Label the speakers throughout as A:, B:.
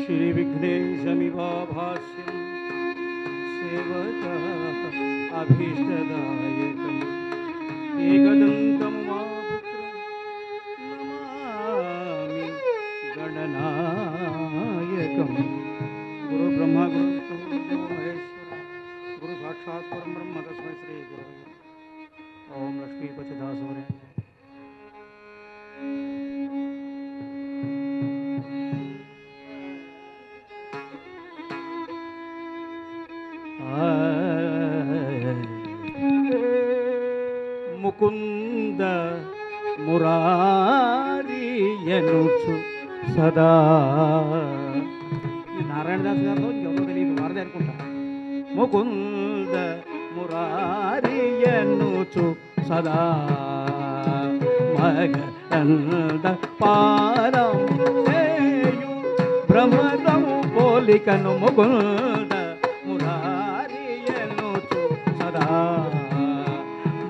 A: श्रीविघ्नेशमिवाभास्यं सेवका अभीष्टदायकम् एकदन्तमुमापुत्रं नमामि गणनायकम्। गुरुर्ब्रह्मा गुरुर्विष्णुः महेश्वरः गुरु साक्षात् परं ब्रह्म तस्मै श्री गुरवे ओम लक्ष्मीपतिदासवरेण्य। ముకుంద మురారియనుచు సదా ఈ నారాయణదాస్ గారిలో ఎవరో తెలియదు వారదే అనుకుంటా. ముకుంద మురారియనుచు సదా మగంద పారం చేయు భ్రమరము పోలికను ముకుంద మురారియనుచు సదా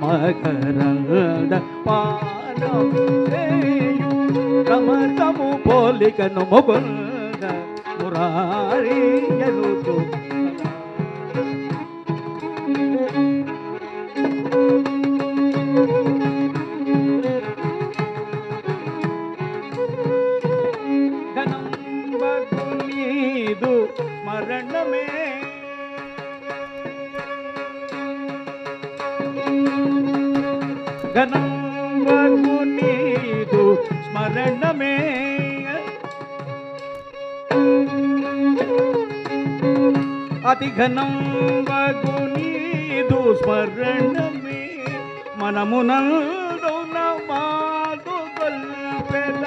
A: మకరంద పానం చేయు భ్రమరము పోలికను ముకుంద మురారియనుచు ఘనంబగునీదు స్మరణమే ఘనంబగునీదు స్మరణమే అతి ఘనంబగునీదు స్మరణమే మనమునందున మాదు గొల్పెద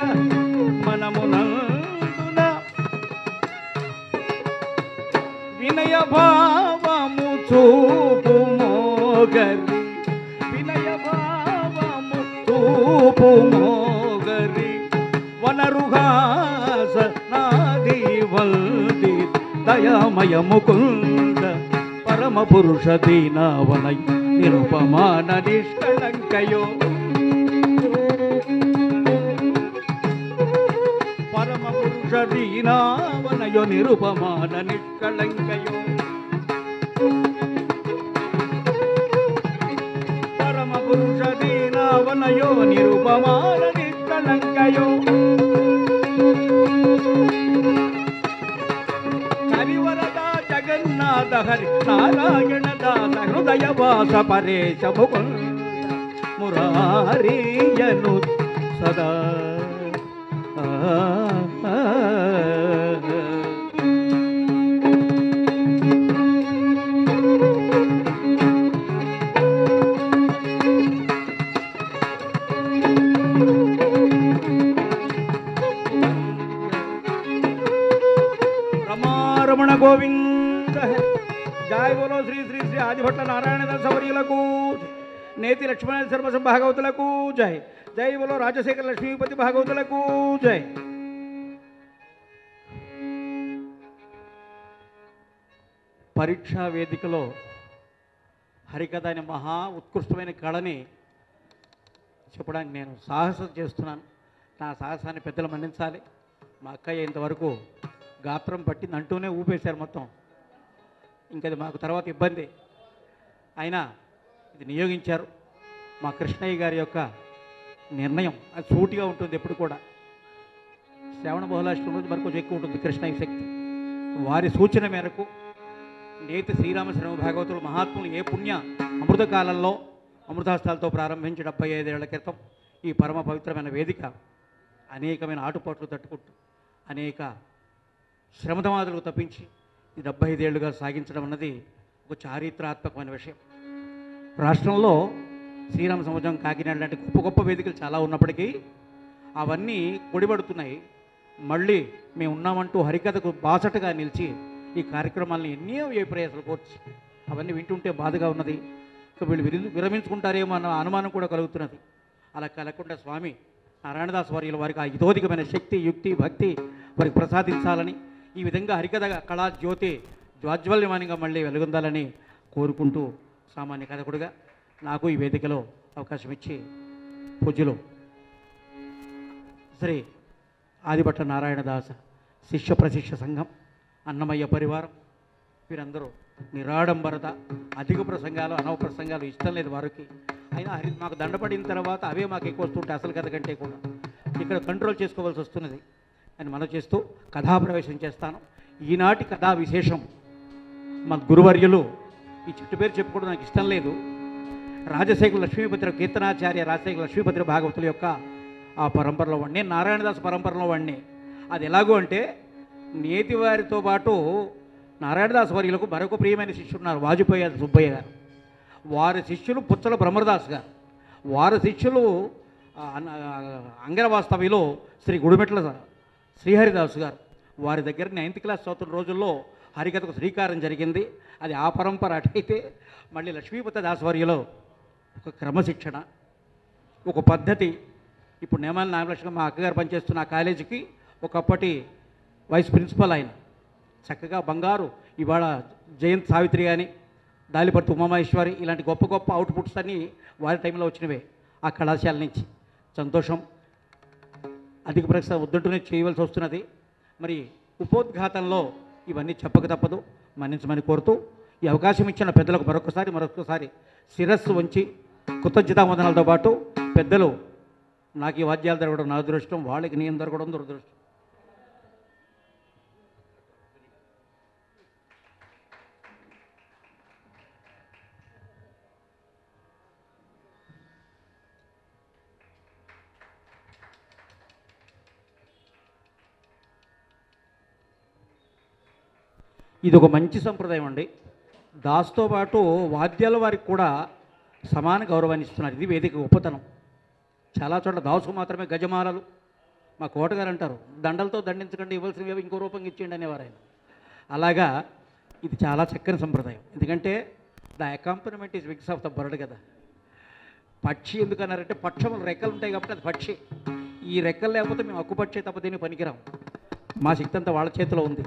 A: మనమునందున వినయ భావము చూపు మోగరి వినయ భావము చూపు మోగరి వనరుహాస నాది వల్ది దయామయ ముకుంద పరమ పురుష దీనవనయ నిరుపమాన నిష్కళంకయో పరమ పురుష దీనవనయో నిరుపమాన నిష్కళంకయో పరమ పురుష దీనవనయో నిరుపమాన నిష్కళంకయో హరివరద జగన్నాథ హరి నారాయణ దాస హృదయ వాస పరేశ ముకుంద మురారియను సదా రమణ గోవింద జయ బోలో శ్రీ శ్రీ శ్రీ ఆదిభట్ల నారాయణదాస వర్యులకు నేతి లక్ష్మణ శర్మ భాగవతులకు జై జై బోలో రాజశేఖర లక్ష్మీపతి భాగవతులకు జై. పరీక్షా వేదికలో హరికథ అనే మహా ఉత్కృష్టమైన కళని చెప్పడానికి నేను సాహసం చేస్తున్నాను. నా సాహసాన్ని పెద్దలు మన్నించాలి. మా అక్కయ్య ఇంతవరకు గాత్రం పట్టింది అంటూనే ఊపేశారు మొత్తం. ఇంకది మాకు తర్వాత ఇబ్బంది అయినా ఇది నియోగించారు. మా కృష్ణయ్య గారి యొక్క నిర్ణయం అది సూటిగా ఉంటుంది. ఎప్పుడు కూడా శ్రవణ బహుళాష్టమి రోజు మరి కొంచెం ఎక్కువ ఉంటుంది కృష్ణయ్య శక్తి. వారి సూచన మేరకు నేతి శ్రీరామశర్మ భాగవతులు మహాత్ములు ఏ పుణ్య అమృత కాలంలో అమృతాస్తాలతో ప్రారంభించి 75 ఏళ్ల క్రితం ఈ పరమ పవిత్రమైన వేదిక అనేకమైన ఆటుపాట్లు తట్టుకుంటూ అనేక శ్రమదమాదులకు తప్పించి ఈ 75 ఏళ్లుగా సాగించడం అన్నది ఒక చారిత్రాత్మకమైన విషయం. రాష్ట్రంలో శ్రీరామ సముద్రం కాకినాడ లాంటి గొప్ప గొప్ప వేదికలు చాలా ఉన్నప్పటికీ అవన్నీ కొడిబడుతున్నాయి. మళ్ళీ మేము ఉన్నామంటూ హరికథకు బాసటగా నిలిచి ఈ కార్యక్రమాలను ఎన్నో ప్రయాసాలు కోర్చి అవన్నీ వింటుంటే బాధగా ఉన్నది. ఇక వీళ్ళు విరమించుకుంటారేమో అన్న అనుమానం కూడా కలుగుతున్నది. అలా కలగకుండా స్వామి నారాయణదాస్ వర్యుల వారికి ఆ ఇతోధికమైన శక్తి యుక్తి భక్తి వారికి ప్రసాదించాలని ఈ విధంగా హరికథ కళా జ్యోతి జ్వాజ్వల్యమానంగా మళ్ళీ వెలుగొందాలని కోరుకుంటూ సామాన్య కథకుడిగా నాకు ఈ వేదికలో అవకాశం ఇచ్చి పూజ్యులు శ్రీ ఆదిభట్ల నారాయణదాస శిష్య ప్రశిష్య సంఘం, అన్నమయ్య పరివారం, వీరందరూ నిరాడంబరత, అధిక ప్రసంగాలు, అనవ ప్రసంగాలు ఇష్టం లేదు వారికి. అయినా మాకు దండపడిన తర్వాత అవే మాకు ఎక్కువ వస్తుంటాయి అసలు కథ కంటే కూడా. ఇక్కడ కంట్రోల్ చేసుకోవాల్సి వస్తున్నది అని మనం చేస్తూ కథాప్రవేశం చేస్తాను. ఈనాటి కథా విశేషం మా గురువర్యులు, ఈ చెట్టు పేరు చెప్పుకోవడం నాకు ఇష్టం లేదు, రాజశేఖర లక్ష్మీపతి కీర్తనాచార్య రాజశేఖర లక్ష్మీపతి భాగవతుల యొక్క ఆ పరంపరలో వాడిని, నారాయణదాస్ పరంపరలో వాడిని. అది ఎలాగో అంటే నేతివారితో పాటు నారాయణదాస్ వర్యులకు మరొక ప్రియమైన శిష్యుడు ఉన్నారు, వాజపేయి సుబ్బయ్య గారు. వారి శిష్యులు పుచ్చల బ్రహ్మదాస్ గారు. వారి శిష్యులు అంగరవాస్తవిలో శ్రీ గుడిమెట్ల శ్రీహరిదాసు గారు. వారి దగ్గర 9th క్లాస్ చదువుతున్న రోజుల్లో హరికథకు శ్రీకారం జరిగింది. అది ఆ పరంపర అటైతే, మళ్ళీ లక్ష్మీపతి దాసవర్యలో ఒక క్రమశిక్షణ, ఒక పద్ధతి. ఇప్పుడు నేమాల నాగలక్ష్మి మా అక్కగారు పనిచేస్తున్న ఆ కాలేజీకి ఒకప్పటి వైస్ ప్రిన్సిపల్ ఆయన. చక్కగా బంగారు ఇవాళ జయంత్ సావిత్రి కానీ, దాలిపర్తి ఉమామహేశ్వరి, ఇలాంటి గొప్ప గొప్ప అవుట్పుట్స్ అన్నీ వారి టైంలో వచ్చినవే ఆ కళాశాల నుంచి. సంతోషం. అధిక పరీక్ష ఉద్దంటూనే చేయవలసి వస్తున్నది. మరి ఉపోద్ఘాతంలో ఇవన్నీ చెప్పక తప్పదు, మన్నించమని కోరుతూ ఈ అవకాశం ఇచ్చిన పెద్దలకు మరొకసారి శిరస్సు వంచి కృతజ్ఞతావందనాలతో పాటు, పెద్దలు నాకు ఈ వాద్యాలు జరగడం నా అదృష్టం, వాళ్ళకి నేను దొరకడం దురదృష్టం. ఇది ఒక మంచి సంప్రదాయం అండి. దాస్తో పాటు వాద్యాల వారికి కూడా సమాన గౌరవాన్ని ఇస్తున్నారు. ఇది వేదిక గొప్పతనం. చాలా చోట్ల దాసు మాత్రమే గజమాలలు, మా కోటగారు అంటారు, దండలతో దండించకండి, ఇవ్వాల్సినవి ఇంకో రూపంగా ఇచ్చేయండి అనేవారు ఆయన. అలాగా ఇది చాలా చక్కని సంప్రదాయం. ఎందుకంటే the accompaniment is wings of the bird కదా. పక్షి ఎందుకన్నారంటే పక్షములు రెక్కలు ఉంటాయి కాబట్టి అది పక్షి. ఈ రెక్కలు లేకపోతే మేము అక్కుపక్షి తప్ప దీన్ని పనికిరాం. మా శక్తి అంతా వాళ్ళ చేతిలో ఉంది.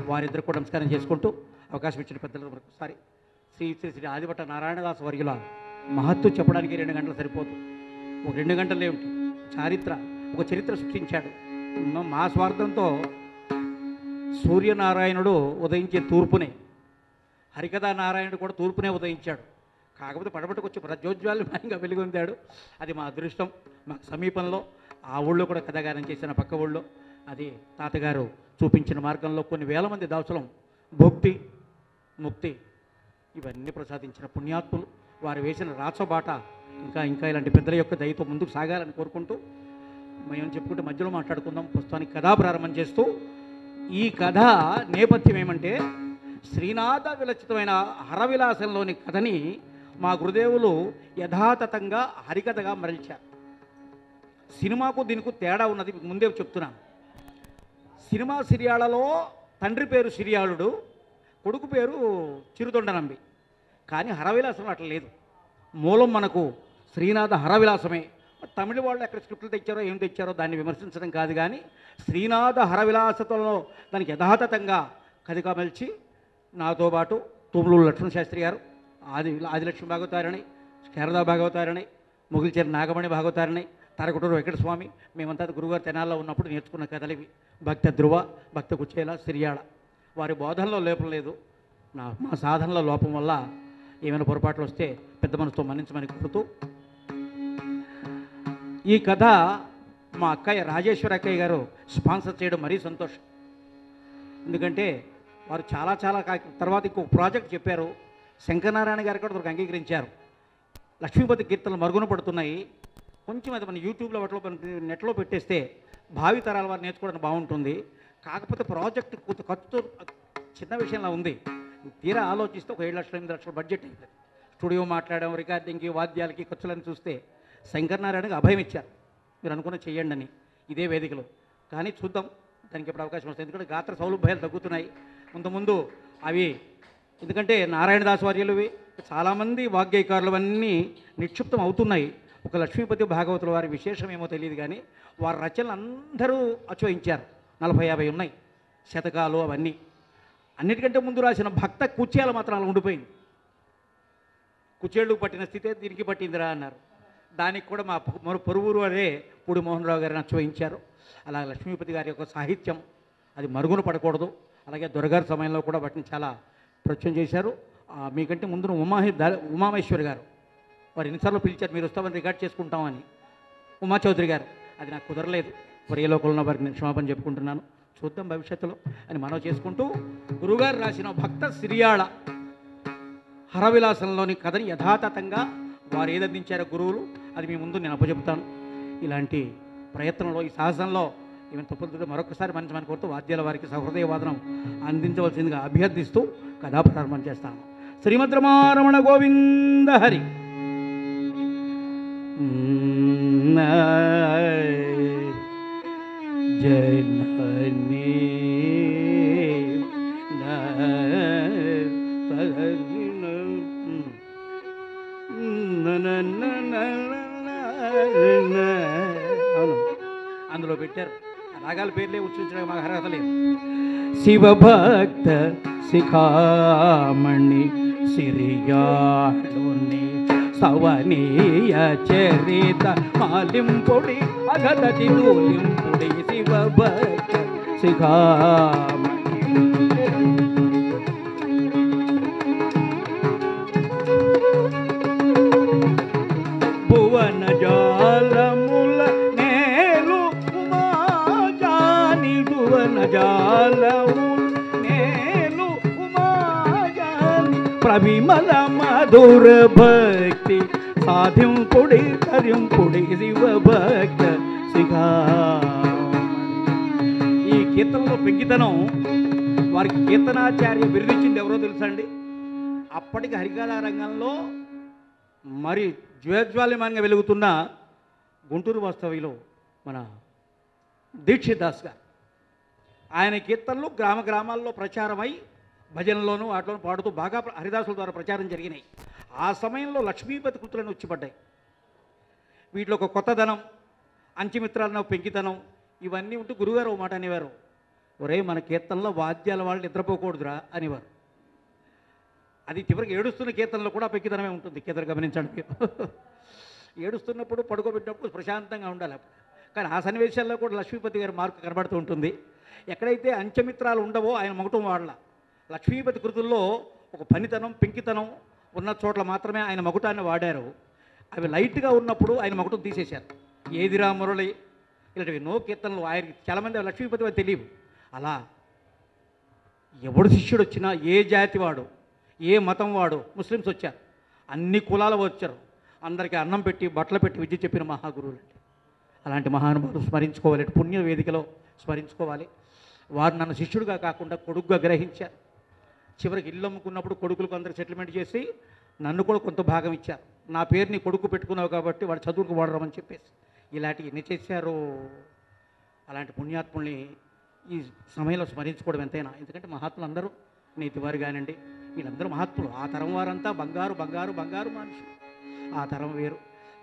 A: వారిద్దరు కూడా నమస్కారం చేసుకుంటూ అవకాశం ఇచ్చిన పెద్దలకు మరొకసారి శ్రీ శ్రీ శ్రీ ఆదిభట్ట నారాయణదాస్ వర్యుల మహత్తు చెప్పడానికి 2 గంటలు సరిపోదు. ఒక 2 గంటలు ఏమిటి, ఒక చరిత్ర సృష్టించాడు. మా స్వార్థంతో సూర్యనారాయణుడు ఉదయించే తూర్పునే, హరికథా నారాయణుడు కూడా తూర్పునే ఉదయించాడు. కాకపోతే పడబట్టుకు వచ్చి ప్రజ్యోజ్వాల్యమానంగా వెలుగొందాడు. అది మా అదృష్టం. మాకు సమీపంలో ఆ ఊళ్ళో కూడా కథాగానం చేసిన పక్క ఊళ్ళో అది తాతగారు చూపించిన మార్గంలో కొన్ని వేల మంది దాసులం భక్తి ముక్తి ఇవన్నీ ప్రసాదించిన పుణ్యాత్ములు. వారు వేసిన రాచబాట ఇంకా ఇలాంటి పెద్దల యొక్క దయతో ముందుకు సాగాలని కోరుకుంటూ, మేము చెప్పుకుంటే మధ్యలో మాట్లాడుకుందాం. ప్రస్తుతానికి కథా ప్రారంభం చేస్తూ, ఈ కథ నేపథ్యం ఏమంటే శ్రీనాథ విలచితమైన హరవిలాసంలోని కథని మా గురుదేవులు యథాతథంగా హరికథగా మరల్చారు. సినిమాకు దీనికి తేడా ఉన్నది ముందే చెప్తున్నాను. సినిమా సిరియాలలో తండ్రి పేరు సిరియాళుడు, కొడుకు పేరు చిరుదొండనంబి. కానీ హరవిలాసంలో అట్లా లేదు. మూలం మనకు శ్రీనాథ హరవిలాసమే. తమిళ వాళ్ళు ఎక్కడ స్క్రిప్టులు తెచ్చారో ఏం తెచ్చారో దాన్ని విమర్శించడం కాదు, కానీ శ్రీనాథ హరవిలాసతలో దానికి యథాతథంగా కథగా మలిచి నాతో పాటు తుమ్లూరు లక్ష్మణ శాస్త్రి గారు, ఆదిలక్ష్మి భాగవతారిణి, శారదా భాగవతారిణి, ముగిల్చేరి నాగమణి భాగవతారిణి, తరకుటూరు వెంకటస్వామి, మేమంతా గురుగారు తెనాల్లో ఉన్నప్పుడు నేర్చుకున్న కథలు ఇవి. భక్త ధ్రువ, భక్త కుచేల, సిరియాళ. వారి బోధనలో లోపం లేదు, మా సాధనలో లోపం వల్ల ఏమైనా పొరపాట్లు వస్తే పెద్ద మనసుతో మన్నించమని కోరుతూ, ఈ కథ మా అక్కయ్య రాజేశ్వరి అక్కయ్య గారు స్పాన్సర్ చేయడం మరీ సంతోషం. ఎందుకంటే వారు చాలా తర్వాత ఇంకొక ప్రాజెక్ట్ చెప్పారు. శంకరనారాయణ గారు కూడా ఒకరికి అంగీకరించారు. లక్ష్మీపతి కీర్తనలు మరుగున పడుతున్నాయి, కొంచెం అది మన యూట్యూబ్లో వాటిలో నెట్లో పెట్టేస్తే భావి తరాల వారు నేర్చుకోవడానికి బాగుంటుంది. కాకపోతే ప్రాజెక్ట్ కొంత ఖర్చుతో చిన్న విషయంలా ఉంది. తీరా ఆలోచిస్తే ఒక 7 లక్షలు 8 లక్షల బడ్జెట్ అయింది. స్టూడియో మాట్లాడాం, రికార్డింగ్కి, వాద్యాలకి ఖర్చులని చూస్తే శంకరనారాయణకి అభయం ఇచ్చారు, మీరు అనుకున్న చెయ్యండి అని ఇదే వేదికలో. కానీ చూద్దాం దానికి ఎప్పుడు అవకాశం వస్తుంది. ఎందుకంటే గాత్ర సౌలభ్యాలు తగ్గుతున్నాయి ముందు అవి. ఎందుకంటే నారాయణదాస్ వర్యులవి చాలామంది వాగ్గేయకారులు అన్నీ నిక్షిప్తం అవుతున్నాయి. ఒక లక్ష్మీపతి భాగవతుల వారి విశేషం ఏమో తెలియదు, కానీ వారి రచనలు అందరూ అచోయించారు. 40-50 ఉన్నాయి శతకాలు అవన్నీ. అన్నిటికంటే ముందు రాసిన భక్త కుచేలు మాత్రం అలా ఉండిపోయింది. కుచేళ్ళకు పట్టిన స్థితే దీనికి పట్టిందిరా అన్నారు. దానికి కూడా మా పొరుగురు అదే పూడి మోహన్ రావు గారిని అచోయించారు. అలా లక్ష్మీపతి గారి యొక్క సాహిత్యం అది మరుగున పడకూడదు. అలాగే దొరగారి సమయంలో కూడా వాటిని చాలా ప్రచురం చేశారు. మీకంటే ముందు ఉమామేశ్వరి గారు వారు ఎన్నిసార్లు పిలిచారు, మీరు వస్తామని రికార్డ్ చేసుకుంటామని. ఉమా చౌదరి గారు, అది నాకు కుదరలేదు. మరి ఏ లోకంలో వారికి నేను క్షమాపణ చెప్పుకుంటున్నాను, చూద్దాం భవిష్యత్తులో అని మనవి చేసుకుంటూ, గురుగారు రాసిన భక్త సిరియాళ హరవిలాసంలోని కథని యథాతథంగా వారు ఏదందించారో గురువులు, అది మీ ముందు నేను అప్పచెప్తాను. ఇలాంటి ప్రయత్నంలో, ఈ సాహసంలో ఏమైనా తప్పులు మరొకసారి మనకు కోరుతూ వాద్యాల వారికి సహృదయ వాదనం అందించవలసిందిగా అభ్యర్థిస్తూ కథా ప్రారంభం చేస్తాను. శ్రీమద్రమారమణ గోవింద హరి. జననీ అవును, అందులో పెట్టారు. రాగాల పేర్లే ఉచ్చరించడానికి మాకు అర్హత లేదు. శివభక్త శిఖామణి సిరియాడుని సవనీయ చరిత మాలింపుడి అగదతి నూలింపుడి శివభక్త శిఖామణి. భువన జాలముల నేలు ఉమాజాని, భువన జాలముల నేలు ఉమాజాని, ప్రవిమల మధుర భక్తి సాధింపుడి తరింపుడి శివభక్త శిఖామణి. ఈ కీర్తనలో పెంకితనం, వారికి కీర్తనాచార్య బిరుదిచ్చింది ఎవరో తెలుసా అండి? అప్పటికి హరికథా రంగంలో మరి జ్యోజ్వాల్యమానంగా వెలుగుతున్న గుంటూరు వాస్తవిలో మన దీక్షిత్ దాస్ గారు, ఆయన కీర్తనలు గ్రామ గ్రామాల్లో ప్రచారమై భజనలోనూ వాటిలోనూ పాడుతూ బాగా హరిదాసుల ద్వారా ప్రచారం జరిగినాయి. ఆ సమయంలో లక్ష్మీపతి కృతులను వచ్చిపడ్డాయి. వీటిలో ఒక కొత్తదనం, అంచెమిత్రాలను పెంకితనం ఇవన్నీ ఉంటూ గురుగారు ఓ మాట అనేవారు, ఒరే మన కీర్తనలో వాద్యాల వాళ్ళు నిద్రపోకూడదురా అనేవారు. అది చివరికి ఏడుస్తున్న కీర్తనలో కూడా పెక్కితనమే ఉంటుంది. కీర్తన గమనించండి. ఏడుస్తున్నప్పుడు పడుకోబెట్టినప్పుడు ప్రశాంతంగా ఉండాలి. కానీ ఆ సన్నివేశాల్లో కూడా లక్ష్మీపతి గారి మార్కు కనబడుతూ ఉంటుంది. ఎక్కడైతే అంచెమిత్రాలు ఉండవో ఆయన మొగటం వాడల. లక్ష్మీపతి కృతుల్లో ఒక పనితనం, పెంకితనం ఉన్న చోట్ల మాత్రమే ఆయన మగుటాన్ని వాడారు. అవి లైట్గా ఉన్నప్పుడు ఆయన మగుటం తీసేశారు. ఏదిరా మురళి ఇలాంటివి ఎన్నో కీర్తనలు ఆయనకి చాలామంది లక్ష్మీపతి వారు తెలియవు. అలా ఎవడు శిష్యుడు వచ్చినా, ఏ జాతి వాడు, ఏ మతం వాడు, ముస్లిమ్స్ వచ్చారు, అన్ని కులాలు వచ్చారు, అందరికీ అన్నం పెట్టి బట్టలు పెట్టి విద్య చెప్పిన మహాగురువులు అంటే అలాంటి మహానుభావులు స్మరించుకోవాలి. పుణ్య వేదికలో స్మరించుకోవాలి. వారు నన్ను శిష్యుడిగా కాకుండా కొడుకుగా గ్రహించారు. చివరికి ఇల్లు అమ్ముకున్నప్పుడు కొడుకులకు అందరూ సెటిల్మెంట్ చేసి నన్ను కూడా కొంత భాగం ఇచ్చారు. నా పేరుని కొడుకు పెట్టుకున్నావు కాబట్టి వాడు చదువుకు వాడరమని చెప్పేసి ఇలాంటివి ఎన్ని చేశారో. అలాంటి పుణ్యాత్ముల్ని ఈ సమయంలో స్మరించుకోవడం ఎంతైనా. ఎందుకంటే మహాత్ములు అందరూ నీతివారు కానండి, వీళ్ళందరూ మహాత్ములు. ఆ తరం వారంతా బంగారు బంగారు బంగారు మనుషులు. ఆ తరం వేరు,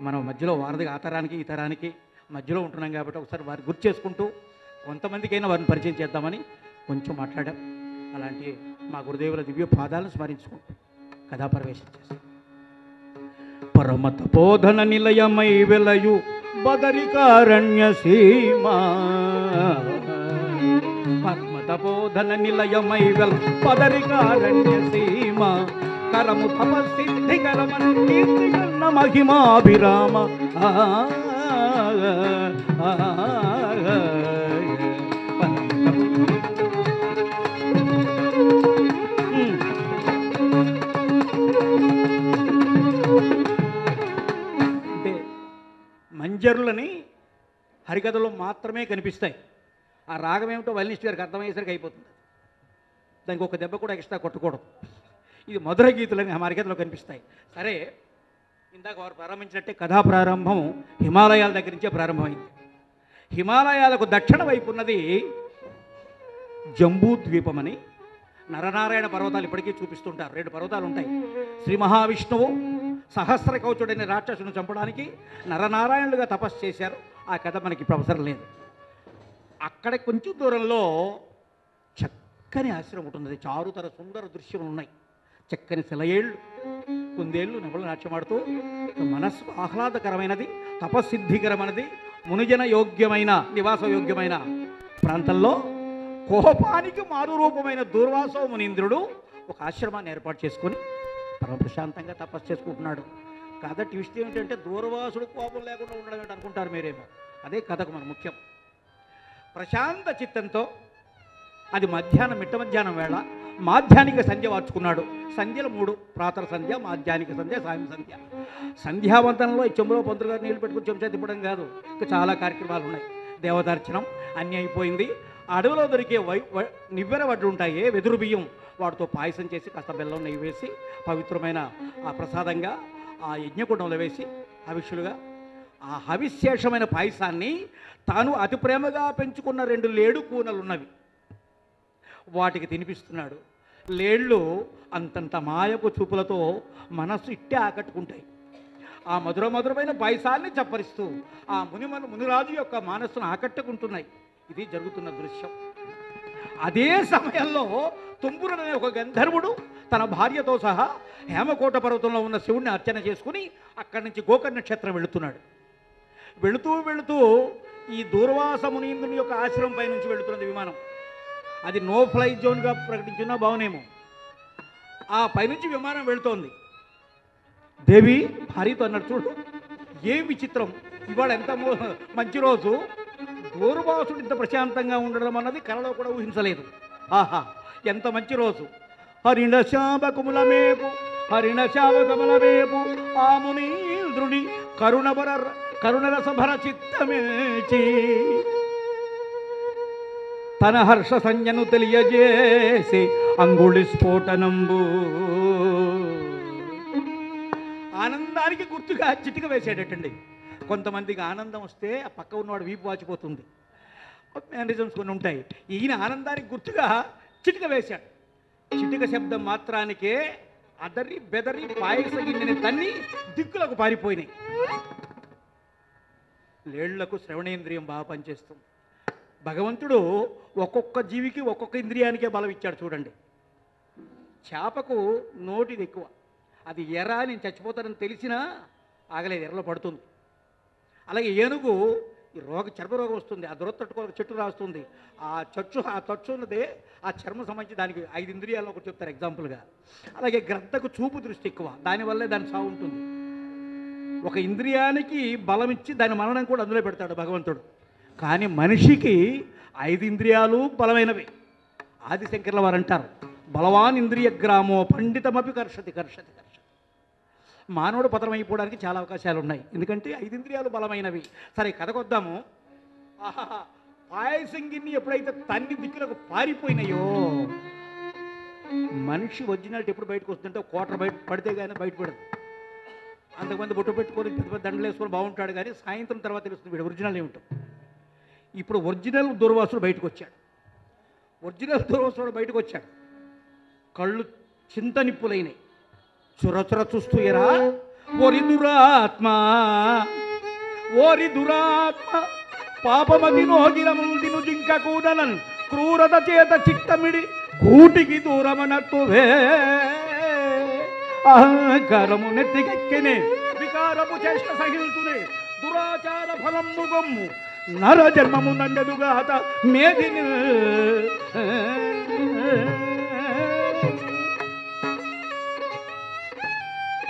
A: మనం మధ్యలో వారధిగా ఆ తరానికి ఈ తరానికి మధ్యలో ఉంటున్నాం కాబట్టి ఒకసారి వారిని గుర్తు చేసుకుంటూ కొంతమందికైనా వారిని పరిచయం చేద్దామని కొంచెం మాట్లాడాం. అలాంటి మా గురుదేవుల దివ్య పాదాలను స్మరించుకుంటూ కథాపరవేశం చేస్తాం. పరమత బోధన నిలయమై వెలయు బదరికారణ్య సీమా, పరమత బోధన నిలయమై వెల బదరికారణ్య సీమ, కరము తపస్సిద్ధి కరమను కీర్తిగన్న మహిమాభిరామ. అంటే మంజరులని హరికథలో మాత్రమే కనిపిస్తాయి. ఆ రాగం ఏమిటో వయలినిస్ట్ గారికి అర్థమయ్యేసరికి అయిపోతుంది. దానికి ఒక దెబ్బ కూడా ఎక్స్ట్రా కొట్టకూడదు. ఇది మధుర గీతులని హరికథలో కనిపిస్తాయి. సరే, ఇందాక వారు ప్రారంభించినట్టే కథా ప్రారంభం హిమాలయాల దగ్గర నుంచే ప్రారంభమైంది. హిమాలయాలకు దక్షిణ వైపు ఉన్నది జంబూ ద్వీపమని నరనారాయణ పర్వతాలు ఇప్పటికీ చూపిస్తుంటారు. 2 పర్వతాలు ఉంటాయి. శ్రీ మహావిష్ణువు సహస్ర కవచుడైన రాక్షసును చంపడానికి నరనారాయణులుగా తపస్సు చేశారు. ఆ కథ మనకి ఇప్పుడు అవసరం లేదు. అక్కడ కొంచెం దూరంలో చక్కని ఆశ్రమం ఉంటుంది. చారుతర సుందర దృశ్యములు ఉన్నాయి. చక్కని సెలయేళ్ళు, కుందేళ్ళు నెమలు నాట్యమాడుతూ మనస్సు ఆహ్లాదకరమైనది, తపస్సిద్ధికరమైనది, మునిజన యోగ్యమైన నివాస యోగ్యమైన ప్రాంతంలో కోపానికి మారు రూపమైన దూర్వాసో మునీంద్రుడు ఒక ఆశ్రమాన్ని ఏర్పాటు చేసుకొని పరమ ప్రశాంతంగా తపస్సు చేసుకుంటున్నాడు. కథ ట్విస్ట్ ఏమిటంటే దూర్వాసుడు కోపం లేకుండా ఉండడం ఏంటి అనుకుంటారు మీరేమో. అదే కథకు మన ముఖ్యం. ప్రశాంత చిత్తంతో అది మధ్యాహ్నం, మిట్ట మధ్యాహ్నం వేళ మాధ్యానిక సంధ్య వార్చుకున్నాడు. సంధ్యలు 3: ప్రాతర సంధ్య, మాధ్యానిక సంధ్య, సాయం సంధ్య. సంధ్యావంతనంలో ఈ చెంబులో పంతులు గారు నీళ్ళు పెట్టుకుని చెంచా తిప్పడం కాదు, ఇంకా చాలా కార్యక్రమాలు ఉన్నాయి. దేవతార్చనం అన్నీ అయిపోయింది. అడవిలో దొరికే నివ్వెర వడ్లు ఉంటాయి, వెదురు బియ్యం, వాటితో పాయసం చేసి కాస్త బెల్లం నెయ్యి వేసి పవిత్రమైన ఆ ప్రసాదంగా ఆ యజ్ఞకుండంలో వేసి హవిష్యులుగా ఆ హవిశేషమైన పాయసాన్ని తాను అతి ప్రేమగా పెంచుకున్న 2 లేడు కూనలు ఉన్నవి, వాటికి తినిపిస్తున్నాడు. లేళ్ళు అంతంత మాయపు చూపులతో మనస్సు ఇట్టే ఆకట్టుకుంటాయి. ఆ మధురమైన పాయసాన్ని చప్పరిస్తూ ఆ మునిరాజు యొక్క మనస్సును ఆకట్టుకుంటున్నాయి. ఇది జరుగుతున్న దృశ్యం. అదే సమయంలో తుంబురనే ఒక గంధర్వుడు తన భార్యతో సహా హేమకోట పర్వతంలో ఉన్న శివుణ్ణి అర్చన చేసుకుని అక్కడి నుంచి గోకర్ణ నక్షత్రం వెళుతున్నాడు. వెళుతూ ఈ దూర్వాస మునీంద్రుని యొక్క ఆశ్రమం పై నుంచి వెళుతున్నది విమానం. అది నో ఫ్లై జోన్గా ప్రకటించున్నా బాగునేమో. ఆ పైనుంచి విమానం వెళుతోంది. దేవి భార్యతో అన్నాడు, చూడు ఏం విచిత్రం, ఇవాళ ఎంత మంచి రోజు, దూర్వాసుడు ఇంత ప్రశాంతంగా ఉండడం అన్నది కలలో కూడా ఊహించలేదు. ఆహా ఎంత మంచి రోజు. హరిణ శాపకములమేపు ఆ మునీంద్రుని కరుణరసభర చిత్తమేచి తన హర్ష సంజ్ఞను తెలియజేసి అంగుళి స్ఫోటనంబు ఆనందానికి గుర్తుగా చిటిక వేసేటట్టండి. కొంతమందికి ఆనందం వస్తే ఆ పక్క ఉన్నవాడు వీపు వాచిపోతుంది, మేనరిజమ్స్ కొన్ని ఉంటాయి. ఈయన ఆనందానికి గుర్తుగా చిటిక వేశాడు. చిటిక శబ్దం మాత్రానికే అదరి బెదరి పాయస గిన్నెని తన్ని దిక్కులకు పారిపోయినాయి. లేళ్లకు శ్రవణేంద్రియం బాగా పనిచేస్తుంది. భగవంతుడు ఒక్కొక్క జీవికి ఒక్కొక్క ఇంద్రియానికే బలం ఇచ్చాడు చూడండి. చేపకు నోటిది ఎక్కువ, అది ఎర్ర నేను చచ్చిపోతానని తెలిసినా ఆగలేదు, ఎర్రలో పడుతుంది. అలాగే ఏనుగు ఈ చర్మరోగం వస్తుంది, ఆ దొరతట్టుకోవాలి చెట్టు రాస్తుంది. ఆ తచ్చు ఉన్నదే ఆ చర్మం సంబంధించి దానికి 5 ఇంద్రియాలను ఒకటి చెప్తారు ఎగ్జాంపుల్గా. అలాగే గ్రద్దకు చూపు దృష్టి ఎక్కువ, దానివల్లే దాని సాగు ఉంటుంది. ఒక ఇంద్రియానికి బలం ఇచ్చి దాని మరణం కూడా అందులో పెడతాడు భగవంతుడు. కానీ మనిషికి 5 ఇంద్రియాలు బలమైనవి. ఆదిశంకర్ల వారు అంటారు, బలవాన్ ఇంద్రియ గ్రామో పండితమపి కర్షతి. మానవుడు పతనమైపోవడానికి చాలా అవకాశాలు ఉన్నాయి, ఎందుకంటే 5 ఇంద్రియాలు బలమైనవి. సరే కథకొద్దాము. పాయసం గిన్నె ఎప్పుడైతే తన్ని దిక్కులకు పారిపోయినాయో, మనిషి ఒరిజినాలిటీ ఎప్పుడు బయటకు వస్తుంటే క్వార్టర్ బయట పడితే కానీ బయటపడదు. అంతకుమంది బొట్టు పెట్టుకొని పెద్ద పెద్ద దండలు వేసుకొని బాగుంటాడు, కానీ సాయంత్రం తర్వాత తెలుస్తుంది వీడు ఒరిజినల్ ఏమిటో. ఇప్పుడు ఒరిజినల్ దూర్వాసుడు బయటకు వచ్చాడు. కళ్ళు చింత నిప్పులైనాయి. చురచుర చూస్తూ ఎరా ఓరి దురాత్మ పాపమది నోగిరముందిను జింక కూడనన్ క్రూరత చేత చిత్తమిడి కూటికి దూరమనట్టువే అహంకారము నెత్తికెక్కినే వికారము చేష్ట సహిల్తునే దురాచార ఫలము గమ్ము నర జన్మము నందెదుగాత మేధిని.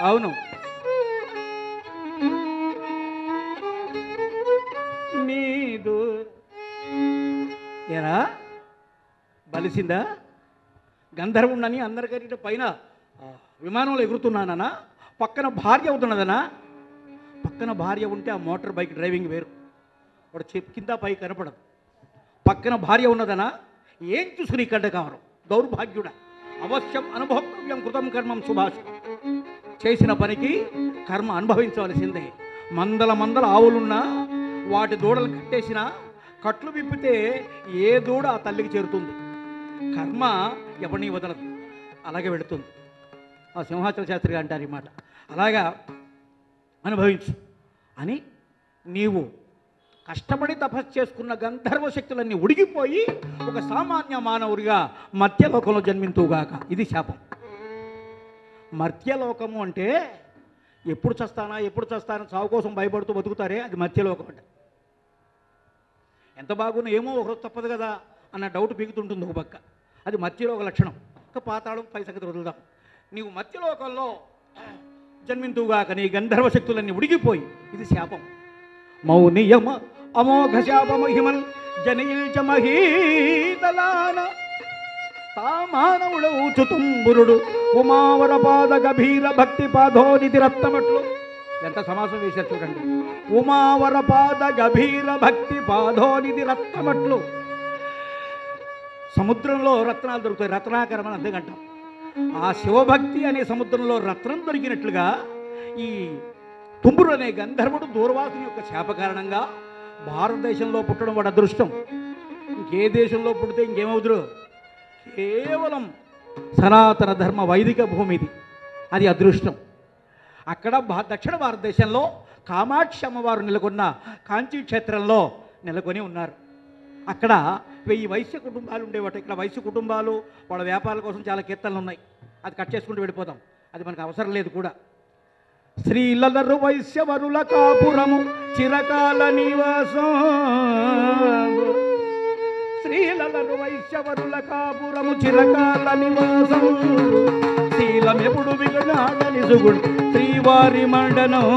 A: అవును, నీదు ఎరా బలిసిందా? గంధర్వుండని అందరికంటే పైన విమానంలో ఎగురుతున్నానన్నా, పక్కన భార్య అవుతున్నదనా? పక్కన భార్య ఉంటే ఆ మోటార్ బైక్ డ్రైవింగ్ వేరు, వాడు కింద పై కనపడదు. పక్కన భార్య ఉన్నదనా? ఏం చూసుకుని ఇక్కడ కావరం దౌర్భాగ్యుడా. అవశ్యం అనుభోక్తవ్యం కృతం కర్మం సుభాష్. చేసిన పనికి కర్మ అనుభవించవలసిందే. మందల ఆవులున్నా వాటి దూడలు కట్టేసినా కట్లు విప్పితే ఏ దూడ ఆ తల్లికి చేరుతుంది. కర్మ ఎవరిని వదలదు, అలాగే వెళుతుంది. ఆ సింహాచల శాస్త్రిగా అంటారు ఈ మాట. అలాగా అనుభవించు అని నీవు కష్టపడి తపస్సు చేసుకున్న గంధర్వ శక్తులన్నీ ఉడిగిపోయి ఒక సామాన్య మానవుడిగా మర్త్యలోకంలో జన్మింతుగాక. ఇది శాపం. మర్త్యలోకము అంటే ఎప్పుడు చస్తానా చావు కోసం భయపడుతూ బతుకుతారే, అది మర్త్యలోకం అంటే. ఎంత బాగున్నా ఏమో ఒకరోజు తప్పదు కదా, అన్న డౌట్ పీకుతుంటుంది ఒక పక్క. అది మధ్యలో ఒక లక్షణం. ఒక పాతాళం పై సంగతి వదులుదాం. నీవు మధ్యలోకంలో జన్మింతుగాక, నీ గంధర్వ శక్తులన్నీ ఉడిగిపోయి, ఇది శాపం. మౌనియమ అమోఘ శాప మహిమన్ జనయిల్చ మహీతలాన తామానవుడు చుతుంబురుడు ఉమావర పాద గభీర భక్తి పాదోనిధి రత్నమట్లు. ఎంత సమాసం వేశారు చూడండి. ఉమావర పాద గభీర భక్తి పాదోనిధి రత్నమట్లు. సముద్రంలో రత్నాలు దొరుకుతాయి, రత్నాకరమని అంతేకంటాం. ఆ శివభక్తి అనే సముద్రంలో రత్నం దొరికినట్లుగా ఈ తుంబురు అనే గంధర్వుడు దూర్వాసుని యొక్క శాప కారణంగా భారతదేశంలో పుట్టడం వాడు అదృష్టం. ఇంకే దేశంలో పుడితే ఇంకేమవుతురు? కేవలం సనాతన ధర్మ వైదిక భూమి ఇది, అది అదృష్టం. అక్కడ దక్షిణ భారతదేశంలో కామాక్షి అమ్మవారు నెలకొన్న కాంచీ క్షేత్రంలో నెలకొని ఉన్నారు. అక్కడ 1000 వైశ్య కుటుంబాలు ఉండేవాట. ఇక్కడ వైశ్య కుటుంబాలు వాళ్ళ వ్యాపారాల కోసం చాలా కీర్తనలు ఉన్నాయి. అది కట్ చేసుకుంటూ వెళ్ళిపోతాం, అది మనకు అవసరం లేదు కూడా. శ్రీలలరు వైశ్యవరుల కాపురము చిరకాల నివాసం. శ్రీలలరు వైశ్యవరుల కాపురము చిరకాల నివాసం. శీలమెప్పుడు విగనాడని సుగుడు శ్రీవారి మండనం.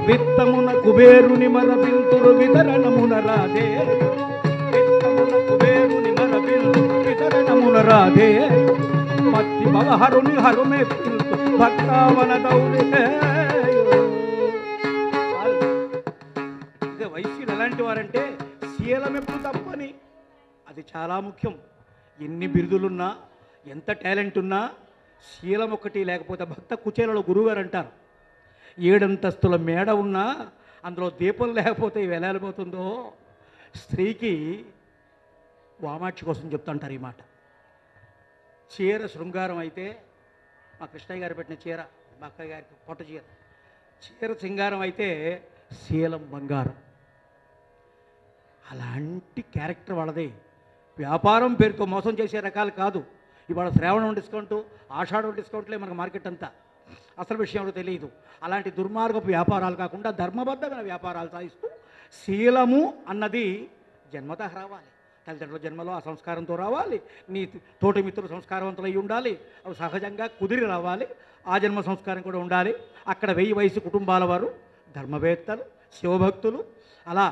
A: విత్తమున కుబేరుని మరపింతురు వితరణమున రాధే. విత్తమున కుబేరుని మరపింతురు వితరణమున రాధే. మత్తి భవహరుని హరుమే పిల్తు భక్తావన దౌరే. ఇదే వైశ్యులు ఎలాంటి వారంటే శీలం ఎప్పుడు తప్పని, అది చాలా ముఖ్యం. ఎన్ని బిరుదులున్నా, ఎంత టాలెంట్ ఉన్నా శీలం ఒక్కటి లేకపోతే భక్త కుచేలలో గురువుగారు అంటారు. 7 అంతస్తుల మేడ ఉన్నా అందులో దీపం లేకపోతే ఎలా వెళ్ళిపోతుందో. స్త్రీకి వామాక్షి కోసం చెప్తుంటారు ఈ మాట. చీర శృంగారం అయితే, మా కృష్ణయ్య గారు పెట్టిన చీర, మా అక్కయ్య గారికి పొట్ట చీర, చీర సింగారం అయితే శీలం బంగారం. అలాంటి క్యారెక్టర్ వాళ్ళది. వ్యాపారం పేరుతో మోసం చేసే రకాలు కాదు. ఇవాళ శ్రావణం డిస్కౌంటు, ఆషాఢం డిస్కౌంట్లే మనకు మార్కెట్ అంతా. అసలు విషయంలో తెలియదు. అలాంటి దుర్మార్గపు వ్యాపారాలు కాకుండా ధర్మబద్ధమైన వ్యాపారాలు సాగిస్తూ శీలము అన్నది జన్మతః రావాలి. తల్లిదండ్రుల జన్మలో ఆ సంస్కారంతో రావాలి. నీ తోటి మిత్రులు సంస్కారవంతులు అయి ఉండాలి. అవి సహజంగా కుదిరి రావాలి. ఆ జన్మ సంస్కారం కూడా ఉండాలి. అక్కడ 1000 వయసు కుటుంబాల వారు ధర్మవేత్తలు, శివభక్తులు. అలా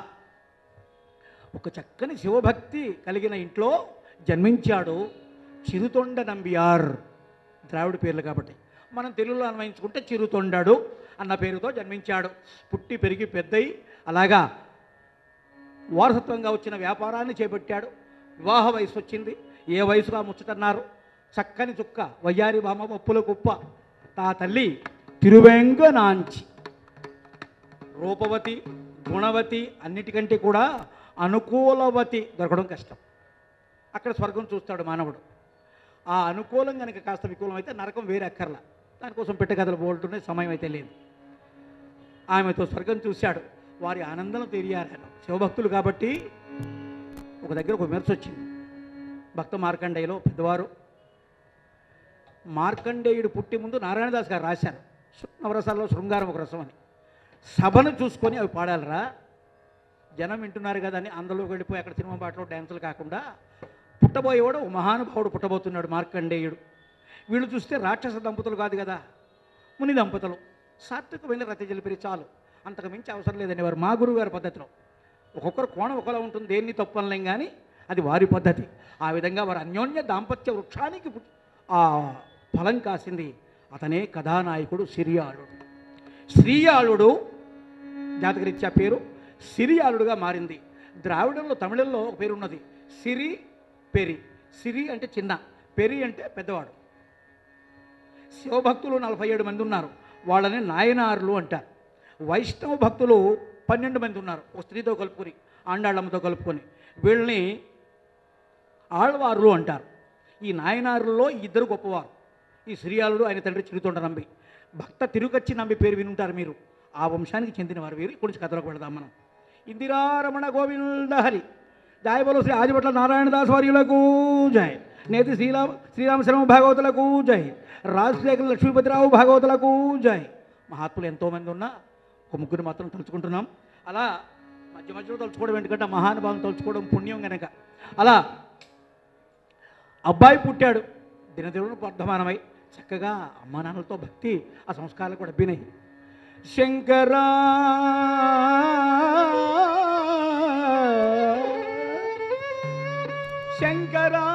A: ఒక చక్కని శివభక్తి కలిగిన ఇంట్లో జన్మించాడు చిరుతొండ నంబియార్. ద్రావిడ పేర్లు కాబట్టి మనం తెలుగులో అన్వయించుకుంటే చిరుతొండడు అన్న పేరుతో జన్మించాడు. పుట్టి పెరిగి పెద్దయి అలాగా వారసత్వంగా వచ్చిన వ్యాపారాన్ని చేపట్టాడు. వివాహ వయసు వచ్చింది. ఏ వయసుగా ముచ్చటన్నారు. చక్కని చుక్క వయ్యారి బామ పప్పుల కుప్ప. తా తల్లి తిరువెంగనాంచి రూపవతి, గుణవతి, అన్నిటికంటే కూడా అనుకూలవతి దొరకడం కష్టం. అక్కడ స్వర్గం చూస్తాడు మానవుడు. ఆ అనుకూలం కనుక కాస్త వికూలం అయితే నరకం వేరే అక్కర్లా. దానికోసం పెట్టకథలు బోల్టునే సమయం అయితే లేదు. ఆమెతో స్వర్గం చూశాడు. వారి ఆనందం తెలియారు. శివభక్తులు కాబట్టి ఒక దగ్గర ఒక విమర్శ వచ్చింది. భక్త మార్కండేయులో పెద్దవారు, మార్కండేయుడు పుట్టి ముందు నారాయణదాస్ గారు రాశారు నవరసాల్లో శృంగారం ఒక రసం అని. సభను చూసుకొని అవి పాడాలరా, జనం వింటున్నారు కదా అని అందులోకి వెళ్ళిపోయి అక్కడ సినిమా పాటలు డ్యాన్సులు కాకుండా పుట్టబోయేవాడు ఓ మహానుభావుడు పుట్టబోతున్నాడు మార్కండేయుడు. వీళ్ళు చూస్తే రాక్షస దంపతులు కాదు కదా, ముని దంపతులు. సాత్వికమైన రతి జలిపిరి చాలు, అంతకు మించి అవసరం లేదని వారు మా గురువుగారి పద్ధతిలో. ఒక్కొక్కరు కోణం ఒకలా ఉంటుంది, దేన్ని తప్పనలేం కానీ అది వారి పద్ధతి. ఆ విధంగా వారు అన్యోన్య దాంపత్య వృక్షానికి ఆ ఫలం కాసింది. అతనే కథానాయకుడు సిరియాళుడు. శ్రీయాళుడు జాతకరీత్యా పేరు సిరియాళుడుగా మారింది. ద్రావిడంలో తమిళంలో ఒక పేరు ఉన్నది, సిరి పెరి. సిరి అంటే చిన్న, పెరి అంటే పెద్దవాడు. శివభక్తులు 47 మంది ఉన్నారు, వాళ్ళని నాయనార్లు అంటారు. వైష్ణవ భక్తులు 12 మంది ఉన్నారు, ఒక స్త్రీతో కలుపుకొని, ఆండాళ్ళమ్మతో కలుపుకొని. వీళ్ళని ఆళ్వార్లు అంటారు. ఈ నాయనారుల్లో 2 గొప్పవారు, ఈ శ్రీయాళుడు, ఆయన తండ్రి చిరుతొండ నంబి. భక్త తిరుగచ్చి నంబి పేరు వినుంటారు మీరు, ఆ వంశానికి చెందినవారు వీరు. కొంచెం కథలోకి వెళదాం మనం. ఇందిరారమణ గోవింద హరి. జాయ్ బలో శ్రీ ఆదిభట్ల నారాయణదాస్ వర్యులకు జాయ్. నేతి శ్రీరామశర్మ భాగవతులకు జై, రాజశేఖర లక్ష్మీపతిరావు భాగవతులకు జై. మహాత్ములు ఎంతోమంది ఉన్నా ఒక ముగ్గురు మాత్రం తలుచుకుంటున్నాం. అలా మధ్య మధ్యలో తలుచుకోవడం ఎందుకంటే మహానుభావం తలుచుకోవడం పుణ్యం కనుక. అలా అబ్బాయి పుట్టాడు, దినదిన వర్ధమానమై చక్కగా అమ్మా నాన్నలతో భక్తి ఆ సంస్కారాలు కూడా అబ్బినాయి. శంకరా శంకరా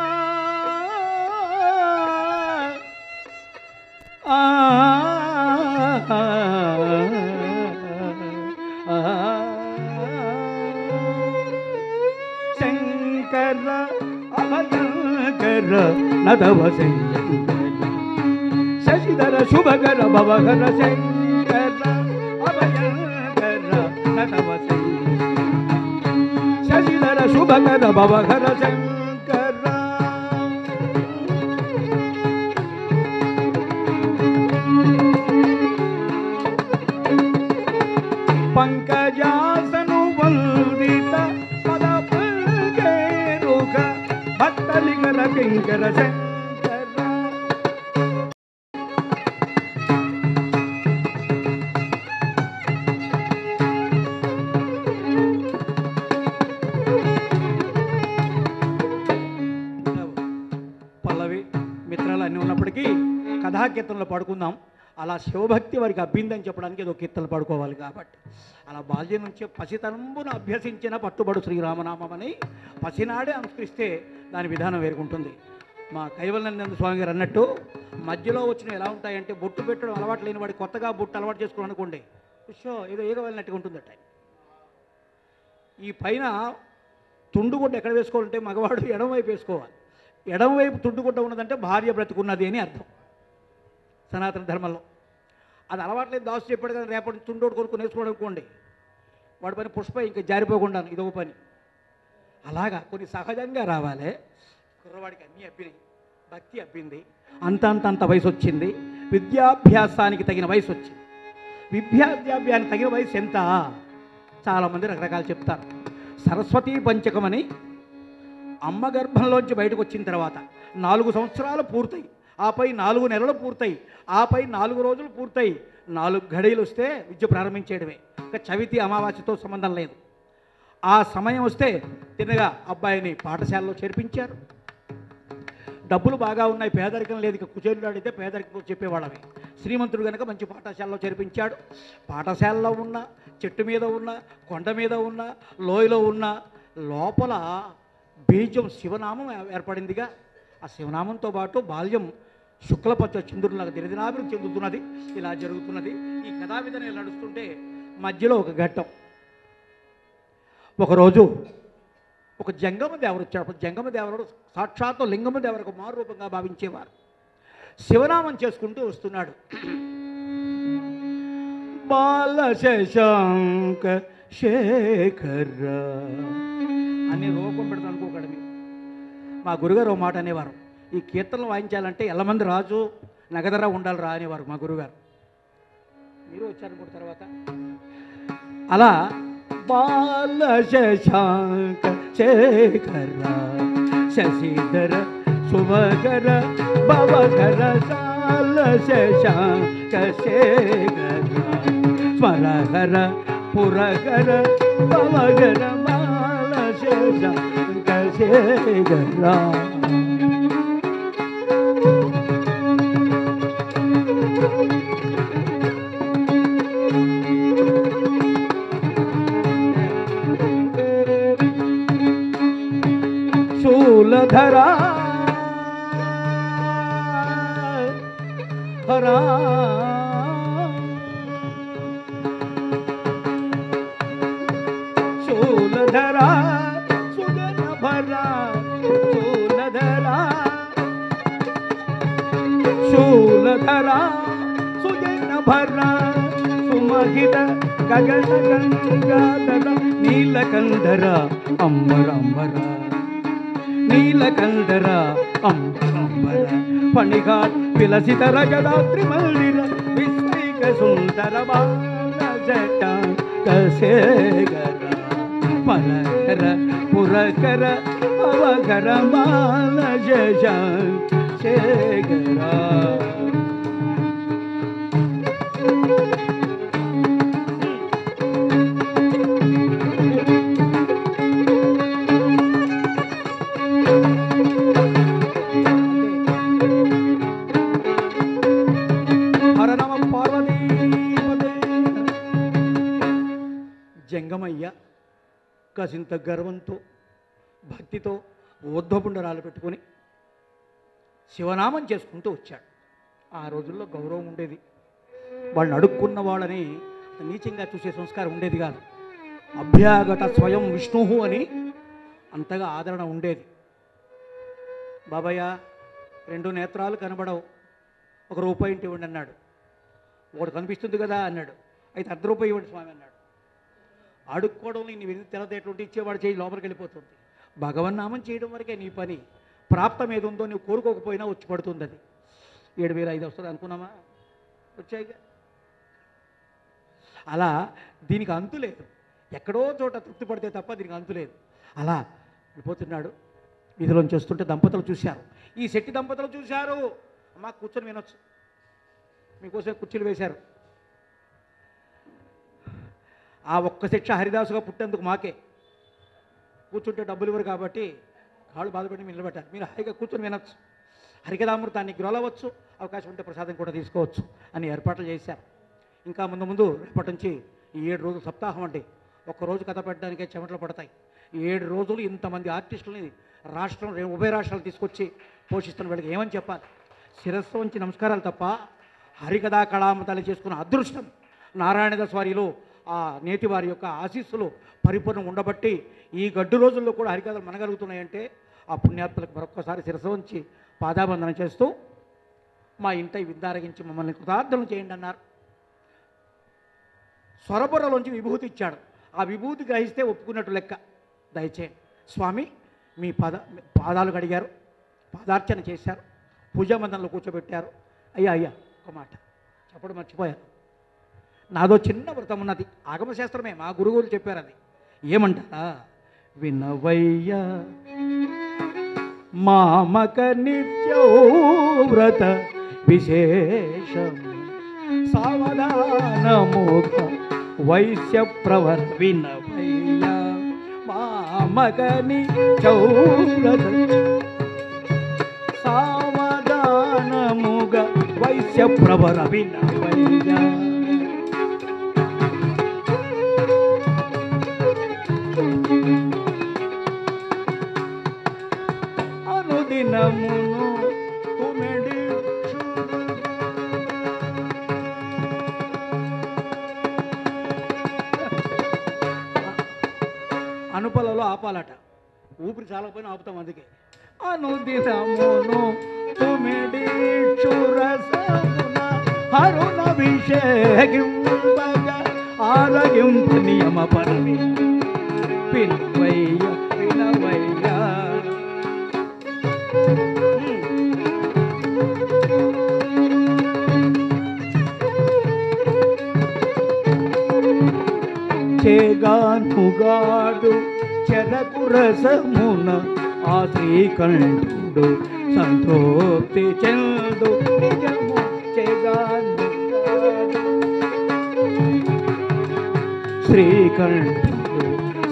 A: శంకర అభయంకర నదవ శశిధర శుభకర భవకర శంకర అభయంకర నదవ శశిధర శుభకర భవకర శంకర. పంకజాసను వందిత పద పుల్కేరుక భక్తలిగర కింకర శంకర. పల్లవి మిత్రాలు అన్నీ ఉన్నప్పటికీ కథాకీర్తనలు పాడుకుందాం. అలా శివభక్తి వారికి అబ్బిందని చెప్పడానికి ఏదో కీర్తనలు పాడుకోవాలి కాబట్టి అలా బాల్యం నుంచే పసితనంబును అభ్యసించిన పట్టుబడు శ్రీరామనామం అని పసినాడే అనుసరిస్తే దాని విధానం వేరుకుంటుంది. మా కైవల్యానంద స్వామి గారు అన్నట్టు మధ్యలో వచ్చినవి ఎలా ఉంటాయంటే బొట్టు పెట్టడం అలవాటు లేని వాడి కొత్తగా బొట్టు అలవాటు చేసుకోవడం అనుకోండి, ఏదో ఏగవలినట్టుగా ఉంటుందట. ఈ పైన తుండుగుడ్డ ఎక్కడ వేసుకోవాలంటే మగవాడు ఎడమవైపు వేసుకోవాలి. ఎడమవైపు తుండుగుడ్డ ఉన్నదంటే భార్య బ్రతుకున్నది అని అర్థం సనాతన ధర్మంలో. అది అలవాట్లేదు దాసు చెప్పాడు కదా, రేపటి తుండోడు కొనుక్కొని వేసుకోవడం అనుకోండి, వాడి పని పుష్ప ఇంకా జారిపోకుండా ఇదో పని. అలాగా కొన్ని సహజంగా రావాలి. కుర్రవాడికి అన్నీ అబ్బినాయి, భక్తి అబ్బింది, అంత వయసు వచ్చింది, విద్యాభ్యాసానికి తగిన వయసు వచ్చింది. విద్యాభ్యాసానికి తగిన వయసు ఎంత? చాలామంది రకరకాలు చెప్తారు. సరస్వతీ పంచకమని అమ్మ గర్భంలోంచి బయటకు వచ్చిన తర్వాత 4 సంవత్సరాలు పూర్తయి, ఆపై 4 నెలలు పూర్తయి, ఆపై 4 రోజులు పూర్తయి 4 ఘడియలు వస్తే విద్య ప్రారంభించేయడమే. ఇంకా చవితి అమావాస్యతో సంబంధం లేదు. ఆ సమయం వస్తే తిన్నగా అబ్బాయిని పాఠశాలలో చేర్పించారు. డబ్బులు బాగా ఉన్నాయి, పేదరికం లేదు, ఇక కుచేరుడు అడిగితే పేదరికం చెప్పేవాళ్ళవి. శ్రీమంతుడు కనుక మంచి పాఠశాలలో చేర్పించాడు. పాఠశాలలో ఉన్న, చెట్టు మీద ఉన్న, కొండ మీద ఉన్న, లోయలో ఉన్న లోపల బీజం శివనామం ఏర్పడిందిగా. ఆ శివనామంతో పాటు బాల్యం శుక్లపచ్చ చంద్రులాగా దినదినాభివృద్ధి చెందుతున్నది. ఇలా జరుగుతున్నది. ఈ కథావిధన నడుస్తుంటే మధ్యలో ఒక ఘట్టం. ఒకరోజు ఒక జంగమ దేవరు వచ్చాడు. జంగమ దేవరుడు సాక్షాత్తు లింగమ దేవరకు మారు రూపంగా భావించేవారు. శివనామం చేసుకుంటూ వస్తున్నాడు. బాల శశాంక శేఖర అని రూపం పెడతాను అనుకోకండి. మా గురుగారు ఒక మాట అనేవారు, ఈ కీర్తనలు వాయించాలంటే ఎల్లమంది రాజు నగదర ఉండాలి అనేవారు మా గురుగారు. మీరు వచ్చారనుకుంటు తర్వాత అలా బాల శశాంక శేఖర శశిధర శుభకర భవకర సాల శశాంక శేఖర స్మరహర పురకర భవకర బాల శశాంక శేఖర. శూలధరా హరా శూలధరా సుగన భరా శూలధరా శూలధరా సుగన భరా సుమహిత గగన గంగాధర నీలకంధర అంబర అంబర నీలకంధర అంబర పణిఘాట్ విలసిత రగదాత్రి మందిర విస్మైక సుందర బాల జటాంక శేఖర పరకర పురకర అవగరమాల శేఖరా. జంగమయ్య కాసింత గర్వంతో భక్తితో ఊర్ధ్వపుండరాలు పెట్టుకొని శివనామం చేసుకుంటూ వచ్చాడు. ఆ రోజుల్లో గౌరవం ఉండేది, వాళ్ళని అడుక్కున్న వాళ్ళని నీచంగా చూసే సంస్కారం ఉండేది కాదు. అభ్యాగత స్వయం విష్ణువు అని అంతగా ఆదరణ ఉండేది. బాబయ్య 2 నేత్రాలు కనబడవు, 1 రూపాయి ఇంటి ఇవ్వండి అన్నాడు. ఒకటి కనిపిస్తుంది కదా అన్నాడు. అయితే 1/2 రూపాయి ఇవ్వండి స్వామి అన్నాడు. అడుక్కోవడంలో నీ విధి తెలదేటువంటి ఇచ్చేవాడు చేయి లోపలికి వెళ్ళిపోతుంది. భగవన్నామం చేయడం వరకే నీ పని. ప్రాప్తం ఏది ఉందో నువ్వు కోరుకోకపోయినా వచ్చి పడుతుంది. అది 7,500 వస్తుంది అనుకున్నామా, వచ్చాయిగా. అలా దీనికి అంతు లేదు. ఎక్కడో చోట తృప్తి పడితే తప్ప దీనికి అంతు లేదు. అలా వెళ్ళిపోతున్నాడు. వీధిలోంచి వస్తుంటే దంపతులు చూశారు. ఈ శెట్టి దంపతులు చూశారు. అమ్మ కూర్చొని వినొచ్చు, మీకోసం కుర్చీలు వేశారు. ఆ ఒక్క శిక్ష హరిదాసుగా పుట్టేందుకు మాకే. కూర్చుంటే డబ్బులు ఇవ్వరు కాబట్టి కాళ్ళు బాధపడి నిలబెట్టారు. మీరు హాయిగా కూర్చొని వినొచ్చు, హరికథామృతాన్ని గ్రోలవచ్చు, అవకాశం ఉంటే ప్రసాదం కూడా తీసుకోవచ్చు అని ఏర్పాట్లు చేశారు. ఇంకా ముందు రేపటి నుంచి ఈ 7 రోజులు సప్తాహం అండి. ఒక్కరోజు కథ పెట్టడానికే చెమటలు పడతాయి. 7 రోజులు ఇంతమంది ఆర్టిస్టులని రాష్ట్రం ఉభయ రాష్ట్రాలు తీసుకొచ్చి పోషిస్తున్న వీళ్ళకి ఏమని చెప్పాలి? శిరస్సు వంచి నమస్కారాలు తప్ప హరికథా కళామృతాలు చేసుకున్న అదృష్టం నారాయణదాస్ వారిలో ఆ నేటి వారి యొక్క ఆశీస్సులు పరిపూర్ణం ఉండబట్టి ఈ గడ్డు రోజుల్లో కూడా హరికథలు మనగలుగుతున్నాయంటే ఆ పుణ్యాత్మలకు మరొక్కసారి శిరస్సు వంచి పాదాబంధన చేస్తూ మా ఇంట విందారగించి మమ్మల్ని కృతార్థం చేయండి అన్నారు. స్వరబుర్రలోంచి విభూతి ఇచ్చాడు. ఆ విభూతి గ్రహిస్తే ఒప్పుకున్నట్టు లెక్క. దయచేయండి స్వామి, మీ పాదాలు కడిగారు, పాదార్చన చేశారు, పూజామందిరంలో కూర్చోబెట్టారు. అయ్యా ఒక మాట చెప్పడం మర్చిపోయాను. నాదో చిన్న వ్రతం ఉన్నది, ఆగమశాస్త్రమే, మా గురువులు చెప్పారు. అది ఏమంటారా? వినవయ్య మామక నిత్యో వ్రత విశేషం సావధానముఖ వైశ్య ప్రవర్. వినవయ్య మామక నిత్యో వ్రత సావధానముగ వైశ్య ప్రవర. వినవయ్య అనుదినమును తుమెడి అనుపలలో ఆపాలట, ఊపిరి చాలకపోయినా ఆపుతాం. అందుకే అనుదినమును తుమెడి చురసమున హరుణభిషేకింపగ ఆరగింపు నియమ పరమి. వినవయ్య వినవయ్య చేగానుగాడు చెరకు రసమున ఆ శ్రీకంఠుడు సంతృప్తి చెందు. నిజము చేగానుగాడు శ్రీకంఠుడు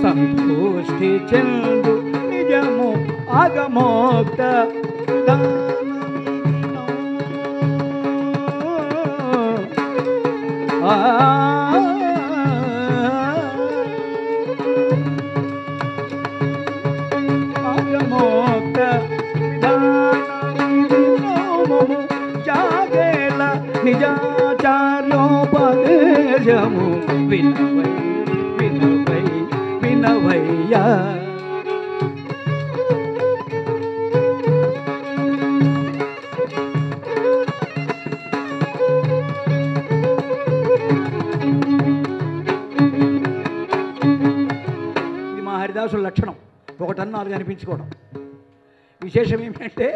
A: సంతృష్టి చెందు. నిజము ఆగమోక్త ఆగమోక్త జాగేల నిజాచార్యోపదేశము. వినవై వినవై వినవయ్యా హరిదాసుల లక్షణం. 1/4 అనిపించుకోవడం. విశేషం ఏమిటంటే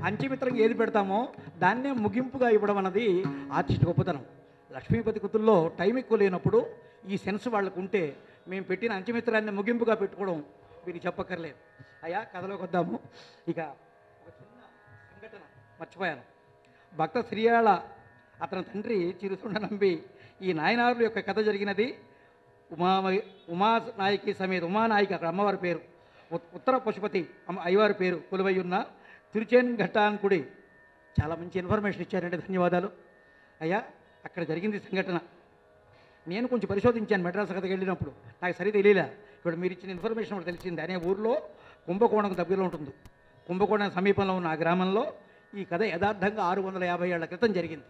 A: అంచెమిత్రం ఏది పెడతామో దాన్నే ముగింపుగా ఇవ్వడం అన్నది ఆర్టిస్ట్ గొప్పతనం. లక్ష్మీపతి కృతుల్లో టైం ఎక్కువ లేనప్పుడు ఈ సెన్స్ వాళ్ళకు ఉంటే మేము పెట్టిన అంచెమిత్రాన్ని ముగింపుగా పెట్టుకోవడం మీరు చెప్పక్కర్లేదు. అయ్యా కథలోకి వద్దాము. ఇక ఒక చిన్న సంఘటన మర్చిపోయాను. భక్త శ్రీయాళ అతని తండ్రి చిరుతుండ నంబి ఈ నాయనారుల యొక్క కథ జరిగినది ఉమానాయకి సమేత ఉమానాయకి అక్కడ అమ్మవారి పేరు, ఉత్తర పశుపతి అయ్యవారి పేరు కొలువై ఉన్న తిరుచేన్ ఘట్టాన్కుడి. చాలా మంచి ఇన్ఫర్మేషన్ ఇచ్చారండి, ధన్యవాదాలు అయ్యా. అక్కడ జరిగింది సంఘటన. నేను కొంచెం పరిశోధించాను మెడ్రాస్ కథకి వెళ్ళినప్పుడు, నాకు సరి తెలియలే. ఇప్పుడు మీరు ఇచ్చిన ఇన్ఫర్మేషన్ ఒకటి తెలిసింది. అనే ఊరిలో కుంభకోణం దగ్గరలో ఉంటుంది, కుంభకోణం సమీపంలో ఉన్న ఆ గ్రామంలో ఈ కథ యథార్థంగా 650 ఏళ్ల క్రితం జరిగింది.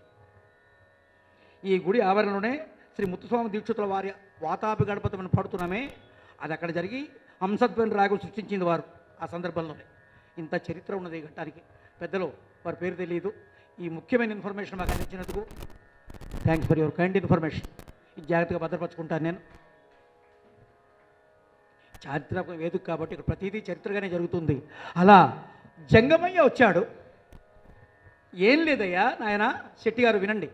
A: ఈ గుడి ఆవరణలోనే శ్రీ ముత్తుస్వామి దీక్షితుల వారి వాతాపి గణపతిని పాడుతున్నామే, అది అక్కడ జరిగి హంసధ్వని రాగం సృష్టించింది వారు. ఆ సందర్భంలోనే ఇంత చరిత్ర ఉన్నది ఈ ఘట్టానికి. పెద్దలు వారి పేరు తెలియదు. ఈ ముఖ్యమైన ఇన్ఫర్మేషన్ మాకు అందించినందుకు thanks for your kind information. ఇది జాగ్రత్తగా భద్రపరుచుకుంటాను నేను. చారిత్రక వేదిక కాబట్టి ఇక్కడ ప్రతిదీ చరిత్రగానే జరుగుతుంది. అలా జంగమయ్య వచ్చాడు. ఏం లేదయ్యా నాయన శెట్టి గారు వినండి,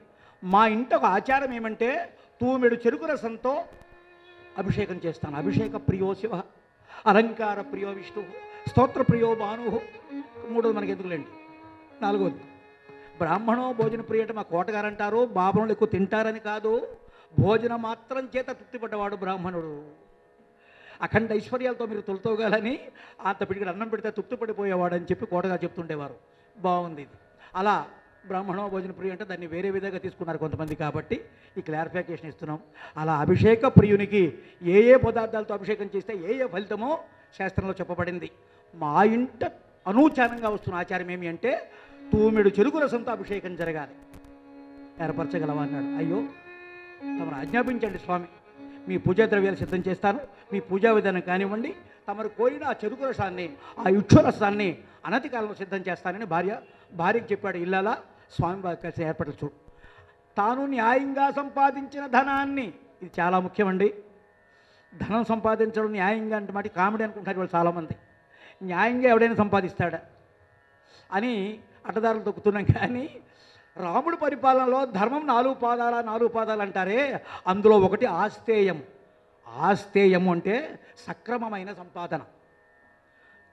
A: మా ఇంట ఒక ఆచారం ఏమంటే తూమెడు చెరుకు రసంతో అభిషేకం చేస్తాను. అభిషేక ప్రియో శివ, అలంకార ప్రియో విష్ణు, స్తోత్ర ప్రియో భాను. మూడోది మనకి ఎందుకులేండి. నాలుగోది బ్రాహ్మణో భోజన ప్రియ అంటే మా కోటగారు అంటారు, బాబులు ఎక్కువ తింటారని కాదు, భోజనం మాత్రం చేత తృప్తిపడ్డవాడు బ్రాహ్మణుడు. అఖండ ఐశ్వర్యాలతో మీరు తొలుతోగాలని అంత పిడికి అన్నం పెడితే తృప్తిపడిపోయేవాడు అని చెప్పి కోటగారు చెప్తుండేవారు. బాగుంది ఇది. అలా బ్రాహ్మణో భోజన ప్రియ అంటే దాన్ని వేరే విధంగా తీసుకున్నారు కొంతమంది, కాబట్టి ఈ క్లారిఫికేషన్ ఇస్తున్నాం. అలా అభిషేక ప్రియునికి ఏ ఏ పదార్థాలతో అభిషేకం చేస్తే ఏ ఏ ఫలితమో శాస్త్రంలో చెప్పబడింది. మా ఇంట అనూచారంగా వస్తున్న ఆచారం ఏమి అంటే తూమెడు చెరుకు రసంతో అభిషేకం జరగాలి. ఏర్పరచగలవా అన్నాడు. అయ్యో తమరు ఆజ్ఞాపించండి స్వామి, మీ పూజా ద్రవ్యాలు సిద్ధం చేస్తాను, మీ పూజా విధానం కానివ్వండి, తమరు కోరిన ఆ చెరుకు రసాన్ని, ఆ ఇక్షు రసాన్ని అనతి కాలంలో సిద్ధం చేస్తానని భార్యకి చెప్పాడు. ఇల్లాలా స్వామి వారి కలిసి ఏర్పాట్లు చూడు. తాను న్యాయంగా సంపాదించిన ధనాన్ని, ఇది చాలా ముఖ్యమండి, ధనం సంపాదించడం న్యాయంగా అంటే మాట కామెడీ అనుకుంటారు వాళ్ళు చాలామంది. న్యాయంగా ఎవడైనా సంపాదిస్తాడా అని అడ్డదారులు తొక్కుతున్నాం. కానీ రాముడి పరిపాలనలో ధర్మం 4 పాదాలు అంటారే, అందులో ఒకటి ఆస్తేయం. ఆస్తేయము అంటే సక్రమమైన సంపాదన.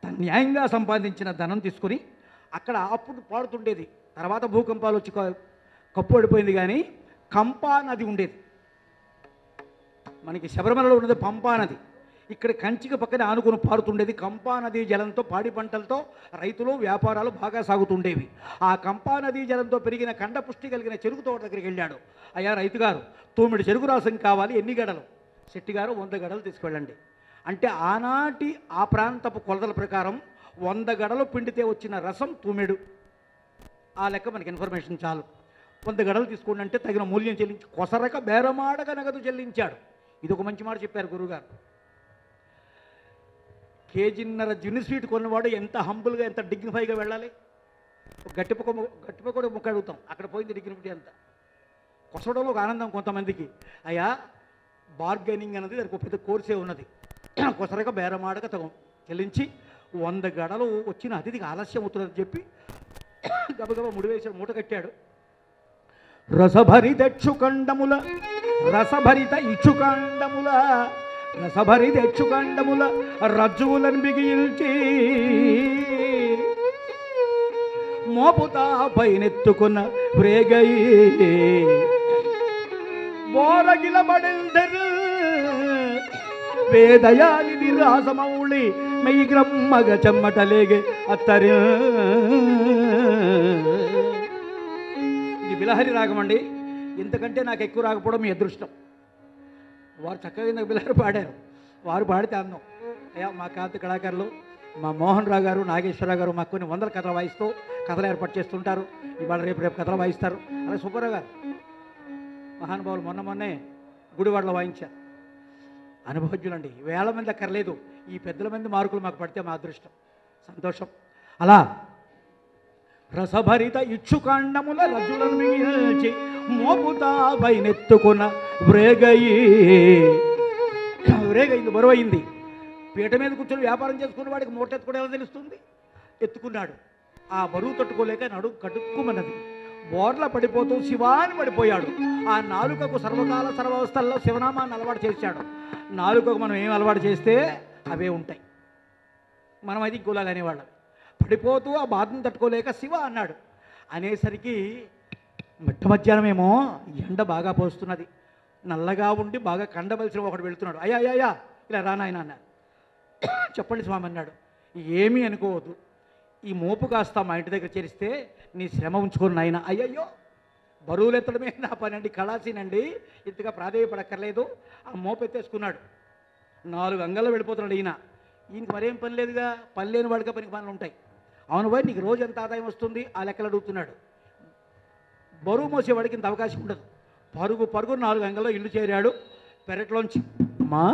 A: తను న్యాయంగా సంపాదించిన ధనం తీసుకుని అక్కడ అప్పుడు పాడుతుండేది. తర్వాత భూకంపాలు వచ్చి కప్పు పడిపోయింది. కానీ కంపా నది ఉండేది మనకి. శబరిమలలో ఉన్నది పంపా నది. ఇక్కడ కంచికి పక్కనే ఆనుకుని పారుతుండేది. కంపా నదీ జలంతో పాడి పంటలతో రైతులు వ్యాపారాలు బాగా సాగుతుండేవి. ఆ కంపా నదీ జలంతో పెరిగిన కండపుష్టి కలిగిన చెరుకు తోట దగ్గరికి వెళ్ళాడు. అయ్యా రైతు గారు, తూమిడి చెరుకు రసం కావాలి, ఎన్ని గడలు? శెట్టి గారు 100 గడలు తీసుకువెళ్ళండి అంటే ఆనాటి ఆ ప్రాంతపు కొలతల ప్రకారం 100 గడలు పిండితే వచ్చిన రసం తూమెడు. ఆ లెక్క మనకి ఇన్ఫర్మేషన్ చాలు. 100 గడలు తీసుకోండి అంటే తగిన మూల్యం చెల్లించి కొసరక బేరమాడగా నగదు చెల్లించాడు. ఇది ఒక మంచి మాట చెప్పారు గురువుగారు. కేజీన్నర జున్ని స్వీట్ కొన్నవాడు ఎంత హంబుల్గా, ఎంత డిగ్నిఫైగా వెళ్ళాలి. గట్టిపొక ముక్క అడుగుతాం, అక్కడ పోయింది డిగ్నిఫిటీ అంతా. కొసడంలో ఒక ఆనందం కొంతమందికి. అయ్యా బార్గెనింగ్ అన్నది దానికి ఒక పెద్ద కోర్సే ఉన్నది. కొసరగా బేరమాడక చెల్లించి 100 గడలు వచ్చిన అతిథికి ఆలస్యం అవుతుందని చెప్పి గబగబా ముడివేసి మూట కట్టాడు. రసభరిత ఇక్షుకండముల రజ్జువులను బిగిల్చి మోపుతా పైనెత్తుకున్న వ్రేగై బోరగిలబడెల్దరు వేదయానిది రాసమౌళి మెయ్యిగ్రమ్మగ చెమ్మటలేగే అత్తరి. ఇది బిలహరి రాగం అండి. ఇంతకంటే నాకు ఎక్కువ రాకపోవడం మీ అదృష్టం. వారు చక్కగా ఇందాక బిలహరి పాడారు, వారు పాడితే అందం. అయ్యా మా కాంతి కళాకారులు, మా మోహన్ రావు గారు, నాగేశ్వరరావు గారు మాకు కొన్ని 100 కథలు వాయిస్తూ కథలు ఏర్పాటు చేస్తుంటారు. ఇవాళ రేపు కథలు వాయిస్తారు. అలాగే సుబ్బారావు గారు మహానుభావులు మొన్నే గుడివాడలో వాయించారు. అనుభవజ్ఞులండి, వేల మంది అక్కర్లేదు, ఈ పెద్దల మంది మార్కులు మాకు పడితే మా అదృష్టం, సంతోషం. అలా రసభరిత ఇక్షుకాండముల రజులను మిగిల్చి మోపుతా పైనెత్తుకున్న వ్రేగయింది, బరువయింది. పీట మీద కూర్చొని వ్యాపారం చేసుకున్న వాడికి మూట ఎత్తుకుని ఎలా తెలుస్తుంది? ఎత్తుకున్నాడు. ఆ బరువు తట్టుకోలేక నడుము కటుక్కుమన్నది. బోర్ల పడిపోతూ శివాని పడిపోయాడు. ఆ నాలుకకు సర్వకాల సర్వవస్థల్లో శివనామాన్ని అలవాటు చేశాడు. నాలుకకు మనం ఏం అలవాటు చేస్తే అవే ఉంటాయి. మనం అది ఇంకోలాగా అనేవాళ్ళం. పడిపోతూ ఆ బాధను తట్టుకోలేక శివ అన్నాడు. అనేసరికి మిట్ట మధ్యాహ్నమేమో ఎండ బాగా పోస్తున్నది. నల్లగా ఉండి బాగా కండబలిసిన ఒకడు వెళుతున్నాడు. అయ్యా అయ్యా అయ్యా ఇలా రానాయన అన్నాడు. చెప్పండి స్వామి అన్నాడు. ఏమీ అనుకోవద్దు, ఈ మోపు కాస్త మా ఇంటి దగ్గర చేరిస్తే నీ శ్రమ ఉంచుకొని నాయన. అయ్యయ్యో, బరువులు ఎత్తడమే నా పని అండి, కళాసీనండి, ఇంతగా ప్రాధేయపడక్కర్లేదు. ఆ మోపు ఎత్తేసుకున్నాడు. 4 అంగల్లో వెళ్ళిపోతున్నాడు ఈయనకి మరేం పని లేదుగా, పని లేని వాడిగా పనికి పనులు ఉంటాయి. అవును పోయి నీకు రోజు ఎంత ఆదాయం వస్తుంది ఆ లెక్కలు అడుగుతున్నాడు. బరువు మోసేవాడికి ఇంత అవకాశం ఉండదు. పరుగు పరుగు 4 అంగల్లో ఇల్లు చేరాడు. పెరట్లోంచి మా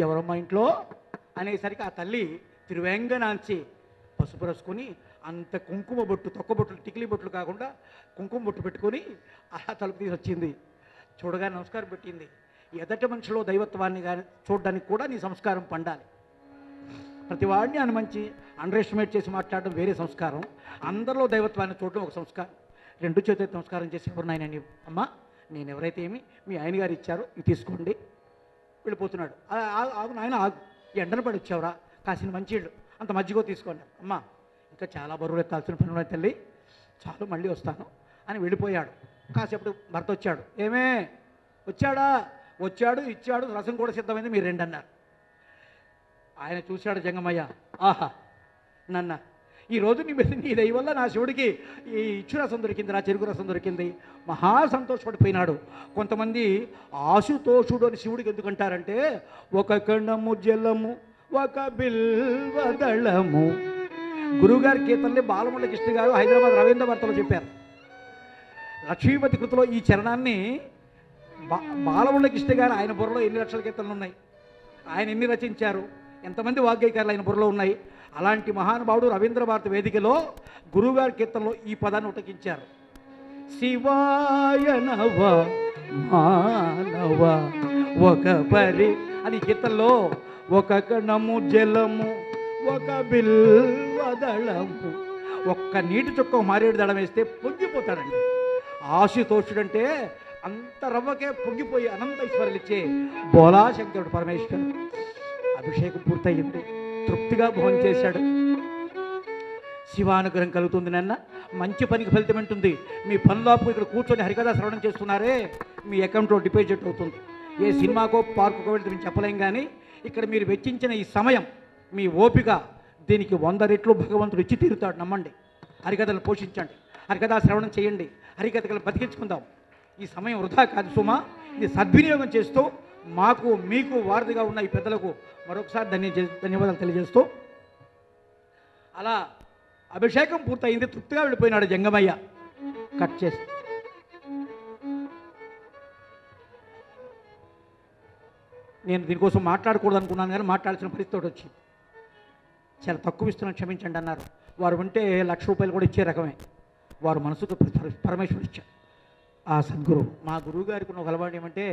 A: ఎవరమ్మా ఇంట్లో అనేసరికి ఆ తల్లి తిరువేంగనాంచి పసుపు రసుకొని అంత కుంకుమ బొట్టు, తొక్క బొట్లు, టిక్లీ బొట్లు కాకుండా కుంకుమ బొట్టు పెట్టుకొని అలా తలుపు తీసి వచ్చింది. చూడగా నమస్కారం పెట్టింది. ఎదటి మనిషిలో దైవత్వాన్ని కానీ చూడడానికి కూడా నీ సంస్కారం పండాలి. ప్రతివాడిని అనుమంచి అండర్ ఎస్టిమేట్ చేసి మాట్లాడడం వేరే సంస్కారం, అందరిలో దైవత్వాన్ని చూడడం ఒక సంస్కారం. 2 చేతులతో నమస్కారం చేసి ఎవరు నాయన నీవు, అమ్మా నేను ఎవరైతే ఏమి మీ ఆయన గారు ఇచ్చారో ఇది తీసుకోండి. వెళ్ళిపోతున్నాడు. ఆగు నాయన ఆగు, ఎండను పడి వచ్చావురా, కాసిన మంచిళ్ళు అంత మజ్జిగో తీసుకోండి. అమ్మా ఇంకా చాలా బరువులు ఎత్తాల్సిన పని ఉన్నాయి తల్లి, చాలు మళ్ళీ వస్తాను అని వెళ్ళిపోయాడు. కాసేపు భర్త వచ్చాడు. ఏమే వచ్చాడా? వచ్చాడు, ఇచ్చాడు, రసం కూడా సిద్ధమైంది, మీరు 2 అన్నారు. ఆయన చూశాడు జంగమయ్య. ఆహా నన్న ఈరోజు నీ దయ వల్ల నా శివుడికి ఈ ఇచ్చు రసం దొరికింది, నా చెరుకు రసం దొరికింది, మహా సంతోషపడిపోయినాడు. కొంతమంది ఆశుతోషుడు అని శివుడికి ఎందుకంటారంటే, ఒక కణము జలము ఒక బిల్వదళము. గురువుగారి కీర్తనలే బాలమురళి కృష్ణ గారు హైదరాబాద్ రవీంద్ర వార్తలో చెప్పారు. లక్ష్మీపతి కృతిలో ఈ చరణాన్ని బాలమురళి కృష్ణ గారు ఆయన బుర్రలో ఎన్ని లక్షల కీర్తనలు ఉన్నాయి, ఆయన ఎన్ని రచించారు, ఎంతమంది వాగ్గేయకారులు ఆయన బుర్రలో ఉన్నాయి. అలాంటి మహానుభావుడు రవీంద్ర భారతి వేదికలో గురువుగారి కీర్తనలో ఈ పదాన్ని ఉటకించారు. శివాయ నవ మానవ ఒక పరి అని కీర్తనలో ఒక కణము జలము ఒక బిల్వదళము, ఒక్క నీటి చుక్క మారేడు దళం వేస్తే పొంగిపోతాడండి. ఆశుతోషుడంటే అంత రవ్వకే పొంగిపోయి అనంత ఈశ్వరులు ఇచ్చే బోలాశంకరుడు పరమేశ్వరుడు. అభిషేకం పూర్తయింది, తృప్తిగా భోజనం చేశాడు. శివానుగ్రహం కలుగుతుంది నాన్న, మంచి పనికి ఫలితం ఉంటుంది. మీ పనులాపు ఇక్కడ కూర్చొని హరికథా శ్రవణం చేస్తున్నారే, మీ అకౌంట్లో డిపాజిట్ అవుతుంది. ఏ సినిమాకో పార్కుకో వెళ్తే మేము చెప్పలేం, కానీ ఇక్కడ మీరు వెచ్చించిన ఈ సమయం, మీ ఓపిక, దీనికి 100 రెట్లు భగవంతుడు ఇచ్చి తీరుతాడు. నమ్మండి, హరికథలు పోషించండి, హరికథా శ్రవణం చేయండి, హరికథలు బతికించుకుందాం. ఈ సమయం వృధా కాదు సుమా, ఇది సద్వినియోగం చేస్తూ మాకు మీకు వారధిగా ఉన్న ఈ పెద్దలకు మరొకసారి ధన్యవాదాలు తెలియజేస్తూ, అలా అభిషేకం పూర్తయింది. తృప్తిగా వెళ్ళిపోయినాడు జంగమయ్య. కట్ చేసి నేను దీనికోసం మాట్లాడకూడదు అనుకున్నాను, కానీ మాట్లాడాల్సిన పరిస్థితి వచ్చింది. చాలా తక్కువ ఇస్తున్నాను, క్షమించండి అన్నారు. వారు ఉంటే ₹1,00,000 కూడా ఇచ్చే రకమే. వారు మనసుకు పరమేశ్వరుడు ఇచ్చారు. ఆ సద్గురువు, మా గురువు గారికి ఉన్న ఒక అలవాటు ఏమంటే,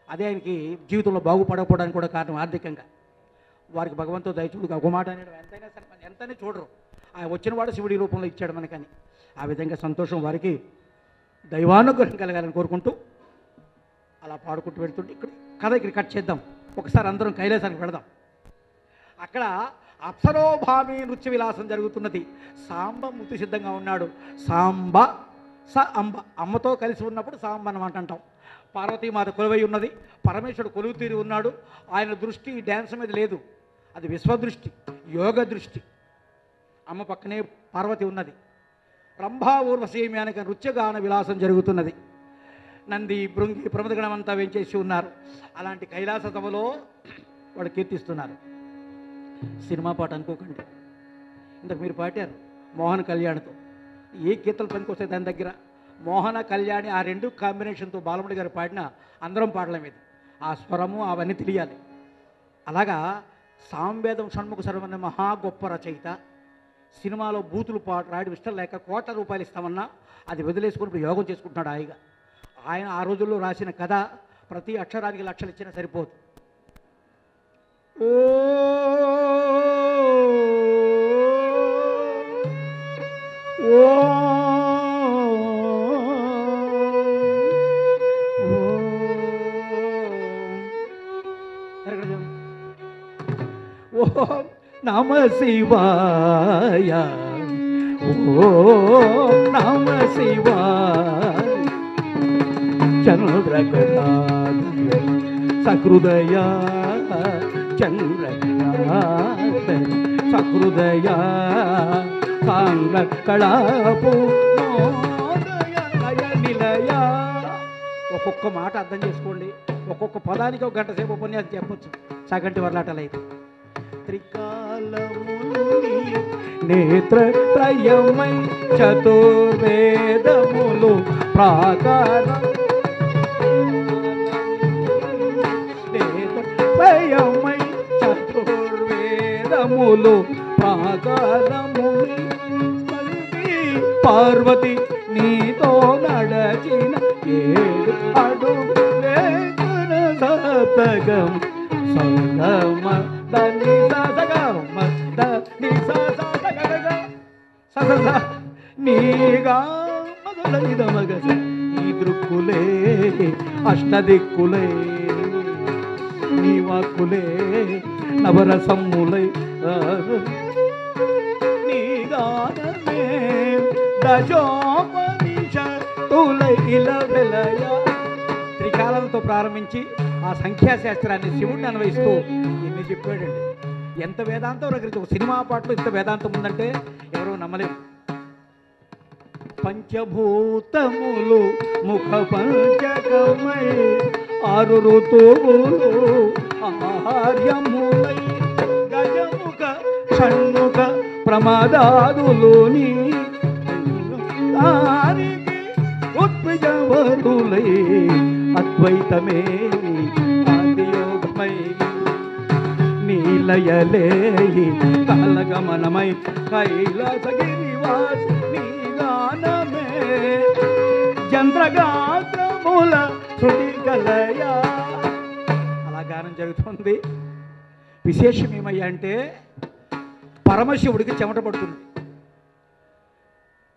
A: అదే ఆయనకి జీవితంలో బాగుపడకపోవడానికి కూడా కారణం. ఆర్థికంగా వారికి భగవంతుడు దయచూడు ఒక మాట అనేది ఎంతైనా సరే ఎంతనే చూడరు, ఆయన వచ్చినవాడు శివుడి రూపంలో ఇచ్చాడు మనకని. ఆ విధంగా సంతోషం వారికి దైవానుగ్రహం కలగాలని కోరుకుంటూ అలా పాడుకుంటూ వెళ్తుంటే ఇక్కడ కథ ఇక్కడ కట్ చేద్దాం. ఒకసారి అందరం కైలాసానికి వెళదాం. అక్కడ అప్సరోభామి నృత్య విలాసం జరుగుతున్నది. సాంబ మృతి సిద్ధంగా ఉన్నాడు. సాంబ అంబ, అమ్మతో కలిసి ఉన్నప్పుడు సాంబ అన్నమాట అంటాం. పార్వతీమాత కొలువై ఉన్నది, పరమేశ్వరుడు కొలువు తీరి ఉన్నాడు. ఆయన దృష్టి డ్యాన్స్ మీద లేదు, అది విశ్వదృష్టి, యోగ దృష్టి. అమ్మ పక్కనే పార్వతి ఉన్నది. రంభా ఊర్వశీమ్యానికి నృత్యగాన విలాసం జరుగుతున్నది. నంది భృంగి ప్రమదగణం అంతా వేంచేసి ఉన్నారు. అలాంటి కైలాస సభలో వాడు కీర్తిస్తున్నారు. సినిమా పాట అనుకోకండి, ఇంతకు మీరు పాడారు మోహన్ కళ్యాణ్తో. ఏ కీర్తనలు పనికొస్తాయి దాని దగ్గర? మోహన కళ్యాణి ఆ 2 కాంబినేషన్తో బాలముడి గారు పాడిన అందరం పాడలేం. ఇది ఆ స్వరము అవన్నీ తెలియాలి. అలాగా సాంవేదం షణ్ముఖ సర్వన్న మహా గొప్ప రచయిత. సినిమాలో బూతులు రాయడం ఇష్టం లేక ₹1,00,00,000 ఇస్తామన్నా అది వదిలేసుకుని యోగం చేసుకుంటున్నాడు హాయిగా. ఆయన ఆ రోజుల్లో రాసిన కథ ప్రతి అక్షరానికి లక్షలు ఇచ్చినా సరిపోదు. ఓ ఓం నమ శివాయ ఓ నమ శివాయ చంద్రకళాధర సహృదయ చంద్రకళాధర సహృదయ సాంగ కళాపు నిలయ. ఒక్కొక్క మాట అర్థం చేసుకోండి. ఒక్కొక్క పదానికి ఒక గంట సేపు ఉపన్యాసం చెప్పొచ్చు సగంటి వర్లాటలైతే. త్రికాలముని నేత్రత్రయమై చతుర్వేదములు ప్రాకారం నేత్రత్రయమై చతుర్వేదములు ప్రాకారముని పార్వతి నీతో నడచిన 7 అడుగులే సప్తగం సంగమ దని సగమ దని సగగ సస నీగా మగలైద మగస నీ దృక్కులే అష్టదిక్కులే నీ వాక్కులే నవరసమ్ములై నీ గానమే దశోపనిషత్తులై ఇలవెలయ. త్రికాలంతో ప్రారంభించి ఆ సంఖ్యాశాస్త్రాన్ని శివుడిని అన్వయిస్తూ ఎన్ని చెప్పాడండి. ఎంత వేదాంతం రకరించి ఒక సినిమా పాటలో ఇంత వేదాంతం ఉందంటే ఎవరో నమ్మలేము. పంచభూతములు ముఖ పంచకమై 6 ఋతువులు ఆహార్యములై గజముఖ షణ్ముఖ ప్రమాదాదులుని ఉత్ప్రజవరులై అద్వైతమే ఆదియోగమై నీలయలే కాలగమనమై కైలాసగిరివాస్ నీగానమే చంద్రగాత్రముల శృతి కలయ. అలా గానం జరుగుతుంది. విశేషం ఏమయ్యా అంటే పరమశివుడికి చెమట పడుతుంది.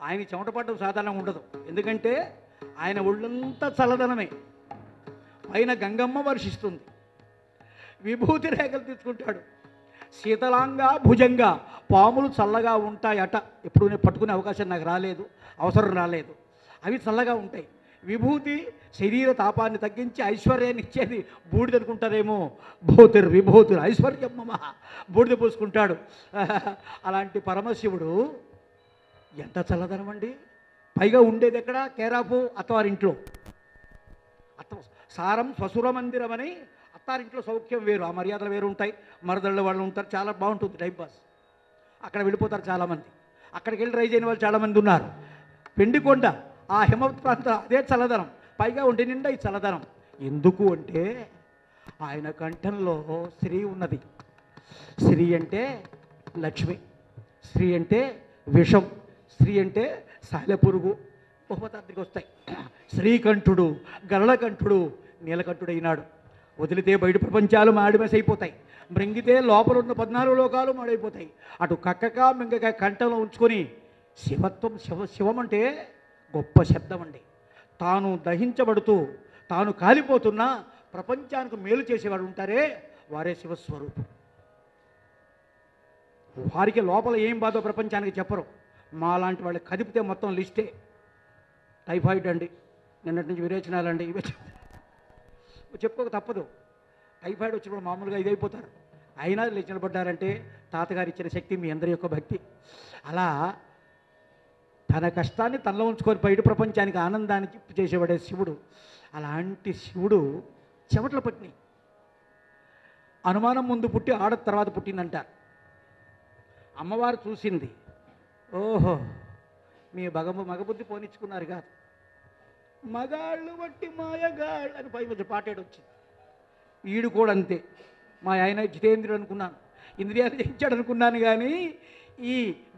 A: ఆయన చెమట పడడం సాధారణంగా ఉండదు. ఎందుకంటే ఆయన ఒళ్ళంతా చల్లదనమే. పైన గంగమ్మ వర్షిస్తుంది. విభూతి రేఖలు తీసుకుంటాడు. శీతలాంగా భుజంగా పాములు చల్లగా ఉంటాయట. ఎప్పుడు నేను పట్టుకునే అవకాశం నాకు రాలేదు, అవసరం రాలేదు. అవి చల్లగా ఉంటాయి. విభూతి శరీర తాపాన్ని తగ్గించి ఐశ్వర్యాన్ని ఇచ్చేది బూడిద అనుకుంటారేమో. విభూతిరు ఐశ్వర్యం మమ బూడిద పూసుకుంటాడు. అలాంటి పరమశివుడు ఎంత చల్లదనం అండి. పైగా ఉండేది ఎక్కడ? కేరాపు అత్తవారింట్లో. సారం స్వసుర మందిరం అని అత్తారింట్లో సౌఖ్యం వేరు, ఆ మర్యాదలు వేరు ఉంటాయి. మరదళ్ళ వాళ్ళు ఉంటారు, చాలా బాగుంటుంది టైంపాస్. అక్కడ వెళ్ళిపోతారు చాలామంది. అక్కడికి వెళ్ళి ట్రై చేయని వాళ్ళు చాలామంది ఉన్నారు. పెండికొండ ఆ హిమవత్ ప్రాంతం అదే చల్లదనం. పైగా ఒంటి నిండా ఈ చల్లదనం. ఎందుకు అంటే ఆయన కంఠంలో శ్రీ ఉన్నది. శ్రీ అంటే లక్ష్మి, శ్రీ అంటే విషం, శ్రీ అంటే సాలెపురుగు, ఉపపదార్థికి వస్తాయి. శ్రీకంఠుడు, గరళకంఠుడు, నీలకంఠుడైనాడు. వదిలితే బయట ప్రపంచాలు మాడిమెసైపోతాయి. మృంగితే లోపల ఉన్న 14 లోకాలు మాడైపోతాయి. అటు కక్కక మింగక కంఠంలో ఉంచుకొని శివత్వం శివం అంటే గొప్ప శబ్దం అండి. తాను దహించబడుతూ తాను కాలిపోతున్నా ప్రపంచానికి మేలు చేసేవాడు ఉంటారే, వారే శివస్వరూపం. వారికి లోపల ఏం బాధో ప్రపంచానికి చెప్పరు. మా లాంటి వాళ్ళు కదిపితే మొత్తం లిస్టే. టైఫాయిడ్ అండి, నిన్నటి నుంచి విరేచనాలండి, ఇవే చెప్పుకోక తప్పదు. టైఫాయిడ్ వచ్చినప్పుడు మామూలుగా ఇదైపోతారు. అయినా లేచి నిలబడ్డారంటే తాతగారు ఇచ్చిన శక్తి, మీ అందరి యొక్క భక్తి. అలా తన కష్టాన్ని తనలో ఉంచుకొని బయట ప్రపంచానికి ఆనందాన్ని చేసేవాడే శివుడు. అలాంటి శివుడు చెమటలు పట్టినాయి. అనుమానం ముందు పుట్టి ఆడ తర్వాత పుట్టిందంటారు. అమ్మవారు చూసింది, ఓహో మీ మగబుద్ధి పోనిచ్చుకున్నారు కాదు, మగాళ్ళు బట్టి మాయగాళ్ళు అని పై మధ్య పాటేడు వచ్చింది. వీడు కూడా అంతే. మా ఆయన జితేంద్రుడు అనుకున్నాను, ఇంద్రియాలు జయించాడు అనుకున్నాను. కానీ ఈ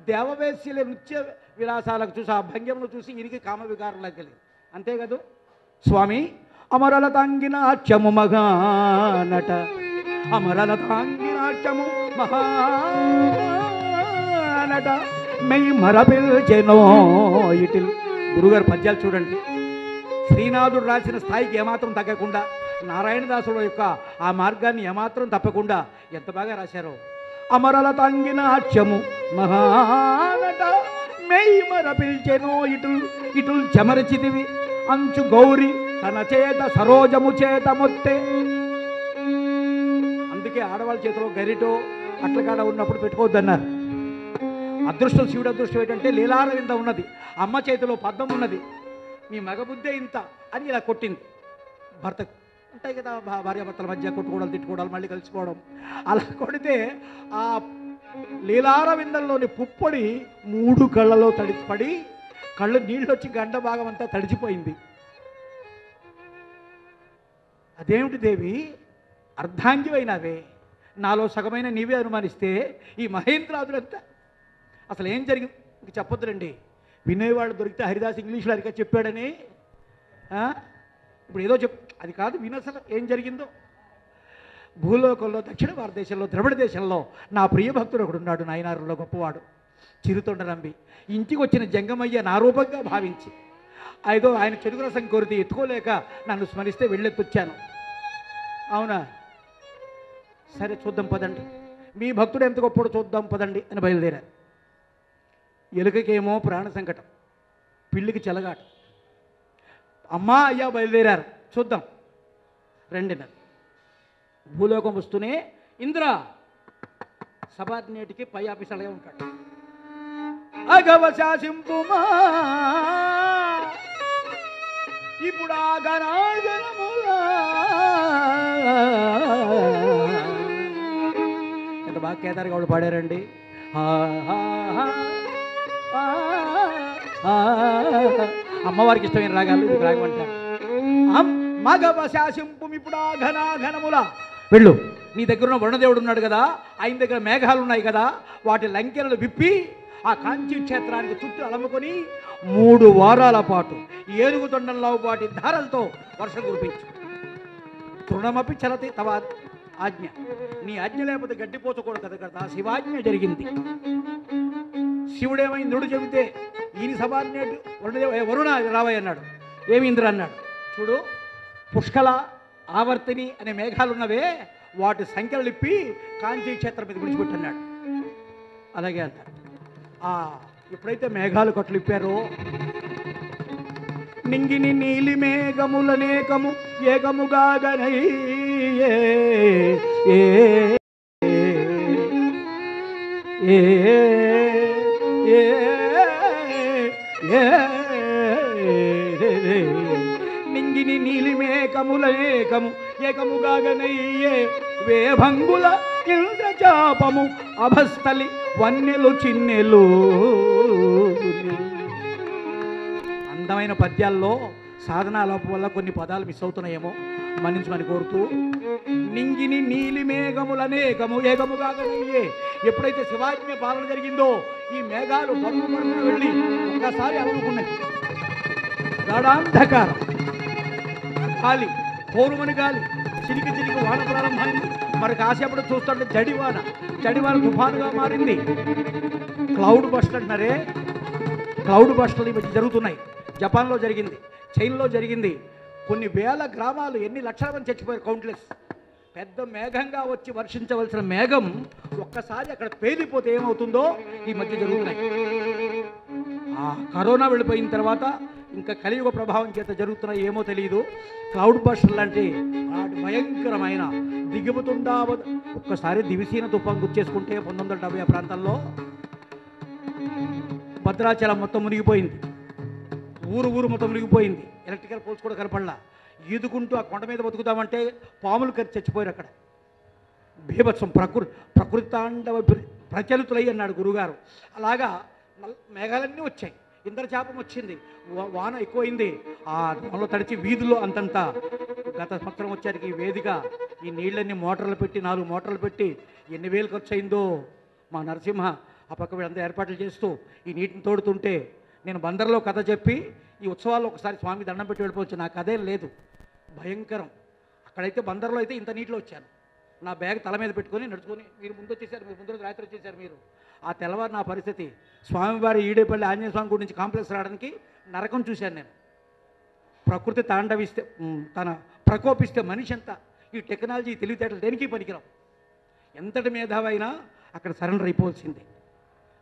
A: దేవవేశ్యుల నృత్య విలాసాలకు చూసి, ఆ భంగ్యమును చూసి ఇరికి కామ వికారంలోకి వెళ్ళింది. అంతే కదా స్వామి. అమరల తాంగినాట్యము మహానట, అమరల తాంగినాట్యము మహానట, మెయ్యి మరపిల్చెనో ఇటిల్. గురుగారు పద్యాలు చూడండి. శ్రీనాథుడు రాసిన స్థాయికి ఏమాత్రం తగ్గకుండా, నారాయణదాసుడు యొక్క ఆ మార్గాన్ని ఏమాత్రం తప్పకుండా ఎంత బాగా రాశారో. అమరల తంగినాట్యము మహానట మెయ్మర పిల్చెనో ఇటుల్ చెమరచితివి అంచు గౌరి తన చేత సరోజము చేత మొత్తే. అందుకే ఆడవాళ్ళ చేతిలో గరిటో అట్లకాడ ఉన్నప్పుడు పెట్టుకోవద్దన్నారు. అదృష్టం, శివుడు అదృష్టం ఏంటంటే లీలార వింద ఉన్నది, అమ్మ చేతిలో పద్మం ఉన్నది, మీ మగబుద్ధే ఇంత అని ఇలా కొట్టింది. భర్త ఉంటాయి కదా భార్యాభర్తల మధ్య కొట్టుకోవడాలు, తిట్టుకోవడాలు, మళ్ళీ కలిసిపోవడం. అలా కొడితే ఆ లీలార విందంలోని పుప్పొడి 3 కళ్ళలో తడిపడి కళ్ళు నీళ్ళు వచ్చి గంట భాగం అంతా తడిచిపోయింది. అదేమిటి దేవి, అర్ధాంగివైనవే, నాలో సగమైన నీవే అనుమానిస్తే ఈ మహేంద్రాదులంతా అసలు ఏం జరిగింది ఇంక చెప్పొద్దురండి. వినేవాళ్ళు దొరికితే హరిదాస్ ఇంగ్లీష్లో అరిగా చెప్పాడని ఇప్పుడు ఏదో అది కాదు, వినసలు ఏం జరిగిందో. భూలోకంలో, దక్షిణ భారతదేశంలో, ద్రవిడ దేశంలో నా ప్రియభక్తుడు ఒకడున్నాడు, నాయనారులో గొప్పవాడు, చిరుతొండ నంబి. ఇంటికి వచ్చిన జంగమయ్య నా రూపంగా భావించి ఏదో ఆయన చెరుకు రసం కోరితే ఎత్తుకోలేక నన్ను స్మరిస్తే వెళ్ళెత్తొచ్చాను. అవునా, సరే చూద్దాం పదండి, మీ భక్తుడు ఎంత గొప్పడు చూద్దాం పదండి అని బయలుదేరారు. ఎలుకకేమో ప్రాణ సంకటం, పిల్లికి చెలగాట. అమ్మా అయ్యా బయలుదేరారు, చూద్దాం రండి నన్ను. భూలోకం వస్తూనే ఇంద్ర సబార్డినేట్కి పై ఆఫీసర్గా ఉంటాడు. అగవశాసింపుమా ఇప్పుడు ఆ గణాగణములా. ఎంత బాగా కేదార్ గౌడ్ పాడారండి. అమ్మవారికి ఇష్టమైన రాగాలు ఇది రాగమంటారు. మగవశాసింపు ఇప్పుడు ఆ ఘనాఘనముల. వెళ్ళు, నీ దగ్గర ఉన్న వరుణదేవుడు ఉన్నాడు కదా, ఆయన దగ్గర మేఘాలు ఉన్నాయి కదా, వాటి లంకెలను విప్పి ఆ కాంచీ క్షేత్రానికి చుట్టూ అలముకొని 3 వారాల పాటు ఏనుగు తొండంలో వాటి ధారలతో వర్షం కురిపించు. తృణమపి చలతి తవ ఆజ్ఞ, నీ ఆజ్ఞ లేకపోతే గడ్డిపోచకూడదు కదా, శివాజ్ఞ జరిగింది. శివుడేమో ఇంద్రుడు చెబితే ఈయన సబార్డినేట్ వరుణ రావయ్య అన్నాడు. ఏమి ఇంద్ర అన్నాడు, చూడు పుష్కల ఆవర్తిని అనే మేఘాలు ఉన్నవే, వాటి సంఖ్యలు ఇప్పి కాంచీ క్షేత్రం మీద విడిచిపెట్టన్నాడు. అలాగే అంటారు. ఎప్పుడైతే మేఘాలు కట్లు ఇప్పారో, నింగిని నీలి మేఘములనేకము ఏకముగాగనయ్యే నింగిని నీలి మేఘములనేకము ఏకముగాగనయ్యే వేభంగుల ఇంద్రచాపము అభస్థలి వన్నెలు చిన్నెలు. అందమైన పద్యాల్లో సాధనా లోపం వల్ల కొన్ని పదాలు మిస్ అవుతున్నాయేమో మన్నించమని కోరుతూ, నింగిని నీలి మేఘములనేకము ఏకముగాగనయ్యే. ఎప్పుడైతే శివాజ్ఞ పాలన జరిగిందో ఈ మేఘాలు పరుగు వెళ్ళి ఒక్కసారి అలుగుకున్నాయి. గాఢాంధకారం, గాలి, కోరుమని గాలి, చిలికి చిలికి వాన ప్రారంభమైంది. మరి కాసేపటి చూస్తుంటే జడివాన తుఫానుగా మారింది. క్లౌడ్ బస్ట్ అంటున్నారే, క్లౌడ్ బస్టులు ఇవి జరుగుతున్నాయి. జపాన్లో జరిగింది, చైనాలో జరిగింది. కొన్ని వేల గ్రామాలు, ఎన్ని లక్షల మంది చచ్చిపోయారు, కౌంట్లెస్. పెద్ద మేఘంగా వచ్చి వర్షించవలసిన మేఘం ఒక్కసారి అక్కడ పేలిపోతే ఏమవుతుందో ఈ మధ్య జరుగుతున్నాయి. కరోనా వెళ్ళిపోయిన తర్వాత ఇంకా కలియుగ ప్రభావం చేత జరుగుతున్నాయి ఏమో తెలియదు. క్లౌడ్ బస్టర్ లాంటి భయంకరమైన దిగుబతుండా. ఒక్కసారి దివిసీన తుఫాన్ గుర్చేసుకుంటే 1970 ఆ ప్రాంతాల్లో భద్రాచలం మొత్తం మునిగిపోయింది, ఊరు మొత్తం మునిగిపోయింది. ఎలక్ట్రికల్ పోల్స్ కూడా కనపడలా. ఈదుకుంటూ ఆ కొండ మీద బతుకుతామంటే పాములు కరిచి చచ్చిపోయారు అక్కడ. బీభత్సం, ప్రకృతి తాండవ ప్రచలితులై అన్నాడు గురుగారు. అలాగా మేఘాలన్నీ వచ్చాయి, ఇంద్రచాపం వచ్చింది, వాన ఎక్కువైంది. ఆ వానలో తడిచి వీధుల్లో అంతంతా. గత సంవత్సరం వచ్చారికి ఈ వేదిక ఈ నీళ్ళన్నీ మోటార్లు పెట్టి 4 మోటార్లు పెట్టి ఎన్ని వేలు ఖర్చు అయిందో. మా నరసింహ ఆ పక్క వీళ్ళంతా ఏర్పాట్లు చేస్తూ ఈ నీటిని తోడుతుంటే నేను బందర్లో కథ చెప్పి ఈ ఉత్సవాల్లో ఒకసారి స్వామి దండం పెట్టి వెళ్ళిపోవచ్చు. నా కథే లేదు, భయంకరం. అక్కడైతే బందర్లో అయితే ఇంత నీటిలో వచ్చాను. నా బ్యాగ్ తల మీద పెట్టుకొని నడుచుకొని, మీరు ముందు వచ్చేసారు, మీరు ముందు రాత్రి వచ్చేసారు మీరు. ఆ తెల్లవారు నా పరిస్థితి, స్వామివారి ఈడేపల్లి ఆంజనేయ స్వామి గుడి నుంచి కాంప్లెక్స్ రావడానికి నరకం చూశాను నేను. ప్రకృతి తాండవిస్తే, తన ప్రకోపిస్తే మనిషి అంతా. ఈ టెక్నాలజీ తెలివితేటలు దేనికి పనికిరావు. ఎంతటి మేధావైనా అక్కడ సరెండర్ అయిపోవాల్సిందే.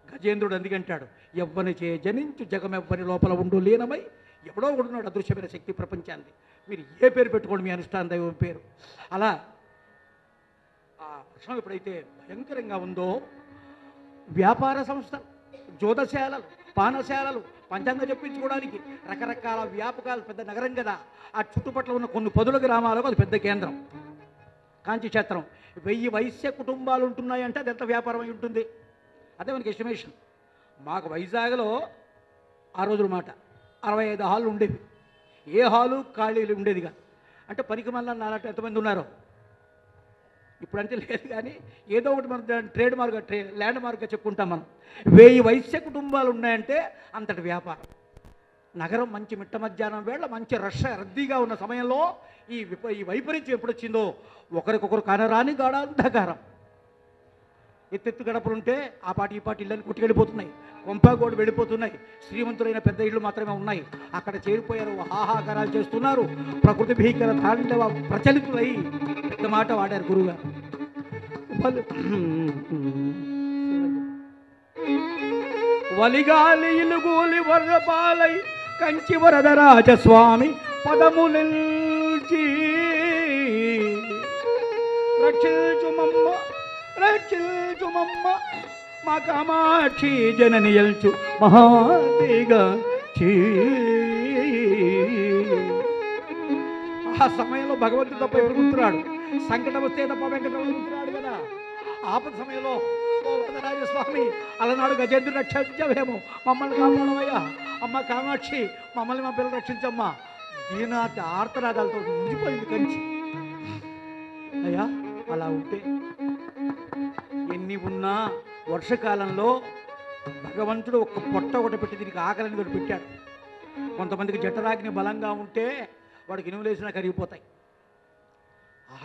A: గజేంద్రుడు అందుకంటాడు, ఎవ్వని చే జనించు జగమెవ్వని లోపల ఉండు లీనమై, ఎవడో ఒకడున్నాడు అదృశ్యమైన శక్తి ప్రపంచాన్ని. మీరు ఏ పేరు పెట్టుకోండి మీ అనుష్ఠాన దైవం పేరు. అలా ఆ వర్షం ఎప్పుడైతే భయంకరంగా ఉందో, వ్యాపార సంస్థలు, జ్యోతశాలలు, పానశాలలు, పంచాంగ చెప్పించుకోవడానికి రకరకాల వ్యాపకాలు, పెద్ద నగరం కదా, ఆ చుట్టుపక్కల ఉన్న కొన్ని పదుల గ్రామాలకు అది పెద్ద కేంద్రం. కాంచీక్షేత్రం 1000 వైశ్య కుటుంబాలు ఉంటున్నాయంటే అది ఎంత వ్యాపారం అయి ఉంటుంది. అదే మనకి ఎస్టిమేషన్. మాకు వైజాగ్లో ఆ రోజుల మాట 65 హాళ్ళు ఉండేవి. ఏ హాలు ఖాళీలు ఉండేది కాదు. అంటే పనికి మళ్ళీ నాలంటే ఎంతమంది ఉన్నారో ఇప్పుడంటే లేదు, కానీ ఏదో ఒకటి మనం ట్రేడ్ మార్క్గా ల్యాండ్ మార్క్గా చెప్పుకుంటాం మనం. 1000 వైశ్య కుటుంబాలు ఉన్నాయంటే అంతటి వ్యాపారం. నగరం మంచి మిట్ట మధ్యాహ్నం వేళ మంచి రద్దీగా ఉన్న సమయంలో ఈ వైపరీత్యం ఎప్పుడు వచ్చిందో, ఒకరికొకరు కనరాని గాఢాంధకారం. ఎత్తెత్తు గడపలుంటే ఆ పాటి ఈ పాటి ఇళ్ళని కుట్టుకెళ్ళిపోతున్నాయి, కొంపాగోడు వెళ్ళిపోతున్నాయి. శ్రీమంతులైన పెద్ద ఇళ్ళు మాత్రమే ఉన్నాయి. అక్కడ చేరిపోయారు, హాహాకారాలు చేస్తున్నారు, ప్రకృతి భీకర తాండవ ప్రచలితులై పెద్ద మాట వాడారు గురువుగారు. వలిగాలి ఇలుగూలి వరపాలై కంచి వరదరాజస్వామి పదములిల్చి రక్షించుమమ్మ రక్షించుమమ్మ మా కామాక్షి జనని ఎల్చు మహాదేగా చీ. ఆ సమయంలో భగవంతుడు తప్ప ఎప్పుడు గుర్తురాడు. సంకటం వస్తే తప్ప వెంకటరమణ గుర్తురాడు కదా. ఆపద సమయంలో ఓ వరదరాజస్వామి అలనాడు గజేంద్రుని రక్షించవేమో, మమ్మల్ని కాపాడవయ్యా, అమ్మ కామాక్షి మమ్మల్ని మా పిల్లలు రక్షించమ్మా. దీనాతి ఆర్తనాదాలతో ముగిపోయింది కంచి. అయ్యా అలా ఉంటే ఎన్ని ఉన్నా వర్షకాలంలో భగవంతుడు ఒక్క పొట్ట ఒకటి పెట్టి దీనికి ఆకలిని కూడా పెట్టాడు. కొంతమందికి జఠరాగ్ని బలంగా ఉంటే వాడికి ఇనుములేసినా కరిగిపోతాయి.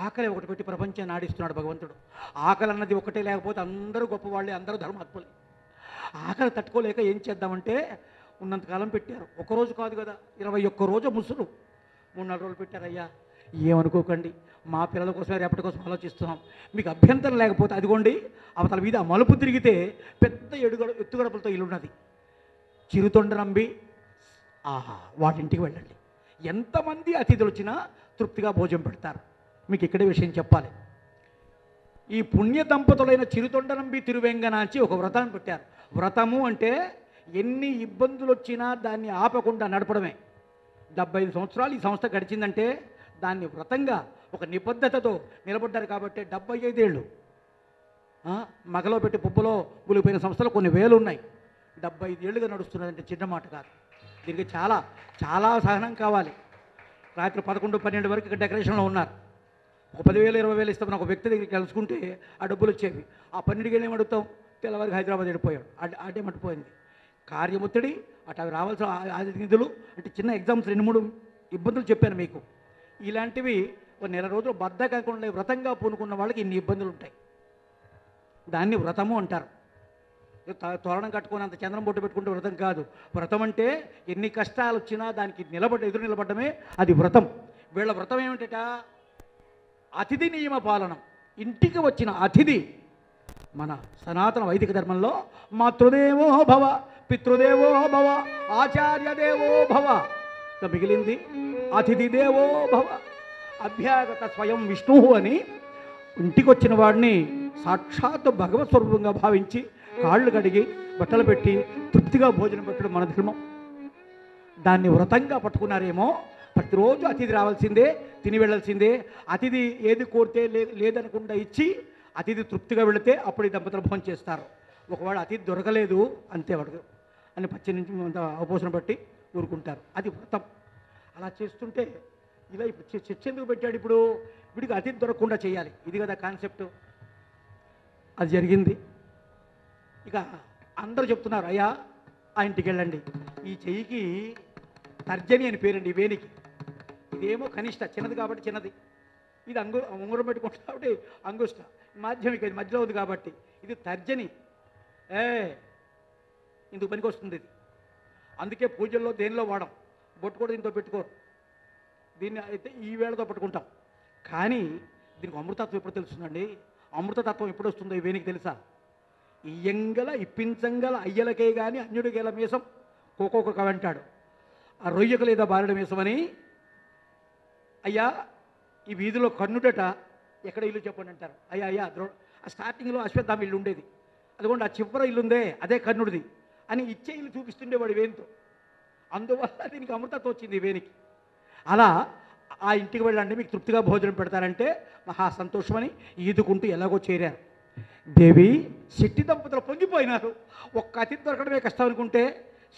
A: ఆకలి ఒకటి పెట్టి ప్రపంచాన్ని ఆడిస్తున్నాడు భగవంతుడు. ఆకలి అన్నది ఒకటే లేకపోతే అందరూ గొప్పవాళ్ళే, అందరూ ధర్మాత్ములే. ఆకలి తట్టుకోలేక ఏం చేద్దామంటే ఉన్నంతకాలం పెట్టారు. ఒకరోజు కాదు కదా, 21 రోజు ముసురు 3-4 రోజులు పెట్టారయ్యా. ఏమనుకోకండి, మా పిల్లల కోసం రేపటి కోసం ఆలోచిస్తున్నాం. మీకు అభ్యంతరం లేకపోతే అదిగోండి అవతల మీద ఆ మలుపు తిరిగితే పెద్ద ఎత్తుగడపలతో ఇల్లు ఉన్నది, చిరుతొండరంబి. వాటింటికి వెళ్ళండి. ఎంతమంది అతిథులు వచ్చినా తృప్తిగా భోజనం పెడతారు. మీకు ఇక్కడే విషయం చెప్పాలి. ఈ పుణ్య దంపతులైన చిరుతొండరంబి తిరువెంగనాచి ఒక వ్రతాన్ని పెట్టారు. వ్రతము అంటే ఎన్ని ఇబ్బందులు వచ్చినా దాన్ని ఆపకుండా నడపడమే. 75 సంవత్సరాలు ఈ సంస్థ గడిచిందంటే దాన్ని వ్రతంగా ఒక నిబద్ధతతో నిలబడ్డారు కాబట్టి 75 ఏళ్ళు. మగలో పెట్టి పుప్పలో గులిపోయిన సంస్థలు కొన్ని వేలు ఉన్నాయి. 75 ఏళ్ళుగా నడుస్తున్నదంటే చిన్న మాట కాదు. దీనికి చాలా చాలా సహనం కావాలి. రాత్రి 11-12 వరకు ఇక్కడ డెకరేషన్లో ఉన్నారు. ఒక 10,000-20,000 ఇస్తామని ఒక వ్యక్తి దగ్గరికి కలుసుకుంటే ఆ డబ్బులు వచ్చేవి. ఆ 12 ఏళ్ళు ఏమడుగుతాం, తెల్లవారికి హైదరాబాద్ వెళ్ళిపోయాడు, అడ్డేమట్టిపోయింది. కార్యముత్తడి అటు అవి రావాల్సిన నిధులు అంటే చిన్న ఎగ్జామ్స్ 2-3 ఇబ్బందులు చెప్పాను మీకు. ఇలాంటివి ఒక నెల రోజులు బద్ధకంగా వ్రతంగా పూనుకున్న వాళ్ళకి ఇన్ని ఇబ్బందులు ఉంటాయి. దాన్ని వ్రతము అంటారు. తోరణం కట్టుకొని అంత చంద్రం బొట్టు పెట్టుకుంటే వ్రతం కాదు. వ్రతం అంటే ఎన్ని కష్టాలు వచ్చినా దానికి ఎదురు నిలబడమే అది వ్రతం. వీళ్ళ వ్రతం ఏమిటట, అతిథి నియమ పాలనం. ఇంటికి వచ్చిన అతిథి మన సనాతన వైదిక ధర్మంలో మాతృదేవో భవ, పితృదేవో భవ, ఆచార్యదేవో భవ, మిగిలింది అతిథి దేవో భవ, అభ్యాగత స్వయం విష్ణువు అని ఇంటికి వచ్చిన వాడిని సాక్షాత్తు భగవత్ స్వరూపంగా భావించి కాళ్ళు కడిగి బట్టలు పెట్టి తృప్తిగా భోజనం పెట్టడం మన ధర్మం. దాన్ని వ్రతంగా పట్టుకున్నారేమో. ప్రతిరోజు అతిథి రావాల్సిందే, తిని వెళ్ళాల్సిందే. అతిథి ఏది కోరితే లేదనకుండా ఇచ్చి అతిథి తృప్తిగా వెళితే అప్పుడు ఈ దంపతులు భోజనం చేస్తారు. ఒకవేళ అతిథి దొరకలేదు అంతే వాడు అని పచ్చి అవపోసన బట్టి ఊరుకుంటారు. అది వ్రతం. అలా చేస్తుంటే ఇలా ఇప్పుడు చర్చ ఎందుకు పెట్టాడు, ఇప్పుడు వీడికి అతిథి దొరకకుండా చేయాలి, ఇది కదా కాన్సెప్ట్. అది జరిగింది. ఇక అందరూ చెప్తున్నారు, అయ్యా ఆ ఇంటికి వెళ్ళండి, ఈ చెయ్యికి తర్జని అని పేరండి ఈ వేనికి. ఇదేమో కనిష్ట, చిన్నది కాబట్టి చిన్నది. ఇది ఉంగరం పెట్టుకుంటుంది కాబట్టి అంగుష్ట. మాధ్యమిక ఇది మధ్యలో ఉంది కాబట్టి ఇది తర్జని. ఇందుకు పనికి వస్తుంది ఇది. అందుకే పూజల్లో దేనిలో వాడం, బొట్టు కూడా దీంతో పెట్టుకోరు. దీన్ని అయితే ఈ వేళతో పట్టుకుంటాం. కానీ దీనికి అమృతత్వం ఎప్పుడు తెలుస్తుందండి? అమృతతత్వం ఎప్పుడు వస్తుందో ఈ వేనికి తెలుసా? ఇయ్యంగల ఇప్పించంగల అయ్యలకే కానీ అన్యుడికేల మీసం కోకొక వెంటాడు. ఆ రొయ్యకు లేదా బారెడు మీసమని, అయ్యా ఈ వీధిలో కన్నుడట, ఎక్కడ ఇల్లు చెప్పండి అంటారు. అయ్యా అయ్యా ఆ స్టార్టింగ్లో అశ్వత్థామ ఇల్లు ఉండేది, అదిగోండి ఆ చివర ఇల్లుందే అదే కర్ణుడిది అని ఇచ్చే ఇల్లు చూపిస్తుండేవాడు వేణితో. అందువల్ల దీనికి అమృతత్వం వచ్చింది వేణికి. అలా ఆ ఇంటికి వెళ్ళండి మీకు తృప్తిగా భోజనం పెడతారంటే మహా సంతోషమని ఈదుకుంటూ ఎలాగో చేరారు. దేవి శెట్టి దంపతులు పొంగిపోయినారు. ఒక్క అతిథి దొరకడమే కష్టం అనుకుంటే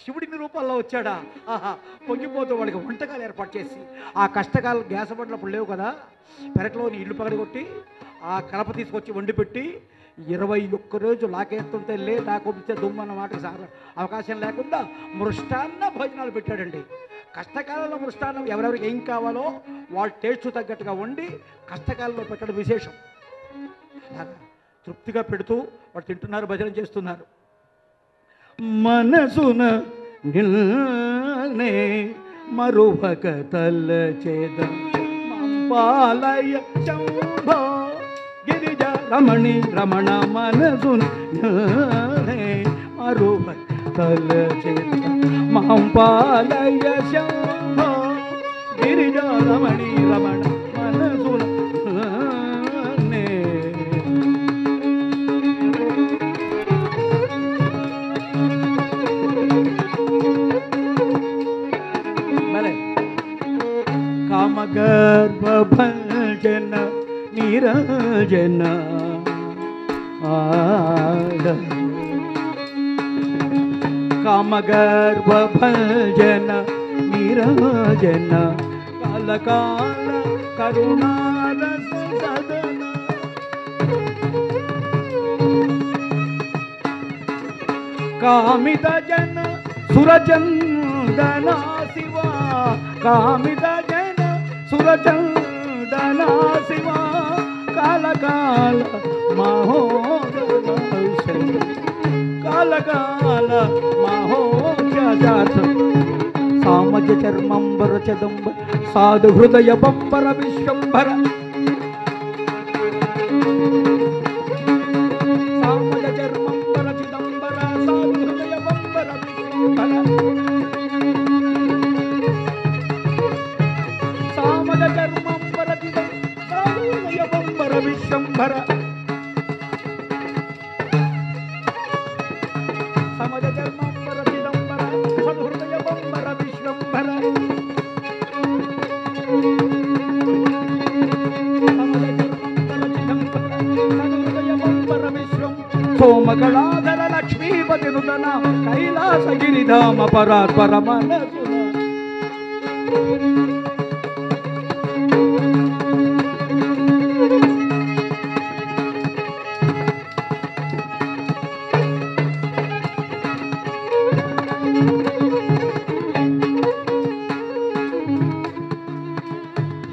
A: శివుడిని రూపాల్లో వచ్చాడా, ఆహా పొంగిపోతూ వాడికి వంటకాలు ఏర్పాటు చేసి, ఆ కష్టకాలు గ్యాస్ బండ్లప్పుడు లేవు కదా, పెరట్లోని ఇల్లు పగడగొట్టి ఆ కలప తీసుకొచ్చి వండి పెట్టి 21 రోజు లాకేస్తుంటే లాకొడితే దుమ్ము అన్న మాటకి అవకాశం లేకుండా మృష్టాన్న భోజనాలు పెట్టాడండి. కష్టకాలంలో మృష్టాన్నం ఎవరెవరికి ఏం కావాలో వాళ్ళ టేస్ట్ తగ్గట్టుగా వండి కష్టకాలంలో పెట్టడం విశేషం. తృప్తిగా పెడుతూ వాళ్ళు తింటున్నారు, భజన చేస్తున్నారు. మనసున నిల్నే మరువక తలచేద మంపాలయ శంభో గిరిజ రమణి రమణ మనసున నిల్నే మరువక తలచేద మంపాలయ శంభో గిరిజ రమణి రమణ మనసున కామగర్భభజన నిరంజన కామగర్భభజన నిరంజన కాలకాల కరుణారస సదన కామిత జన సురచందన శివ కామిత జన సురచందన శివ కాలకాల మహోదయ కాలకాల మహోజాత సామజ చర్మంబర చదంబ సాధు హృదయ బంబర విశ్వంబర సామజ చర్మంబర చిదంబర సాధు హృదయ బంబర విశ్వంబర సామజ చర్మంబర చిదంబర సాధు హృదయ బంబర విశ్వంబర సమజ చర్మంబర చిదంబర సాధు హృదయ బంబర విశ్వంబర సోమగళాధర లక్ష్మీపతి నుతన కైలాసగిరిధామ పరాత్పర మనసున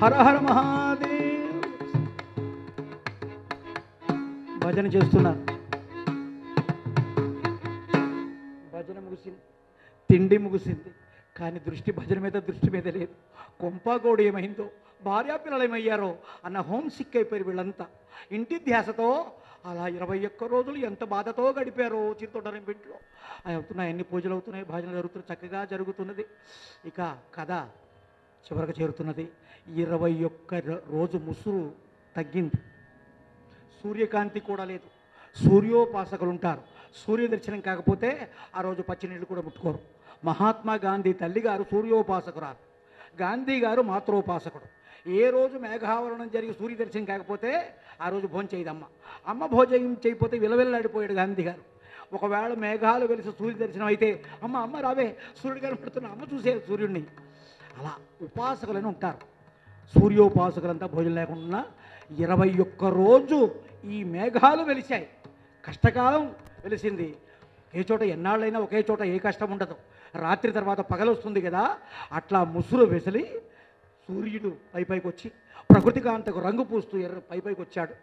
A: హర హర మహాదేవ్. భజన చేస్తున్నారు, భజన ముగిసింది, తిండి ముగిసింది, కానీ దృష్టి భజన మీద దృష్టి మీద లేదు. కొంపాగోడు ఏమైందో, భార్యాపిల్లలు ఏమయ్యారో అన్న హోమ్ సిక్ అయిపోయారు వీళ్ళంతా. ఇంటి ధ్యాసతో అలా 21 రోజులు ఎంత బాధతో గడిపారో చిత్తూడరం ఇంట్లో. అవుతున్నాయి, ఎన్ని పూజలు అవుతున్నాయి, భజన జరుగుతున్నాయి, చక్కగా జరుగుతున్నది. ఇక కథ చివరకు చేరుతున్నది. 21 రోజు ముసురు తగ్గింది, సూర్యకాంతి కూడా లేదు. సూర్యోపాసకులు ఉంటారు, సూర్య దర్శనం కాకపోతే ఆ రోజు పచ్చినీళ్ళు కూడా ముట్టుకోరు. మహాత్మా గాంధీ తల్లిగారు సూర్యోపాసకురాలు, గాంధీ గారు మాతృోపాసకుడు. ఏ రోజు మేఘావరణం జరిగి సూర్య దర్శనం కాకపోతే ఆ రోజు భోజనం చేయదమ్మ. అమ్మ భోజనం చేయకపోతే విలవిల్లాడిపోయాడు గాంధీ గారు. ఒకవేళ మేఘాలు వెలిసి సూర్య దర్శనం అయితే అమ్మ అమ్మ రావే సూర్యుడు కనపడుతున్న అమ్మ చూసే సూర్యుడిని. అలా ఉపాసకులని ఉంటారు. సూర్యోపాసకులంతా భోజనం లేకుండా 21 రోజు ఈ మేఘాలు వెలిశాయి. కష్టకాలం వెలిసింది. ఏ చోట ఎన్నాళ్ళైనా ఒకే చోట ఏ కష్టం ఉండదు. రాత్రి తర్వాత పగలొస్తుంది కదా, అట్లా ముసురు వెసలి సూర్యుడు పైకి వచ్చి ప్రకృతి కాంతకు రంగు పూస్తూ పైకి వచ్చాడు.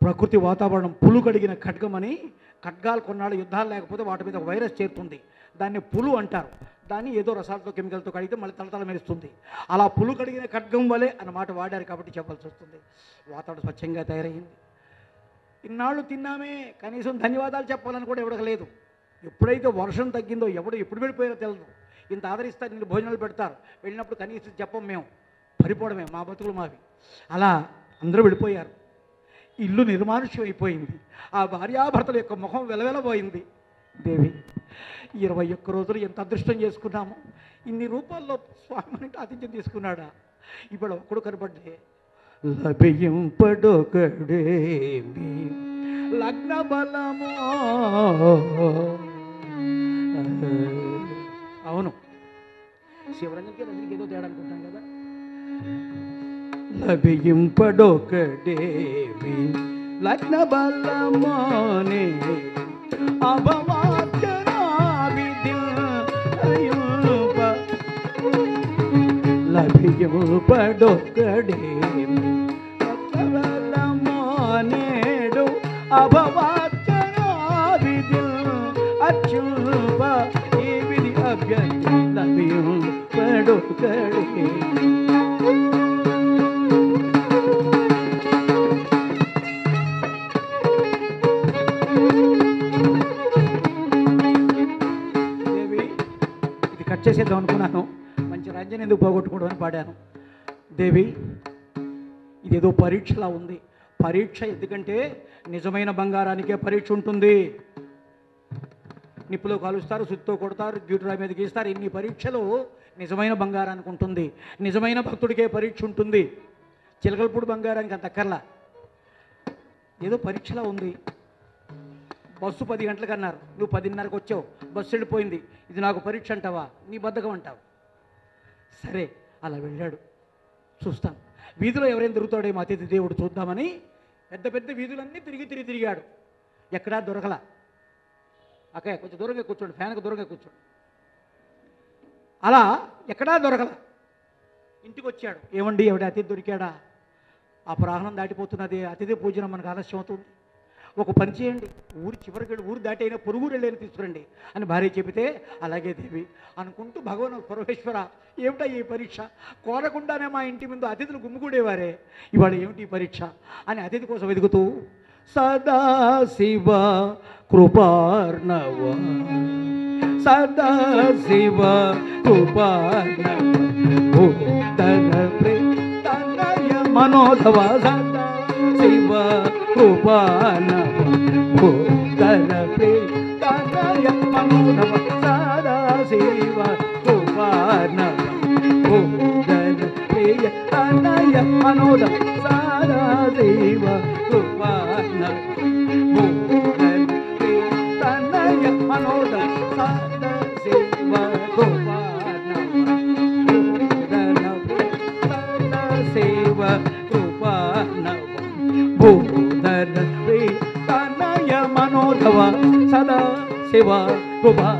A: ప్రకృతి వాతావరణం పులు కడిగిన ఖడ్గమని, ఖడ్గాలు కొన్నాళ్ళు యుద్ధాలు లేకపోతే వాటి మీద ఒక వైరస్ చేరుతుంది, దాన్ని పులు అంటారు. దాన్ని ఏదో రసాలతో కెమికల్తో కడిగితే మళ్ళీ తలతల మెరుస్తుంది. అలా పులు కడిగిన ఖడ్గం వలె అన్నమాట వాడారు కాబట్టి చెప్పాల్సి వస్తుంది. వాతావరణం స్వచ్ఛంగా తయారైంది. ఇన్నాళ్ళు తిన్నామే, కనీసం ధన్యవాదాలు చెప్పాలని కూడా ఎవరికి లేదు. ఎప్పుడైతే వర్షం తగ్గిందో ఎవడు ఎప్పుడు వెళ్ళిపోయారో తెలియదు. ఇంత ఆదరిస్తారు, ఇంత భోజనాలు పెడతారు, వెళ్ళినప్పుడు కనీసం చెప్పం, మేము పరిపోవడమే మా బతుకులు మావి. అలా అందరూ వెళ్ళిపోయారు. ఇల్లు నిర్మానుష్యం అయిపోయింది. ఆ భార్యాభర్తల యొక్క ముఖం వెలవెలబోయింది. దేవి, 21 రోజులు ఎంత అదృష్టం చేసుకున్నాము. ఇన్ని రూపాల్లో స్వామి ఆతిథ్యం తీసుకున్నాడా? ఇప్పుడు ఒక్కడు కనపడ్డే లభింపడొకడేమి లగ్న బలమో. అవును, శివరంజన్కి రజనికి ఏదో తేడా అనుకుంటాం కదా. లభింపడొకడేమి లగ్న బలమోనే అభవాచనా విధి లభింపడొకడేమి లగ్న బలమోనేడు అభవాచనా విధి అచ్యుప ఈ విధి అభ్యర్థి లభింపడొకడేమి. చేసేద్దాం అనుకున్నాను, మంచి రంజన ఎందుకు పోగొట్టుకోవడం అని పాడాను. దేవి, ఇదేదో పరీక్షలా ఉంది. పరీక్ష ఎందుకంటే నిజమైన బంగారానికే పరీక్ష ఉంటుంది. నిప్పులో కాలుస్తారు, సుత్తో కొడతారు, గ్యూటురా మీద గీస్తారు. ఇన్ని పరీక్షలు నిజమైన బంగారానికి ఉంటుంది. నిజమైన భక్తుడికే పరీక్ష ఉంటుంది. చిలకలపూడి బంగారానికి అంత అక్కర్లా. ఏదో పరీక్షలా ఉంది. బస్సు 10 గంటలకు అన్నారు, నువ్వు 10:30కు వచ్చావు, బస్సు వెళ్ళిపోయింది. ఇది నాకు పరీక్ష అంటావా? నీ బద్ధకం అంటావు. సరే, అలా వెళ్ళాడు. చూస్తాను వీధిలో ఎవరైనా దొరుకుతాడేమో అతిథి దేవుడు చూద్దామని పెద్ద పెద్ద వీధులన్నీ తిరిగాడు. ఎక్కడా దొరకలా. అక్కయ్య కొంచెం దూరంగా కూర్చోండి, ఫ్యాన్కి దూరంగా కూర్చోండి. అలా ఎక్కడా దొరకల. ఇంటికి వచ్చాడు. ఏమండి, ఎవడి అతిథి దొరికాడా? ఆ ప్రాణం దాటిపోతున్నది, అతిథి పూజనం మనకు ఆలస్యం అవుతుంది. ఒక పని చేయండి, ఊరి చివరికి వెళ్ళి ఊరు దాటి అయినా పొరుగు వెళ్ళని తీసుకురండి అని భార్య చెబితే, అలాగే దేవి అనుకుంటూ భగవాన్ పరమేశ్వర ఏమిటా ఈ పరీక్ష? కోరకుండానే మా ఇంటి ముందు అతిథులు గుమ్ముకూడేవారే, ఇవాళ ఏమిటి ఈ పరీక్ష అని అతిథి కోసం వెతుకుతూ సదాశివ కృపార్ణవ సదాశివ కృపార్ణవ మనోధవ సదాశివ కృపార్ణవ తనయ మనోధవ సదాశివ కృపార్ణవ తనయ మనోధవ సదాశివ కృపార్ణవ తనయ మనోధవ సదాశివ కృపార్ణవ కృపార్ణవ భూధర తనయ మనోధవ సదా శివ కృపా.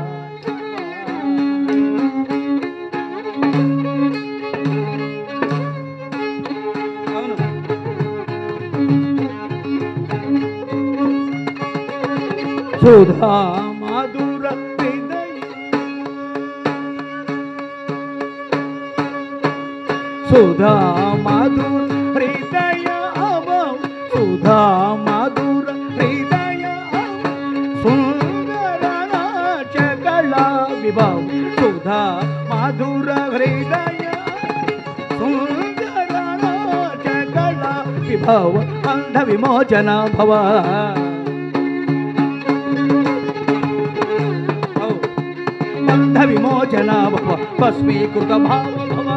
A: సుధా మధుర హృదయ సుధా మధుర హృదయ అవం సుధా మధుర హృదయ సుందర నాచకళ విభవ సుధా మధుర హృదయ సుందర నాచకళ విభవ అంధ విమోచన భవ బంధ విమోచన భవ భస్మీకృత భావ భవ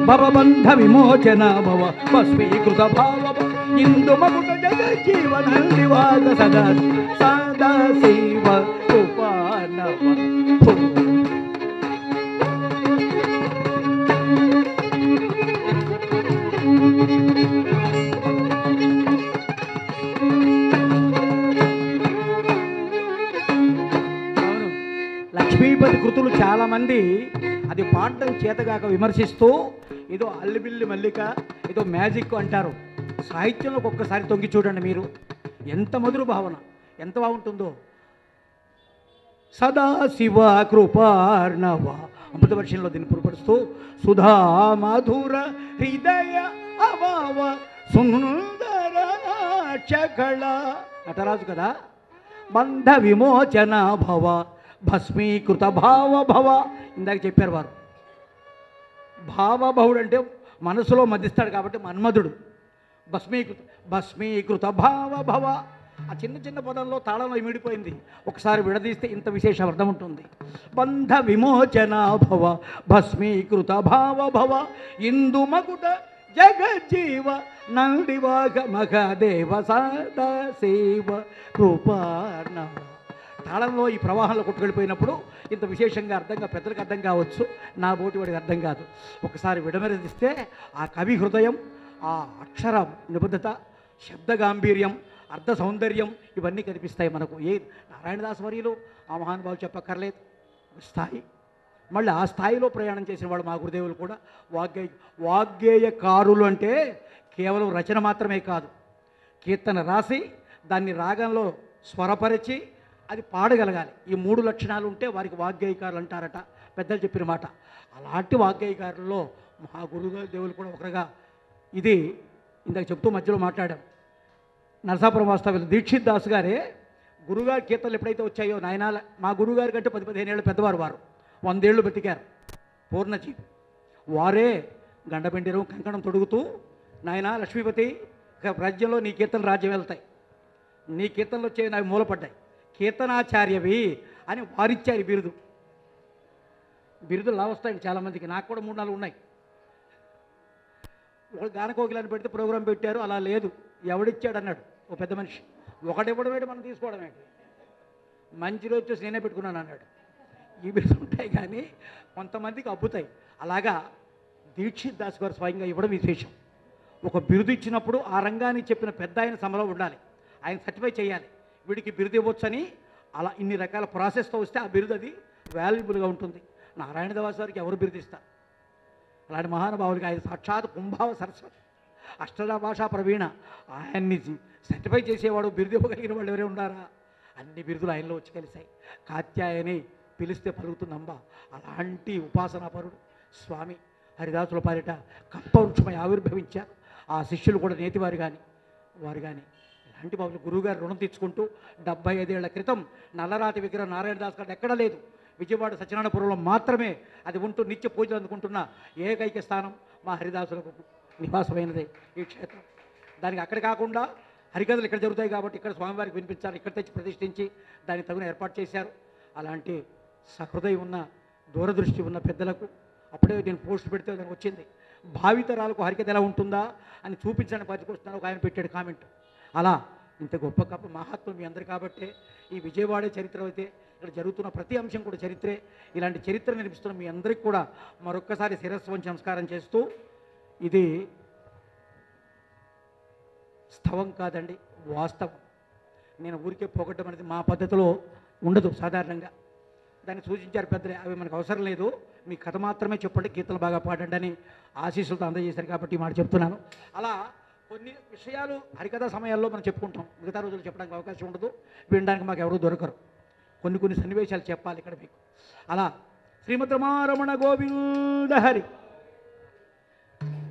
A: భవబంధ విమోచన భవ భస్మీకృత భావ ఇందు మగుట జగజ్జీవన నివాస సదా సదా శివ కృపార్ణవ. లక్ష్మీపతి కృతులు చాలామంది అది పాడడం చేతగాక విమర్శిస్తూ ఏదో అల్లిబిల్లి మల్లిక ఏదో మ్యాజిక్ అంటారు. సాహిత్యంలోకి ఒక్కసారి తొంగి చూడండి మీరు, ఎంత మధుర భావన, ఎంత బాగుంటుందో. సదాశివ కృపార్ణవ అమృత వర్షంలో దీన్ని పురపరుస్తూ సుధా మధుర హృదయ అవావ సుందర నాట్యకళ నటరాజు కదా. బంధ విమోచన భవ భస్మీకృత భావ భవ, ఇందాక చెప్పారు వారు. భావభవుడు అంటే మనసులో మధ్యస్తాడు కాబట్టి మన్మధుడు. భస్మీకృత భావ భవ, ఆ చిన్న చిన్న పదంలో తాళంలో ఇమిడిపోయింది. ఒకసారి విడదీస్తే ఇంత విశేష అర్థం ఉంటుంది. బంధ విమోచన భవ భస్మీకృత భావ భవ ఇందు మకుట జగజ్జీవ నందివాగ మగదేవ సదాశివ కృపార్ణవ. తాళంలో ఈ ప్రవాహంలో కొట్టుకెళ్ళిపోయినప్పుడు ఇంత విశేషంగా అర్థంగా పెద్దలకు అర్థం కావచ్చు, నా బోటి వాడికి అర్థం కాదు. ఒకసారి విడమరిస్తే ఆ కవి హృదయం, ఆ అక్షర నిబద్ధత, శబ్ద గాంభీర్యం, అర్ధ సౌందర్యం ఇవన్నీ కనిపిస్తాయి మనకు. నారాయణదాస్ వర్యులు ఆ మహానుభావులు చెప్పక్కర్లేదు, స్థాయి. మళ్ళీ ఆ స్థాయిలో ప్రయాణం చేసిన వాళ్ళు మా గురుదేవులు కూడా. వాగ్గేయకారులు అంటే కేవలం రచన మాత్రమే కాదు, కీర్తన రాసి దాన్ని రాగంలో స్వరపరిచి అది పాడగలగాలి. ఈ 3 లక్షణాలు ఉంటే వారికి వాగ్గేయకారులు అంటారట పెద్దలు చెప్పిన మాట. అలాంటి వాగ్గేయకారుల్లో మా గురుదేవులు కూడా ఒకరుగా. ఇది ఇందాక చెప్తూ మధ్యలో మాట్లాడాం. నరసాపురం వాస్తవ్యులు దీక్షిత్ దాస్ గారే గురుగారి కీర్తనలు ఎప్పుడైతే వచ్చాయో, నాయనాల మా గురుగారి కంటే 10-15 ఏళ్ళు పెద్దవారు వారు, 100 ఏళ్ళు బతికారు పూర్ణజీవి. వారే గండబెండిరం కంకణం తొడుగుతూ, నాయన లక్ష్మీపతి రాజ్యంలో నీ కీర్తనలు రాజ్యం వెళ్తాయి, నీ కీర్తనలు వచ్చే నాకు మూలపడ్డాయి, కీర్తనాచార్యవి అని వారిచ్చారు బిరుదు. బిరుదులు లా వస్తాయి చాలామందికి, నాకు కూడా 3-4 ఉన్నాయి. ఒకళ్ళు గానకోకిలని పెడితే ప్రోగ్రాం పెట్టారు, అలా లేదు, ఎవడిచ్చాడు అన్నాడు ఓ పెద్ద మనిషి. ఒకటివ్వడం ఏంటి, మనం తీసుకోవడం ఏంటి, మంచి రోజు చూసి నేనే పెట్టుకున్నాను అన్నాడు. ఈ బిరుదు ఉంటాయి కానీ కొంతమందికి అబ్బుతాయి. అలాగా దీక్షిత్ దాస్ గారు స్వయంగా ఇవ్వడం విశేషం. ఒక బిరుదు ఇచ్చినప్పుడు ఆ రంగానికి చెప్పిన పెద్ద ఆయన సభలో ఉండాలి, ఆయన సర్టిఫై చేయాలి, వీడికి బిరుదు ఇవ్వచ్చని. అలా ఇన్ని రకాల ప్రాసెస్తో వస్తే ఆ బిరుదు అది వాల్యుబుల్గా ఉంటుంది. నారాయణదాస్ వారికి ఎవరు బిరుదిస్తారు? అలాంటి మహానుభావులకి ఆయన సాక్షాత్ కుంభావ సరస్వతి, అష్టద భాషా ప్రవీణ, ఆయన్ని సర్టిఫై చేసేవాడు, బిరుదు ఇవ్వగలిగిన వాళ్ళు ఎవరే ఉన్నారా? అన్ని బిరుదులు ఆయనలో వచ్చి కలిశాయి. కాత్యాయని పిలిస్తే పలుకుతుందమ్మ, అలాంటి ఉపాసనాపరుడు స్వామి హరిదాసుల పాలిట కల్పవృక్షమై ఆవిర్భవించారు. ఆ శిష్యులు కూడా నేతివారు కానీ వారు కానీ ఇలాంటి బాబులు గురువుగారు రుణం తెచ్చుకుంటూ 75 ఏళ్ల క్రితం నల్లరాతి విగ్రహం నారాయణదాస్ గారు ఎక్కడా లేదు, విజయవాడ సత్యనారాయణపురంలో మాత్రమే అది ఉంటూ నిత్య పూజలు అందుకుంటున్న ఏకైక స్థానం మా హరిదాసులకు నివాసమైనదే ఈ క్షేత్రం. దానికి అక్కడ కాకుండా హరికథలు ఇక్కడ జరుగుతాయి కాబట్టి ఇక్కడ స్వామివారికి వినిపించాలి, ఇక్కడ తెచ్చి ప్రతిష్ఠించి దానికి తగిన ఏర్పాటు చేశారు. అలాంటి సహృదయం ఉన్న దూరదృష్టి ఉన్న పెద్దలకు అప్పుడే నేను పోస్ట్ పెడితే దానికి వచ్చింది, భావితరాలకు హరికథ ఎలా ఉంటుందా అని చూపించడానికి పట్టుకొస్తున్నాను. ఒక ఆయన పెట్టాడు కామెంట్. అలా ఇంత గొప్ప మహాత్మ మీ అందరు కాబట్టే ఈ విజయవాడ చరిత్ర అయితే ఇక్కడ జరుగుతున్న ప్రతి అంశం కూడా చరిత్రే. ఇలాంటి చరిత్ర నిర్మిస్తున్న మీ అందరికీ కూడా మరొక్కసారి శిరస్సు వంచి నమస్కారం చేస్తూ, ఇది స్థవం కాదండి, వాస్తవం. నేను ఊరికే పొగడ్డం అనేది మా పద్ధతిలో ఉండదు సాధారణంగా. దాన్ని సూచించారు పెద్దలే, అవి మనకు అవసరం లేదు, మీ కథ మాత్రమే చెప్పండి, గీతలు బాగా పాడండి అని ఆశీస్సులతో అందజేశారు కాబట్టి మాట చెప్తున్నాను. అలా కొన్ని విషయాలు హరికథా సమయాల్లో మనం చెప్పుకుంటాం, మిగతా రోజులు చెప్పడానికి అవకాశం ఉండదు, వినడానికి మాకు ఎవరూ దొరకరు. కొన్ని సన్నివేశాలు చెప్పాలి ఇక్కడ మీకు. అలా శ్రీమద్ రమారమణ గోవింద హరి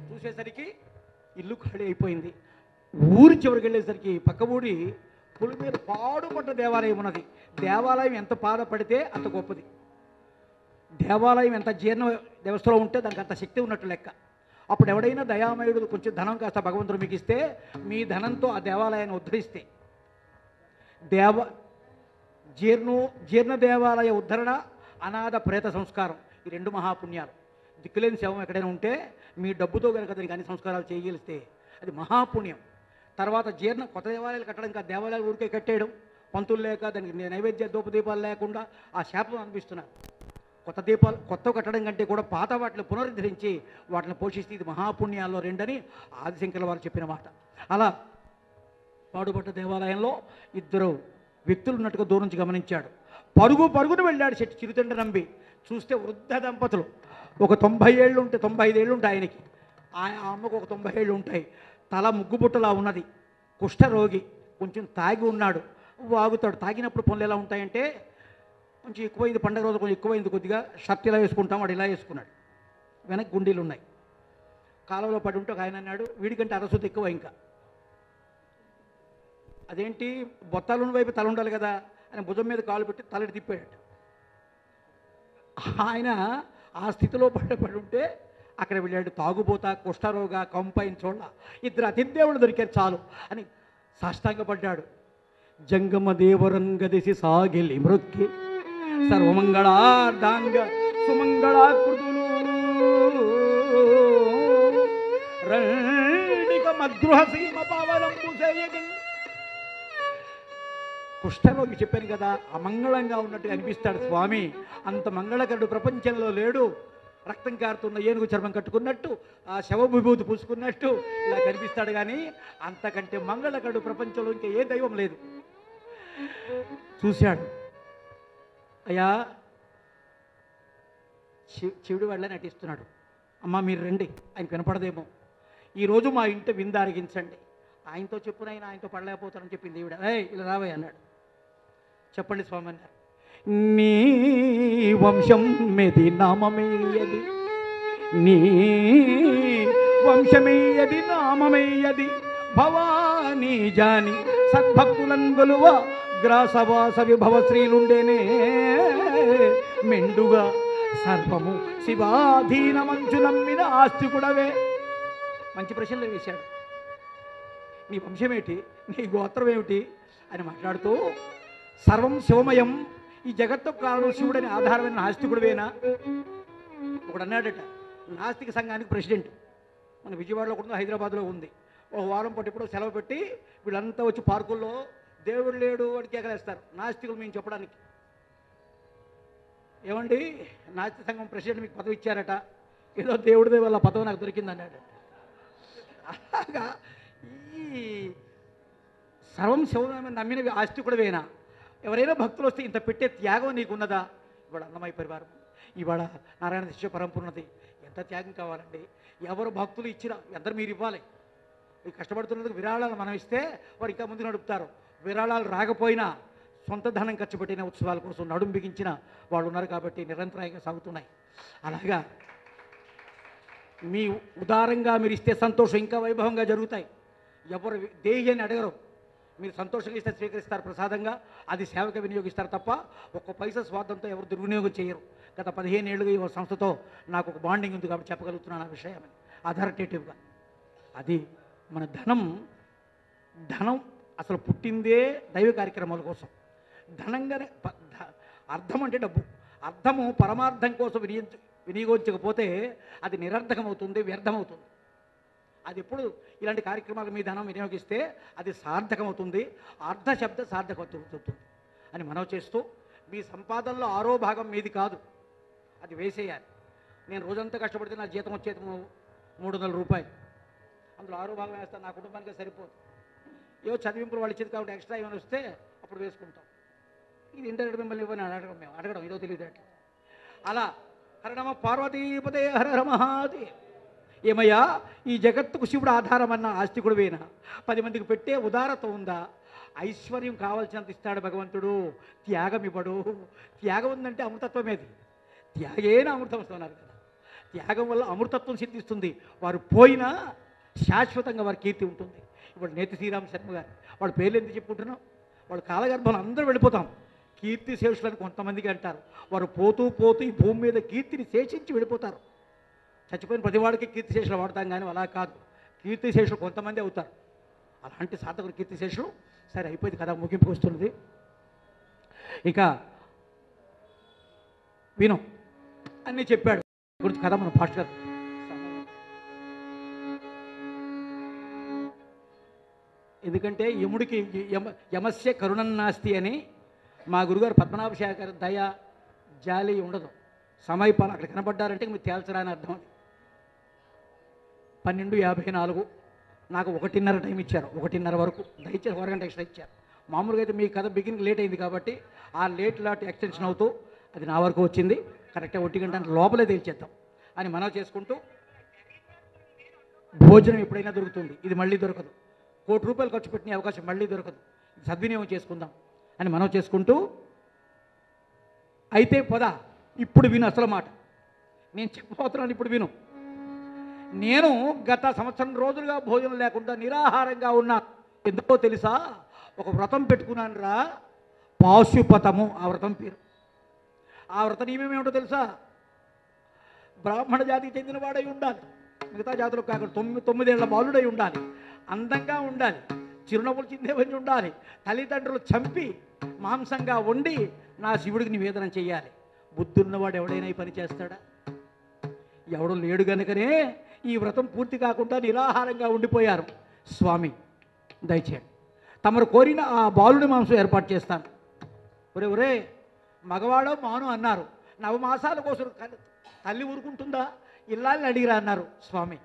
A: చూసేసరికి ఇల్లు ఖాళీ అయిపోయింది. ఊరి చివరికి వెళ్ళేసరికి పక్క ఊరి పులి మీద పాడుపడ్డ దేవాలయం ఉన్నది. దేవాలయం ఎంత బాధపడితే అంత గొప్పది. దేవాలయం ఎంత జీర్ణ వ్యవస్థలో ఉంటే దానికి అంత శక్తి ఉన్నట్టు లెక్క. అప్పుడు ఎవడైనా దయామయుడు కొంచెం ధనం కాస్త భగవంతుడు మీకు ఇస్తే, మీ ధనంతో ఆ దేవాలయాన్ని ఉద్ధరిస్తే, జీర్ణ దేవాలయ ఉద్ధరణ, అనాథ ప్రేత సంస్కారం, ఈ 2 మహాపుణ్యాలు. దిక్కులేని శవం ఎక్కడైనా ఉంటే మీ డబ్బుతో కనుక దానికి అన్ని సంస్కారాలు చేయగలిస్తే అది మహాపుణ్యం. తర్వాత కొత్త దేవాలయాలు కట్టడం కాదు, దేవాలయాలు ఊరికే కట్టేయడం, పంతులు లేక దానికి నైవేద్య ధూపదీపాలు లేకుండా ఆ శాపం అనిపిస్తున్నారు. కొత్త కట్టడం కంటే కూడా పాత వాటిని పునరుద్ధరించి వాటిని పోషిస్తే ఇది మహాపుణ్యాల్లో 2 అని ఆదిశంకర్ల వారు చెప్పిన మాట. అలా పాడుపడ్డ దేవాలయంలో 2 వ్యక్తులు ఉన్నట్టుగా దూరం నుంచి గమనించాడు. పరుగున వెళ్ళాడు చిరుతండ్రి నంబి. చూస్తే వృద్ధ దంపతులు, ఒక 90 ఏళ్ళు ఉంటే 95 ఏళ్ళు ఉంటాయి ఆయనకి, ఆ అమ్మకు ఒక 90 ఏళ్ళు ఉంటాయి. తల ముగ్గుబుట్టలా ఉన్నది, కుష్ఠరోగి, కొంచెం తాగి ఉన్నాడు, వాగుతాడు. తాగినప్పుడు పనులు ఎలా ఉంటాయంటే, కొంచెం ఎక్కువైంది, పండగ రోజు కొంచెం ఎక్కువైంది, కొద్దిగా షర్ట్ ఇలా వేసుకుంటాం, వాడు ఇలా వేసుకున్నాడు, వెనక్కి గుండీలు ఉన్నాయి, కాలంలో పడి ఉంటే ఒక ఆయన అన్నాడు, వీడికంటే అరసుత ఎక్కువ ఇంకా. అదేంటి బొత్తాలున్న వైపు తల ఉండాలి కదా అని భుజం మీద కాలు పెట్టి తలటి తిప్పాడు. ఆయన ఆ స్థితిలో పడి ఉంటే అక్కడ వెళ్ళాడు. తాగుబోతా, కుష్ఠరోగ, కంపైన చూడ ఇద్దరు అతిథేవులు దొరికారు చాలు అని సాష్టాంగపడ్డాడు. జంగమ దేవరంగదిసి సాగిలి మృక్కి సర్వమంగళార్ధాంగ సుమంగళాకృతులు రణిక మద్గృహ సీమ పావనంబు చేయగ. కుష్ఠరోగి చెప్పాను కదా, అమంగళంగా ఉన్నట్టుగా అనిపిస్తాడు స్వామి. అంత మంగళకరుడు ప్రపంచంలో లేడు. రక్తం కారుతున్న ఏనుగు చర్మం కట్టుకున్నట్టు, ఆ శవవిభూతి పూసుకున్నట్టు ఇలా కనిపిస్తాడు. కానీ అంతకంటే మంగళకరుడు ప్రపంచంలో ఇంకా ఏ దైవం లేదు. చూశాడు, అయ్యా శివుడి వాళ్ళ నటిస్తున్నాడు. అమ్మ మీరు రండి, ఆయన వినపడదేమో, ఈరోజు మా ఇంటి విందు అరిగించండి. ఆయనతో చెప్పునైనా ఆయనతో పడలేకపోతానని చెప్పింది ఈవిడ. ఇలా రావయ్య అన్నాడు. చెప్పండి స్వామి అన్నారు. నీ వంశం మెది నామమేయది, నీ వంశమేయది నామమేయది, భవానీ జాని సద్భక్తులను గొలువ గ్రాసవాస విభవ శ్రీలుండేనే మెండుగా సర్వము శివాధీన మంచు నమ్మిన ఆస్తికుడవే. మంచి ప్రశ్నలు వేశాడు. నీ వంశమేమిటి, నీ గోత్రం ఏమిటి అని మాట్లాడుతూ, సర్వం శివమయం, ఈ జగత్తు కారణం శివుడని ఆధారమైన నాస్తికుడివేనా? ఒకడు అన్నాడట, నాస్తిక సంఘానికి ప్రెసిడెంట్. మన విజయవాడలో కూడా హైదరాబాద్లో ఉంది. ఒక వారం పాటు ఎప్పుడో సెలవు పెట్టి వీళ్ళంతా వచ్చి పార్కుల్లో దేవుడు లేడు అని కేకలేస్తారు. నాస్తికులు మేము చెప్పడానికి. ఏమండి, నాస్తిక సంఘం ప్రెసిడెంట్ మీకు పదవి ఇచ్చారట, ఏదో దేవుడిదే వల్ల పదవి నాకు దొరికింది అన్నాడు. అలాగా ఈ సర్వం శివమని నమ్మినవి ఆస్తికుడివేనా? ఎవరైనా భక్తులు వస్తే ఇంత పెట్టే త్యాగం నీకున్నదా? ఇవాళ అన్నమయ్య పరివారం, ఇవాళ నారాయణ శిష్య పరంపరున్నది. ఎంత త్యాగం కావాలండి? ఎవరు భక్తులు ఇచ్చినా అందరు మీరు ఇవ్వాలి. ఈ కష్టపడుతున్నందుకు విరాళాలు మనం ఇస్తే వారు ఇంకా ముందు నడుపుతారు. విరాళాలు రాకపోయినా సొంత ధనం ఖర్చు పెట్టిన ఉత్సవాల కోసం నడుము బిగించిన వాళ్ళు ఉన్నారు కాబట్టి నిరంతరాయంగా సాగుతున్నాయి. అలాగా మీ ఉదారంగా మీరు ఇస్తే సంతోషం ఇంకా వైభవంగా జరుగుతాయి. ఎవరు దేహి అని అడగరు. మీరు సంతోషంగా ఇస్తే స్వీకరిస్తారు ప్రసాదంగా, అది సేవగా వినియోగిస్తారు తప్ప ఒక్క పైసా స్వార్థంతో ఎవరు దుర్వినియోగం చేయరు. గత 15 ఏళ్ళుగా ఈ సంస్థతో నాకు ఒక బాండింగ్ ఉంది కాబట్టి చెప్పగలుగుతున్నాను ఆ విషయం అథారిటేటివ్గా. అది మన ధనం అసలు పుట్టిందే దైవ కార్యక్రమాల కోసం. ధనంగానే అర్థం అంటే డబ్బు. అర్థము పరమార్థం కోసం వినియోగించకపోతే అది నిరర్థకమవుతుంది, వ్యర్థమవుతుంది. అది ఎప్పుడు ఇలాంటి కార్యక్రమాల మీద ధనం వినియోగిస్తే అది సార్థకమవుతుంది, అర్ధ శబ్ద సార్థకమవుతుంది అని మనవి చేస్తూ, మీ సంపాదనలో 6వ భాగం మీది కాదు, అది వేసేయాలి. నేను రోజంతా కష్టపడితే నా జీతం వచ్చేది 300 రూపాయలు, అందులో 6వ భాగం వేస్తాను, నా కుటుంబానికి సరిపోదు. ఏవో చదివింపులు వాళ్ళు ఇచ్చేది కాబట్టి ఎక్స్ట్రా ఏమైనా వస్తే అప్పుడు వేసుకుంటాం. ఇది ఇంటర్నెట్ మిమ్మల్ని ఇవ్వని అడగడం ఇదో తెలియదు అట్లా. అలా హరనమ పార్వతీపదే హర హర మహాదేవ్. ఏమయ్యా, ఈ జగత్తుకు శివుడు ఆధారమన్న ఆస్తికుడువేనా? 10 మందికి పెట్టే ఉదారత ఉందా? ఐశ్వర్యం కావాల్సినంత ఇస్తాడు భగవంతుడు, త్యాగం ఇవ్వడు. త్యాగం ఉందంటే అమృతత్వమేది. త్యాగేన అమృతం వస్తున్నారు కదా. త్యాగం వల్ల అమృతత్వం సిద్ధిస్తుంది. వారు పోయినా శాశ్వతంగా వారి కీర్తి ఉంటుంది. ఇప్పుడు నేతి శ్రీరామ శర్మ గారు, వాళ్ళ పేర్లు ఎందుకు చెప్పుకుంటున్నాం? వాళ్ళు కాలగర్భంలో అందరూ వెళ్ళిపోతాం. కీర్తి శేషులని కొంతమందికి అంటారు. వారు పోతూ పోతూ ఈ భూమి మీద కీర్తిని శేషించి వెళ్ళిపోతారు. చచ్చిపోయిన ప్రతివాడికి కీర్తిశేషులు వాడతాం, కానీ అలా కాదు. కీర్తిశేషులు కొంతమంది అవుతారు. అలాంటి సాధకుడు కీర్తిశేషులు. సరే, అయిపోయింది కదా, ముగింపుకు వస్తున్నది. ఇక విను అన్నీ చెప్పాడు గురించి కదా మన పాస్టర్. ఎందుకంటే యముడికి యమస్య కరుణన్నాస్తి అని మా గురుగారు పద్మనాభశాఖ గారు దయ జాలి ఉండదు. సమయపాలన అక్కడ కనబడ్డారంటే మీరు తేల్చరా అని అర్థం. 12:54 నాకు 1:30 టైం ఇచ్చారు. 1:30 వరకు దయచేసి 1 గంట ఎక్స్ట్రా ఇచ్చారు. మామూలుగా అయితే మీ కథ బిగినింగ్ లేట్ అయింది కాబట్టి ఆ లేట్ ఎక్స్టెన్షన్ అవుతూ అది నా వరకు వచ్చింది. కరెక్ట్గా 1 గంట లోపలే తేల్చేద్దాం అని మనం చేసుకుంటూ, భోజనం ఎప్పుడైనా దొరుకుతుంది, ఇది మళ్ళీ దొరకదు. ₹1,00,00,000 ఖర్చు పెట్టిన అవకాశం మళ్ళీ దొరకదు. సద్వినియోగం చేసుకుందాం అని మనం చేసుకుంటూ, అయితే పద ఇప్పుడు విను అసలు మాట. నేను చెప్పబోతున్నాను, ఇప్పుడు విను. నేను గత సంవత్సరం రోజులుగా భోజనం లేకుండా నిరాహారంగా ఉన్నా. ఎందుకో తెలుసా? ఒక వ్రతం పెట్టుకున్నాను రా, పాశుపతము ఆ వ్రతం పేరు. ఆ వ్రత నియమం ఏమిటో తెలుసా? బ్రాహ్మణ జాతికి చెందినవాడై ఉండాలి, మిగతా జాతులకు కాకుండా 9 బాలుడై ఉండాలి, అందంగా ఉండాలి, చిరునవ్వులు చిందేవని ఉండాలి, తల్లిదండ్రులు చంపి మాంసంగా వండి నా శివుడికి నివేదన చేయాలి. బుద్ధున్నవాడు ఎవడైనా ఈ పని చేస్తాడా? ఎవడు లేడు గనుకనే ఈ వ్రతం పూర్తి కాకుండా నిరాహారంగా ఉండిపోయారు. స్వామి దయచేయండి, తమరు కోరిన ఆ బాలుడి మాంసం ఏర్పాటు చేస్తాను. ఒరే మగవాడో మాను అన్నారు, 9 మాసాల కోసం తల్లి ఊరుకుంటుందా? ఇల్లాలని అడిగిరా అన్నారు. స్వామి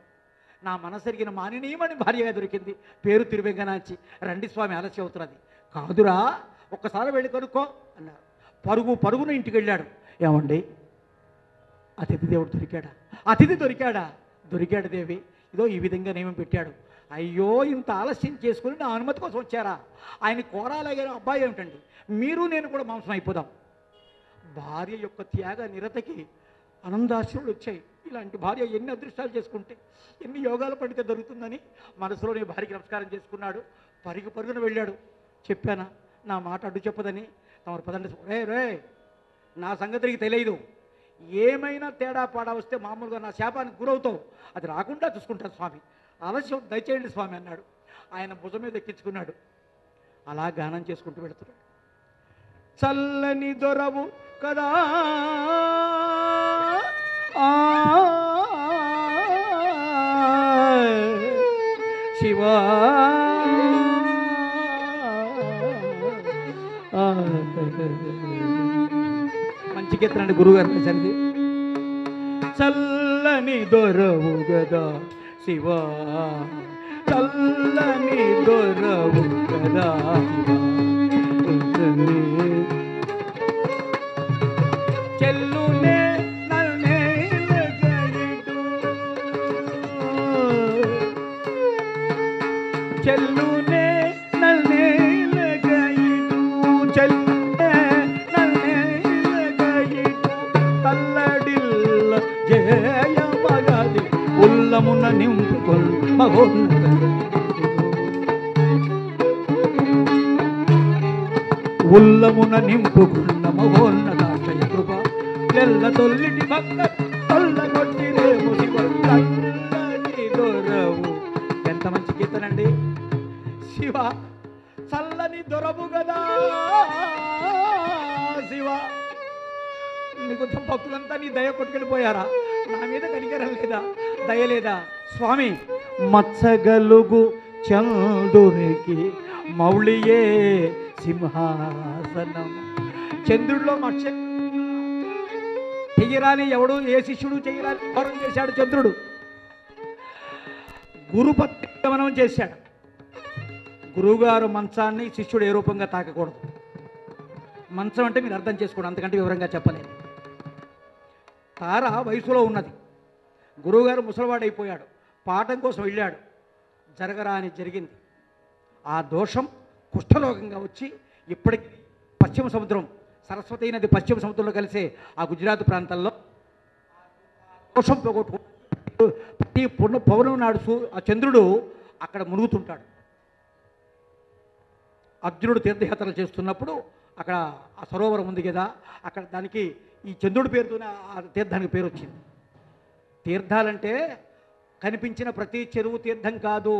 A: నా మనసరిగిన మానినీయమని భార్యగా దొరికింది, పేరు తిరువెంగనాచి. రండి స్వామి, ఆలస్యం అవుతున్నది. కాదురా, ఒక్కసారి వెళ్ళి కనుక్కో అన్నారు. పరుగున ఇంటికి వెళ్ళాడు. ఏమండి, అతిథి దేవుడు దొరికాడా? అతిథి దొరికాడా? దొరికాడు దేవి. ఇదో ఈ విధంగా నియమం పెట్టాడు. అయ్యో, ఇంత ఆలస్యం చేసుకుని నా అనుమతి కోసం వచ్చారా? ఆయన కోరాలయ్యారు. అబ్బాయి ఏమిటండి, మీరు నేను కూడా మాంసం అయిపోదాం. భార్య యొక్క త్యాగ నిరతకి ఆనందాశ్రులు వచ్చాయి. ఇలాంటి భార్య ఎన్ని అదృష్టాలు చేసుకుంటే, ఎన్ని యోగాలు పడితే దొరుకుతుందని మనసులోనే భార్యకి నమస్కారం చేసుకున్నాడు. పరుగున వెళ్ళాడు. చెప్పానా నా మాట అడ్డు చెప్పదని? తమరు పదండి. రే నా సంగతికి తెలియదు, ఏమైనా తేడా పాడా వస్తే మామూలుగా నా శాపానికి గురవుతావు, అది రాకుండా చూసుకుంటాను స్వామి, ఆలస్యం దయచేయండి స్వామి అన్నాడు. ఆయన భుజం మీద ఎక్కించుకున్నాడు. అలా గానం చేసుకుంటూ వెళుతున్నాడు. చల్లని దొరవు కదా శివా, మంచి కీర్తనండి గురువుగారు రాశారు. చల్లని దొరవు గదా శివా, చల్లని దొరవు గదా చెల్లునే నల్నేలగైడు, చెల్లునే నల్నేలగైడు, చెల్లునే నల్నేలగైడు, తల్లడిల్ల జయమగది ఉల్లమున నింపుకొల్ మహోన్నత, ఉల్లమున నింపుకున్న మహోన్నతాశయ కృప తెల్ల తొల్లిటి భక్త తొల్లగొట్టిరేము చల్లని దొరవు. ఎంత మంచి కీర్తనండి. శివ చల్లని దొరవు గదా శివ, నీకు భక్తులంతా నీ దయ కొట్టుకెళ్ళిపోయారా? నా మీద కనికరం లేదా, దయ లేదా? స్వామి మత్సగలుగు చందునికి మౌళియే సింహాసనం. చంద్రుడిలో మక్ష చెయ్యరాని ఎవడు, ఏ శిష్యుడు చెయ్యరాని ఘోరం చేశాడు చంద్రుడు. గురుపత్ని గమనం చేశాడు. గురువుగారు మంచాన్ని శిష్యుడు ఏ రూపంగా తాకకూడదు. మంచం అంటే మీరు అర్థం చేసుకోండి, అంతకంటే వివరంగా చెప్పలేదు. తార వయసులో ఉన్నది, గురువుగారు ముసలివాడైపోయాడు, పాఠం కోసం వెళ్ళాడు, జరగరాని జరిగింది. ఆ దోషం కుష్ఠరోగంగా వచ్చి ఇప్పటికి పశ్చిమ సముద్రం, సరస్వతి నది పశ్చిమ సముద్రంలో కలిసే ఆ గుజరాత్ ప్రాంతంలో దోషం పోగొట్టు ప్రతి పౌర్ణమి నాడు ఆ చంద్రుడు అక్కడ మునుగుతుంటాడు. అర్జునుడు తీర్థయాత్రలు చేస్తున్నప్పుడు అక్కడ ఆ సరోవరం ఉంది కదా, అక్కడ దానికి ఈ చంద్రుడి పేరుతోనే ఆ తీర్థానికి పేరు వచ్చింది. తీర్థాలంటే కనిపించిన ప్రతి చెరువు తీర్థం కాదు,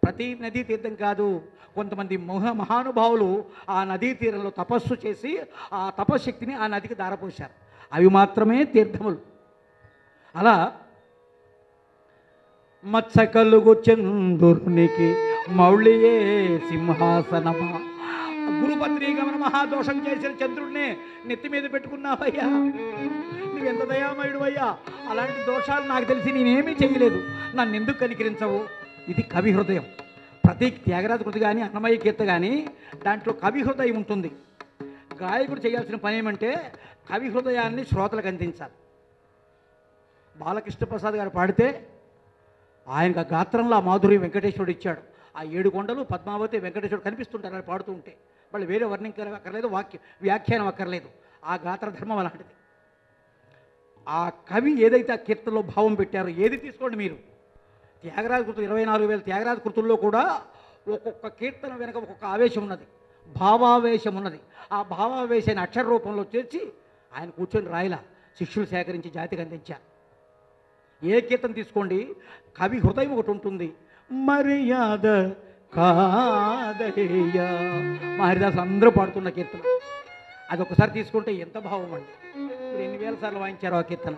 A: ప్రతి నదీ తీర్థం కాదు. కొంతమంది మహానుభావులు ఆ నదీ తీరంలో తపస్సు చేసి ఆ తపశక్తిని ఆ నదికి దారపోశారు, అవి మాత్రమే తీర్థములు. అలా మత్సకలుగు చంద్రునికి మౌళియే సింహాసనమా. గురుపత్ని గమన మహాదోషం చేసిన చంద్రుడినే నెత్తి మీద పెట్టుకున్నావయ్యా, నువ్వెంత దయామయుడు అయ్యా. అలాంటి దోషాలు నాకు తెలిసి నేనేమీ చేయలేదు, నన్ను ఎందుకు కనికరించవు? ఇది కవి హృదయం. ప్రతి త్యాగరాజ కృతి కానీ అన్నమయ్య కీర్త కానీ దాంట్లో కవి హృదయం ఉంటుంది. గాయకుడు చేయాల్సిన పని ఏమంటే కవి హృదయాన్ని శ్రోతలకు అందించాలి. బాలకృష్ణ ప్రసాద్ గారు పాడితే ఆయనకు ఆ గాత్రంలో ఆ మాధుర్యం వెంకటేశ్వరుడు ఇచ్చాడు. ఆ 7 కొండలు పద్మావతి వెంకటేశ్వరుడు కనిపిస్తుంటారు అలా పాడుతూ ఉంటే. వాళ్ళు వేరే వర్ణించడం అక్కర్లేదు, వ్యాఖ్యానం అక్కర్లేదు, ఆ గాత్ర ధర్మం అలాంటిది. ఆ కవి ఏదైతే ఆ కీర్తనలో భావం పెట్టారో, ఏది తీసుకోండి మీరు, త్యాగరాజ కృతులు 24,000 త్యాగరాజ కృతుల్లో కూడా ఒక్కొక్క కీర్తన వెనక ఒక్కొక్క ఆవేశం ఉన్నది, భావావేశం ఉన్నది. ఆ భావావేశాన్ని అక్షర రూపంలో చేర్చి ఆయన కూర్చొని రాయల శిష్యులు సేకరించి జాతికి అందించారు. ఏ కీర్తన తీసుకోండి, కవి హృదయం ఒకటి ఉంటుంది. మర్యాద కాదయ్య మా హరిదాసు అందరూ పాడుతున్న కీర్తన, అది ఒకసారి తీసుకుంటే ఎంత భావం అండి. ఇప్పుడు ఎన్ని వేల సార్లు వాయించారు ఆ కీర్తన.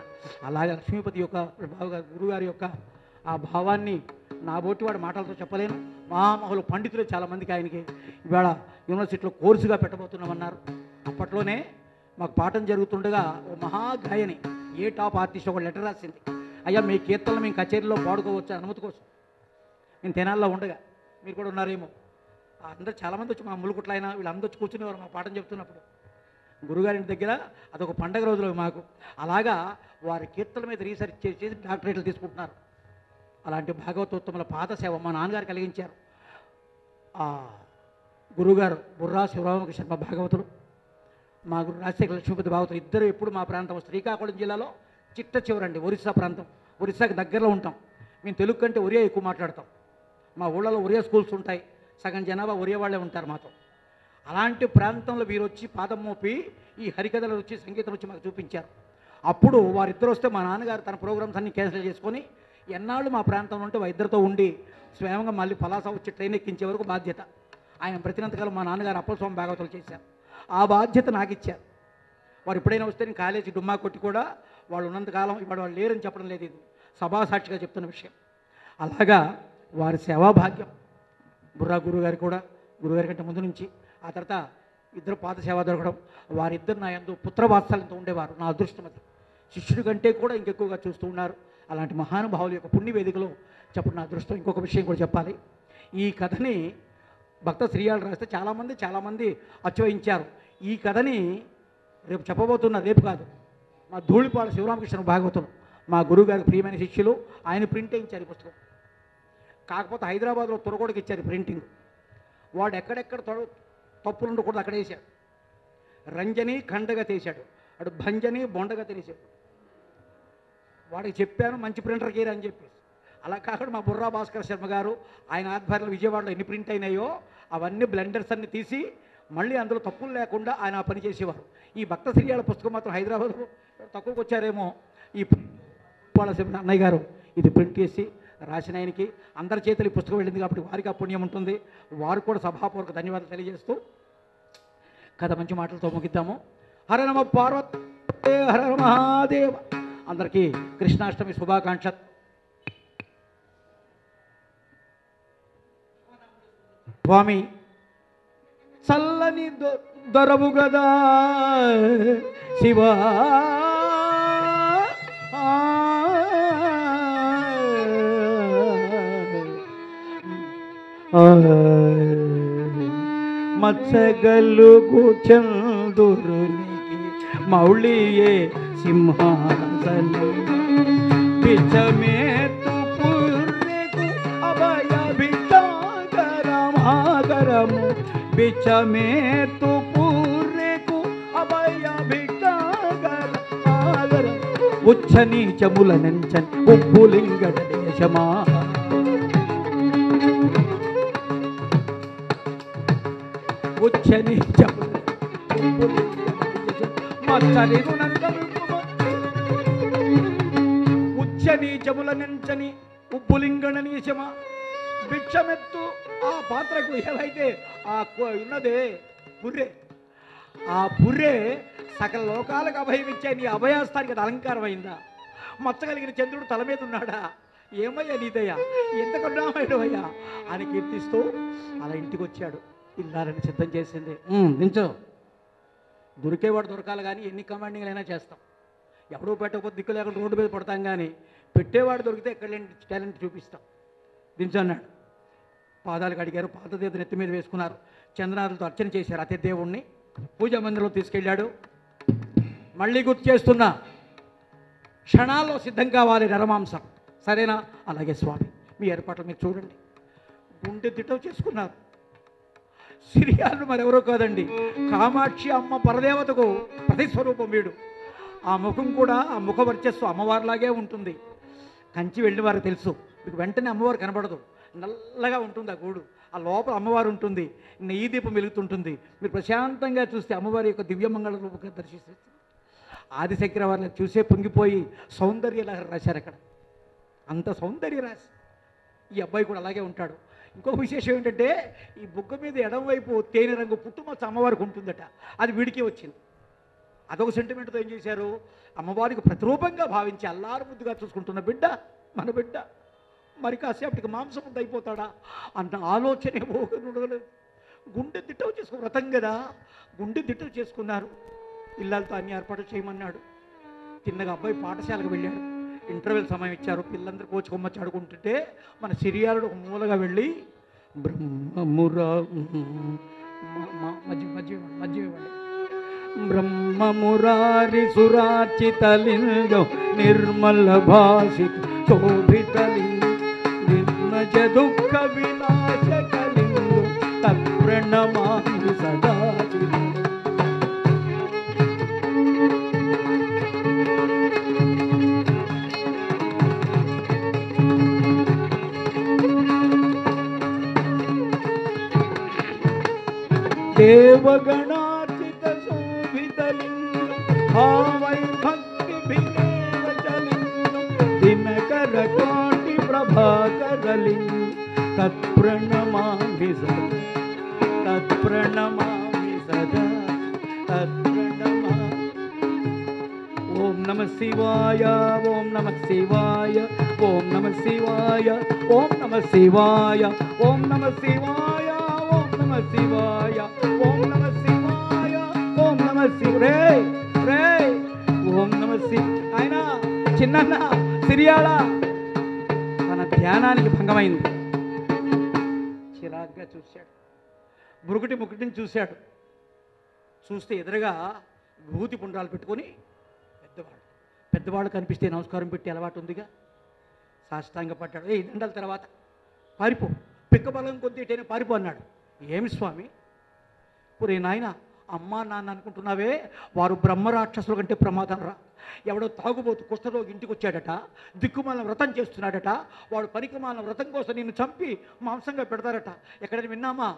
A: అలాగే లక్ష్మీపతి యొక్క గురుగారి యొక్క ఆ భావాన్ని నా బోటివాడు మాటలతో చెప్పలేను. మహామహులు పండితులు చాలామందికి ఆయనకి ఇవాళ యూనివర్సిటీలో కోర్సుగా పెట్టబోతున్నామన్నారు. అప్పట్లోనే మాకు పాఠం జరుగుతుండగా ఓ మహాగాయని ఏ టాప్ ఆర్టిస్ట్ ఒక లెటర్ రాసింది, అయ్యా మీ కీర్తనలు మేము కచేరీలో పాడుకోవచ్చు అనుమతి కోసం. నేను తెనాల్లో ఉండగా, మీరు కూడా ఉన్నారేమో, అందరూ చాలామంది వచ్చి మా ములుకుట్ల అయినా వీళ్ళందరూ వచ్చి కూర్చునేవారు మా పాఠం చెప్తున్నప్పుడు. గురుగారి దగ్గర అదొక పండగ రోజులు మాకు. అలాగా వారి కీర్తనల మీద రీసెర్చ్ చేసి డాక్టరేట్లు తీసుకుంటున్నారు. అలాంటి భాగవతోత్తముల పాద సేవ మా నాన్నగారు కలిగించారు. ఆ గురుగారు బుర్రా శివరామకృష్ణ శర్మ భాగవతులు, మా గురు రాజశేఖర లక్ష్మీపతి భాగవతులు ఇద్దరు ఎప్పుడు మా ప్రాంతం శ్రీకాకుళం జిల్లాలో చిట్ట చివరండి, ఒరిస్సా ప్రాంతం. ఒరిస్సాకి దగ్గరలో ఉంటాం. మేము తెలుగు కంటే ఒరియా ఎక్కువ మాట్లాడతాం. మా ఊళ్ళలో ఒరియా స్కూల్స్ ఉంటాయి, సగం జనాభా ఒరియా వాళ్ళే ఉంటారు మాతో. అలాంటి ప్రాంతంలో వీరు వచ్చి పాదం మోపి ఈ హరికథలు వచ్చి సంగీతం వచ్చి మాకు చూపించారు. అప్పుడు వారిద్దరు వస్తే మా నాన్నగారు తన ప్రోగ్రామ్స్ అన్ని క్యాన్సిల్ చేసుకొని ఎన్నాళ్ళు మా ప్రాంతంలో ఉంటే వారిద్దరితో ఉండి స్వయంగా మళ్ళీ పలాస వచ్చి ట్రైన్ ఎక్కించే వరకు బాధ్యత. ఆయన బ్రతినంతకాలం మా నాన్నగారు అప్పలస్వామి భాగవతులు చేశారు. ఆ బాధ్యత నాకు ఇచ్చారు. వారు ఎప్పుడైనా వస్తే నేను కాలేజీ డుమ్మా కొట్టి కూడా వాళ్ళు ఉన్నంతకాలం ఇప్పుడు వాళ్ళు లేరని చెప్పడం లేదు, ఇది సభాసాక్షిగా చెప్తున్న విషయం. అలాగా వారి సేవాభాగ్యం బుర్రా గురుగారు కూడా, గురుగారి కంటే ముందు నుంచి ఆ తర్వాత ఇద్దరు పాద సేవ దొరకడం, వారిద్దరు నా యందు పుత్రవాత్సల్యంతో ఉండేవారు. నా అదృష్టం అది. శిష్యుడి కంటే కూడా ఇంకెక్కువగా చూస్తూ ఉన్నారు. అలాంటి మహానుభావుల యొక్క పుణ్య వేదికలో చెప్పడం నా అదృష్టం. ఇంకొక విషయం కూడా చెప్పాలి. ఈ కథని భక్త శ్రీయాలు రాస్తే చాలామంది అచ్చయించారు. ఈ కథని రేపు చెప్పబోతున్న, రేపు కాదు, మా ధూళిపాడు శివరామకృష్ణ భాగవతం మా గురువుగారికి ప్రియమైన శిష్యులు, ఆయన ప్రింట్ వేయించారు ఈ పుస్తకం. కాకపోతే హైదరాబాద్లో తొరగొడకి ఇచ్చారు ప్రింటింగ్. వాడు ఎక్కడెక్కడ తప్పులు ఉండకూడదు అక్కడ వేశాడు. రంజని ఖండగా తీశాడు, వాడు భంజని బొండగా తినేసాడు. వాడికి చెప్పాను మంచి ప్రింటర్ గీరా అని చెప్పేసి. అలా కాకుండా మా బుర్రా భాస్కర్ శర్మ గారు ఆయన ఆధ్వర్యంలో విజయవాడలో ఎన్ని ప్రింట్ అయినాయో అవన్నీ బ్లెండర్స్ అన్ని తీసి మళ్ళీ అందులో తప్పులు లేకుండా ఆయన పని చేసేవారు. ఈ భక్త శ్రీయాల పుస్తకం మాత్రం హైదరాబాద్లో తక్కువకి వచ్చారేమో. ఈ వాళ్ళ అన్నయ్య గారు ఇది ప్రింట్ చేసి రాసిన ఆయనకి అందరి చేతులు ఈ పుస్తకం వెళ్ళింది కాబట్టి వారికి ఆ పుణ్యం ఉంటుంది. వారు కూడా సభాపూర్వక ధన్యవాదాలు తెలియజేస్తూ కథ మంచి మాటలతో ముగిద్దాము. హర నమ పార్వతీ హర మహాదేవ. అందరికీ కృష్ణాష్టమి శుభాకాంక్ష. స్వామి చల్లని దొరవు గదా శివా, మత్సగలుగు చందురునికి మౌళియే సింహాసనం, పిచ్చమేతు పుర్రెకు అభయ భిక్షాకరమాకరము, పిచ్చమేతు పుర్రెకు అభయ భిక్షాకరమాకరము, ఉచ్చ నీచముల నెంచని ఉబ్బులింగడ దేశమా, ఉచ్చ నీచముల ఉచ్చ నీచముల నెంచని ఉబ్బులింగణ నీచమ, భిక్షమెత్తు ఆ పాత్రకు ఏవైతే ఆ ఉన్నదే బుర్రె, ఆ బుర్రె సకల లోకాలకు అభయం ఇచ్చే నీ అభయాస్తానికి అది అలంకారమైందా? మచ్చగలిగిన చంద్రుడు తల మీద ఉన్నాడా? ఏమయ్యా నీదయ్యా, ఎంత కరుణామయుడవయ్యా అని కీర్తిస్తూ అలా ఇంటికి వచ్చాడు. ఇల్లారని సిద్ధం చేసింది. దించో, దొరికేవాడు దొరకాలి కానీ ఎన్ని కమాండింగ్లైనా చేస్తాం. ఎవడో పెట్టకపోతే దిక్కు లేకుండా రోడ్డు మీద పడతాం కానీ పెట్టేవాడు దొరికితే ఎక్కడ టాలెంట్ చూపిస్తాం. దించన్నాడు. పాదాలకు అడిగారు, పాదతీర్థం నెత్తి మీద వేసుకున్నారు, చంద్రనాథులతో అర్చన చేశారు. అతి దేవుణ్ణి పూజా మందిరంలో తీసుకెళ్ళాడు. మళ్ళీ గుర్తు చేస్తున్నా, క్షణాల్లో సిద్ధం కావాలి నరమాంసం, సరేనా? అలాగే స్వామి, మీ ఏర్పాట్లు మీరు చూడండి. గుండె దిట్టం చేసుకున్నారు. సిరియాలు మరెవరో కాదండి, కామాక్షి అమ్మ పరదేవతకు ప్రతిస్వరూపం వీడు. ఆ ముఖం కూడా, ఆ ముఖ వర్చస్సు అమ్మవారిలాగే ఉంటుంది. కంచి వెళ్ళిన వారికి తెలుసు, మీకు వెంటనే అమ్మవారు కనబడదు, నల్లగా ఉంటుంది ఆ గూడు, ఆ లోపల అమ్మవారు ఉంటుంది, నెయ్యి దీపం వెలుగుతుంటుంది. మీరు ప్రశాంతంగా చూస్తే అమ్మవారి యొక్క దివ్యమంగళ రూపంగా దర్శిస్తుంది. ఆదిశంకర వారిని చూసే పొంగిపోయి సౌందర్య లహరి రాశారు అక్కడ, అంత సౌందర్య రాసి. ఈ అబ్బాయి కూడా అలాగే ఉంటాడు. ఇంకొక విశేషం ఏంటంటే ఈ బుగ్గ మీద ఎడమవైపు తేనె రంగు పుట్టుమచ్చ అమ్మవారికి ఉంటుందట, అది వీడికి వచ్చింది. అదొక సెంటిమెంట్తో ఏం చేశారు, అమ్మవారికి ప్రతిరూపంగా భావించి అల్లారు ముద్దుగా చూసుకుంటున్న బిడ్డ మన బిడ్డ మరి కాసేపటికి మాంసం ముద్ద అయిపోతాడా అన్న ఆలోచనే ఉండలేదు. గుండె దిట్టవు చేసుకుని వ్రతం కదా, గుండె దిట్టవు చేసుకున్నారు. పిల్లలతో అన్ని ఏర్పాటు చేయమన్నాడు. తిన్నగా అబ్బాయి పాఠశాలకు వెళ్ళాడు. ఇంటర్వెల్ సమయం ఇచ్చారు, పిల్లలందరూ కోచుకొమ్మచ్చి ఆడుకుంటుంటే మన సిరియాలుడు ఒక మూలగా వెళ్ళి బ్రహ్మమురా మధ్య బ్రహ్మమురారి సురాచితలింగో నిర్మల భాషిత శోభితలింగ నిర్మజ దుఃఖ వినాశకలింగో తత్ప్రణమామి సదా. దేవగణార్చిత శోభితలింగ భావై భక్తి వినేవచలింగ దినకర కోటి ప్రభాకరలింగ తత్ప్రణమామి సదా తత్ప్రణమామి సదా తత్ప్రణమామి. ఓం నమః శివాయ ఓం నమః శివాయ ఓం నమః శివాయ ఓం నమః శివాయ ఓం నమః శివాయ ఓం నమః శివాయ ఓం నమః శివాయ ఓం నమః శివ రే ఓం నమః శివ. ఆయన చిన్న సిరియాల తన ధ్యానానికి భంగమైంది. చిరాగ్గా చూశాడు, ముకుటిని చూశాడు. చూస్తే ఎదురుగా విభూతి పుండ్రాలు పెట్టుకొని పెద్దవాళ్ళు కనిపిస్తే నమస్కారం పెట్టి అలవాటు ఉందిగా, సాష్టాంగ పడ్డాడు. దండాల తర్వాత పారిపో, పిక్కబలం కొద్ది ఎటైనా పారిపో అన్నాడు. ఏమి స్వామి, పురే నాయన అమ్మా నాన్న అనుకుంటున్నావే, వారు బ్రహ్మరాక్షసుల కంటే ప్రమాదం రా. ఎవడో తాగుబోతు కుష్ఠరోగి ఇంటికి వచ్చాడట, దిక్కుమాల వ్రతం చేస్తున్నాడట, వాడు పనికిమాల వ్రతం కోసం నిన్ను చంపి మాంసంగా పెడతారట. ఎక్కడైనా విన్నామా?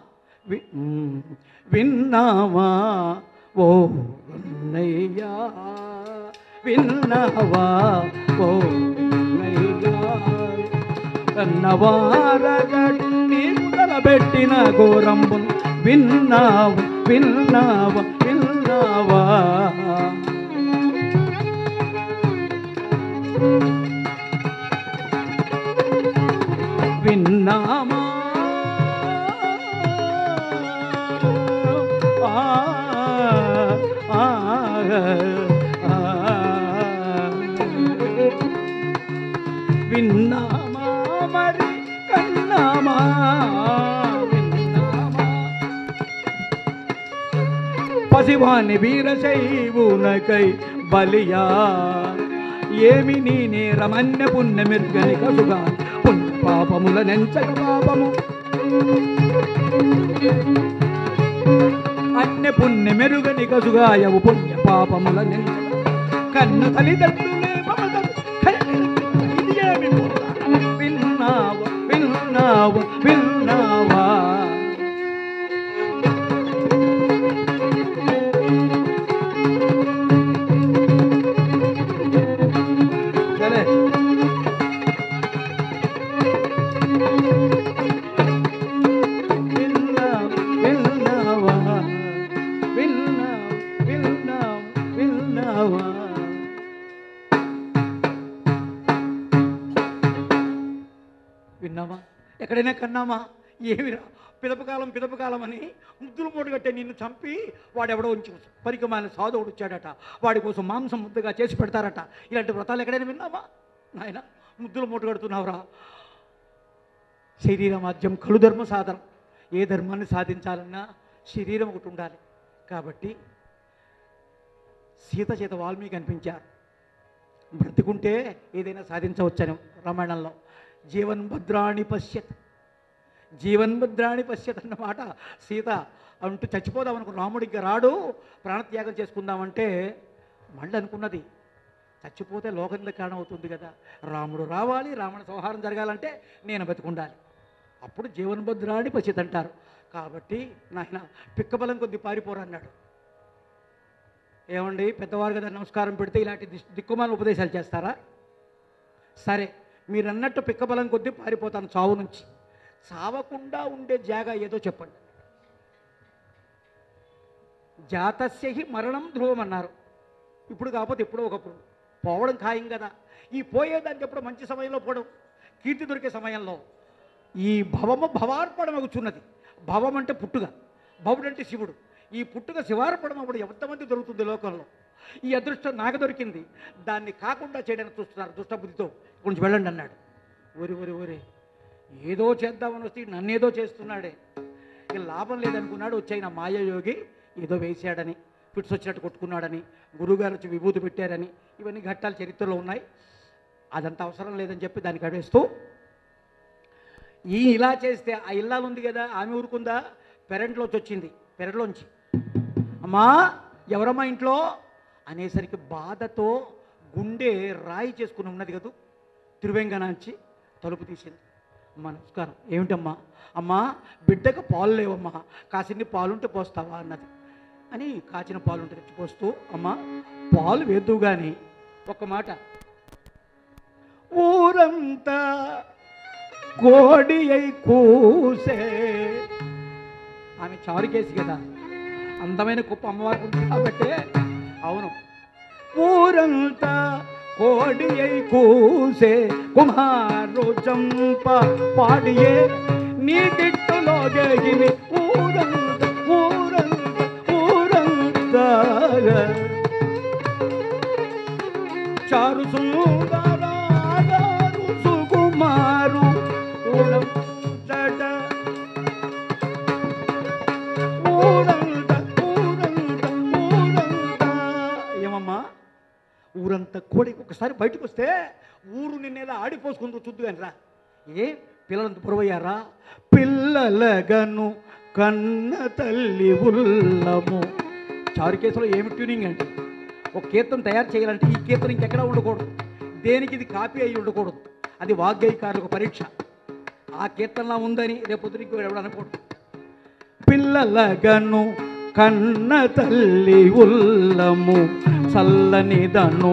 A: విన్నావా ఓ అన్నయ్యా, విన్నావా ఓ అన్నయ్యా, కన్నవారగట్టి తలబెట్టిన ఘోరంబు విన్నావా విన్నావా విన్నావా. విన్నామా విన్నామా మరి కన్నామా విన్నామా. పసివాని వీరశైవునకై బలియా ఏమి నీ నేరమన్య పుణ్యమిర్గని కసుగా పుణ్య పాపముల నెంచక పాపము అన్య పుణ్య మెరుగని కసుగాయవు పుణ్య పాపముల నెంచక కన్న తల్లిదండ్రులే విన్నావా విన్నావా విన్నావా. విన్నామా ఎక్కడైనా కన్నామా? ఏమిరా పిదపకాలం అని ముద్దులు మూడు కట్టే నిన్ను చంపి వాడెవడో ఉంచి పరికమాన సాధువుడు వచ్చాడట, వాడి కోసం మాంసం ముద్దగా చేసి పెడతారట. ఇలాంటి వ్రతాలు ఎక్కడైనా విన్నామా? నాయన ముద్దులు మూట కడుతున్నావురా. శరీరమాద్యం కలు ధర్మ సాధనం. ఏ ధర్మాన్ని సాధించాలన్నా శరీరం ఒకటి ఉండాలి. కాబట్టి సీత చేత వాల్మీకి అనిపించారు, బ్రతికుంటే ఏదైనా సాధించవచ్చని. రామాయణంలో జీవన్భద్రాణి పశ్యత్, జీవన్భద్రాణి పశ్యత్ అన్నమాట సీత అంటూ చచ్చిపోదాం అనుకున్న రాముడు ఇంకా రాడు, ప్రాణత్యాగం చేసుకుందామంటే మళ్ళీ అనుకున్నది చచ్చిపోతే లోకంలో కారణం అవుతుంది కదా. రాముడు రావాలి, రావణ సంహారం జరగాలంటే నేను బతికుండాలి. అప్పుడు జీవనభద్రాన్ని పసిత్ అంటారు. కాబట్టి నాయన పిక్కబలం కొద్ది పారిపోరన్నాడు. ఏమండి, పెద్దవారు కదా నమస్కారం పెడితే ఇలాంటి దిక్కుమాల ఉపదేశాలు చేస్తారా? సరే, మీరు అన్నట్టు పిక్కబలం కొద్దీ పారిపోతాను చావు నుంచి. చావకుండా ఉండే జాగా ఏదో చెప్పండి. జాతస్యహి మరణం ధ్రువం అన్నారు. ఇప్పుడు కాకపోతే ఎప్పుడో ఒకప్పుడు పోవడం ఖాయం కదా. ఈ పోయేదానికి ఎప్పుడు మంచి సమయంలో పోవడం, కీర్తి దొరికే సమయంలో. ఈ భవము భవార్పణమగుచున్నది. భవం అంటే పుట్టుక, భవుడు అంటే శివుడు. ఈ పుట్టుక శివార్పణం అప్పుడు ఎంతమంది దొరుకుతుంది లోకంలో. ఈ అదృష్టం నాకు దొరికింది, దాన్ని కాకుండా చేయడానికి చూస్తున్నారు దుష్టబుద్ధితో. కొంచెం వెళ్ళండి అన్నాడు. ఒరి ఒరి ఒరి ఏదో చేద్దామని వస్తే నన్నేదో చేస్తున్నాడే, ఇక లాభం లేదనుకున్నాడు. వచ్చాయిన మాయాయోగి ఏదో వేసాడని, ఫిట్స్ వచ్చినట్టు కొట్టుకున్నాడని, గురువుగారు వచ్చి విభూతి పెట్టారని, ఇవన్నీ ఘట్టాలు చరిత్రలో ఉన్నాయి. అదంతా అవసరం లేదని చెప్పి దానికి అడేస్తూ, ఈ ఇలా చేస్తే ఆ ఇల్లాలు ఉంది కదా, ఆమె ఊరుకుందా? పెరట్లోంచి వచ్చింది. పెరట్లోంచి, అమ్మా ఎవరమ్మా ఇంట్లో అనేసరికి బాధతో గుండె రాయి చేసుకుని ఉన్నది కదా. తిరువెంగనాంచి తలుపు తీసింది. అమ్మా నమస్కారం. ఏమిటమ్మా? అమ్మా బిడ్డకు పాలు లేవమ్మా, కాసిన్ని పాలుంటే పోస్తావా అన్నది. అని కాచిన పాలుంటే తెచ్చిపోస్తూ, అమ్మా పాలు వేద్దు కానీ ఒక్క మాట, ఊరంతా కోడి అయి కూసే. ఆమె చారుకేసి కదా, అందమైన కుప్ప అమ్మవారికి ఉంది కాబట్టి. అవును, ఊరంతా కోడి అయి కూసే, కుమారు చంప పాడియే నీ గిట్టులో గెగిని ఊరంత ఊరంత ఊరంతా చారు సుందరారు సుకుమారు ఏమమ్మా ఊరంతా కోడి ఒకసారి బయటకు వస్తే ఊరు నిన్నేలా ఆడిపోసుకుంటూ చుద్దు కానీ రా. ఏ పిల్లలంతా పొరవయ్యారా? పిల్లలగను కన్న తల్లి ఉల్లము. చారు కేసులో ఏమి ట్యూనింగ్ అంటే, ఒక కీర్తన తయారు చేయాలంటే ఈ కీర్తన ఇంకెక్కడా ఉండకూడదు, దేనికి ఇది కాపీ అయ్యి ఉండకూడదు. అది వాగ్గేయకారులకు పరీక్ష. ఆ కీర్తనలా ఉందని రేపొద్దు నీకు ఎవడు అనకూడదు. పిల్లలగను కన్న తల్లి ఉల్లము చల్లనిదను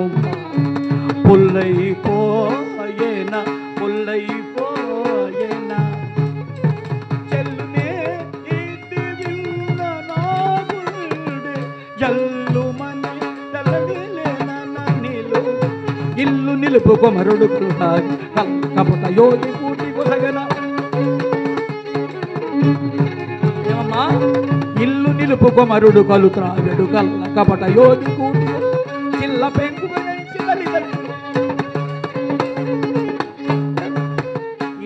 A: పుల్లైపోయేనా పుల్లైపోయేనా చెల్లునే ఇది విన్న నా గుండె జల్లుమని తలడిలేనా నిలు ఇల్లు నిలుపు కొమరుడు కపట యోగి కూటి కొసగన. ఏమమ్మా? ఇల్లు నిలుపు కొమరుడు కలు త్రాగడు కల్ల కపట యోగి కూటి చిల్ల పెంకు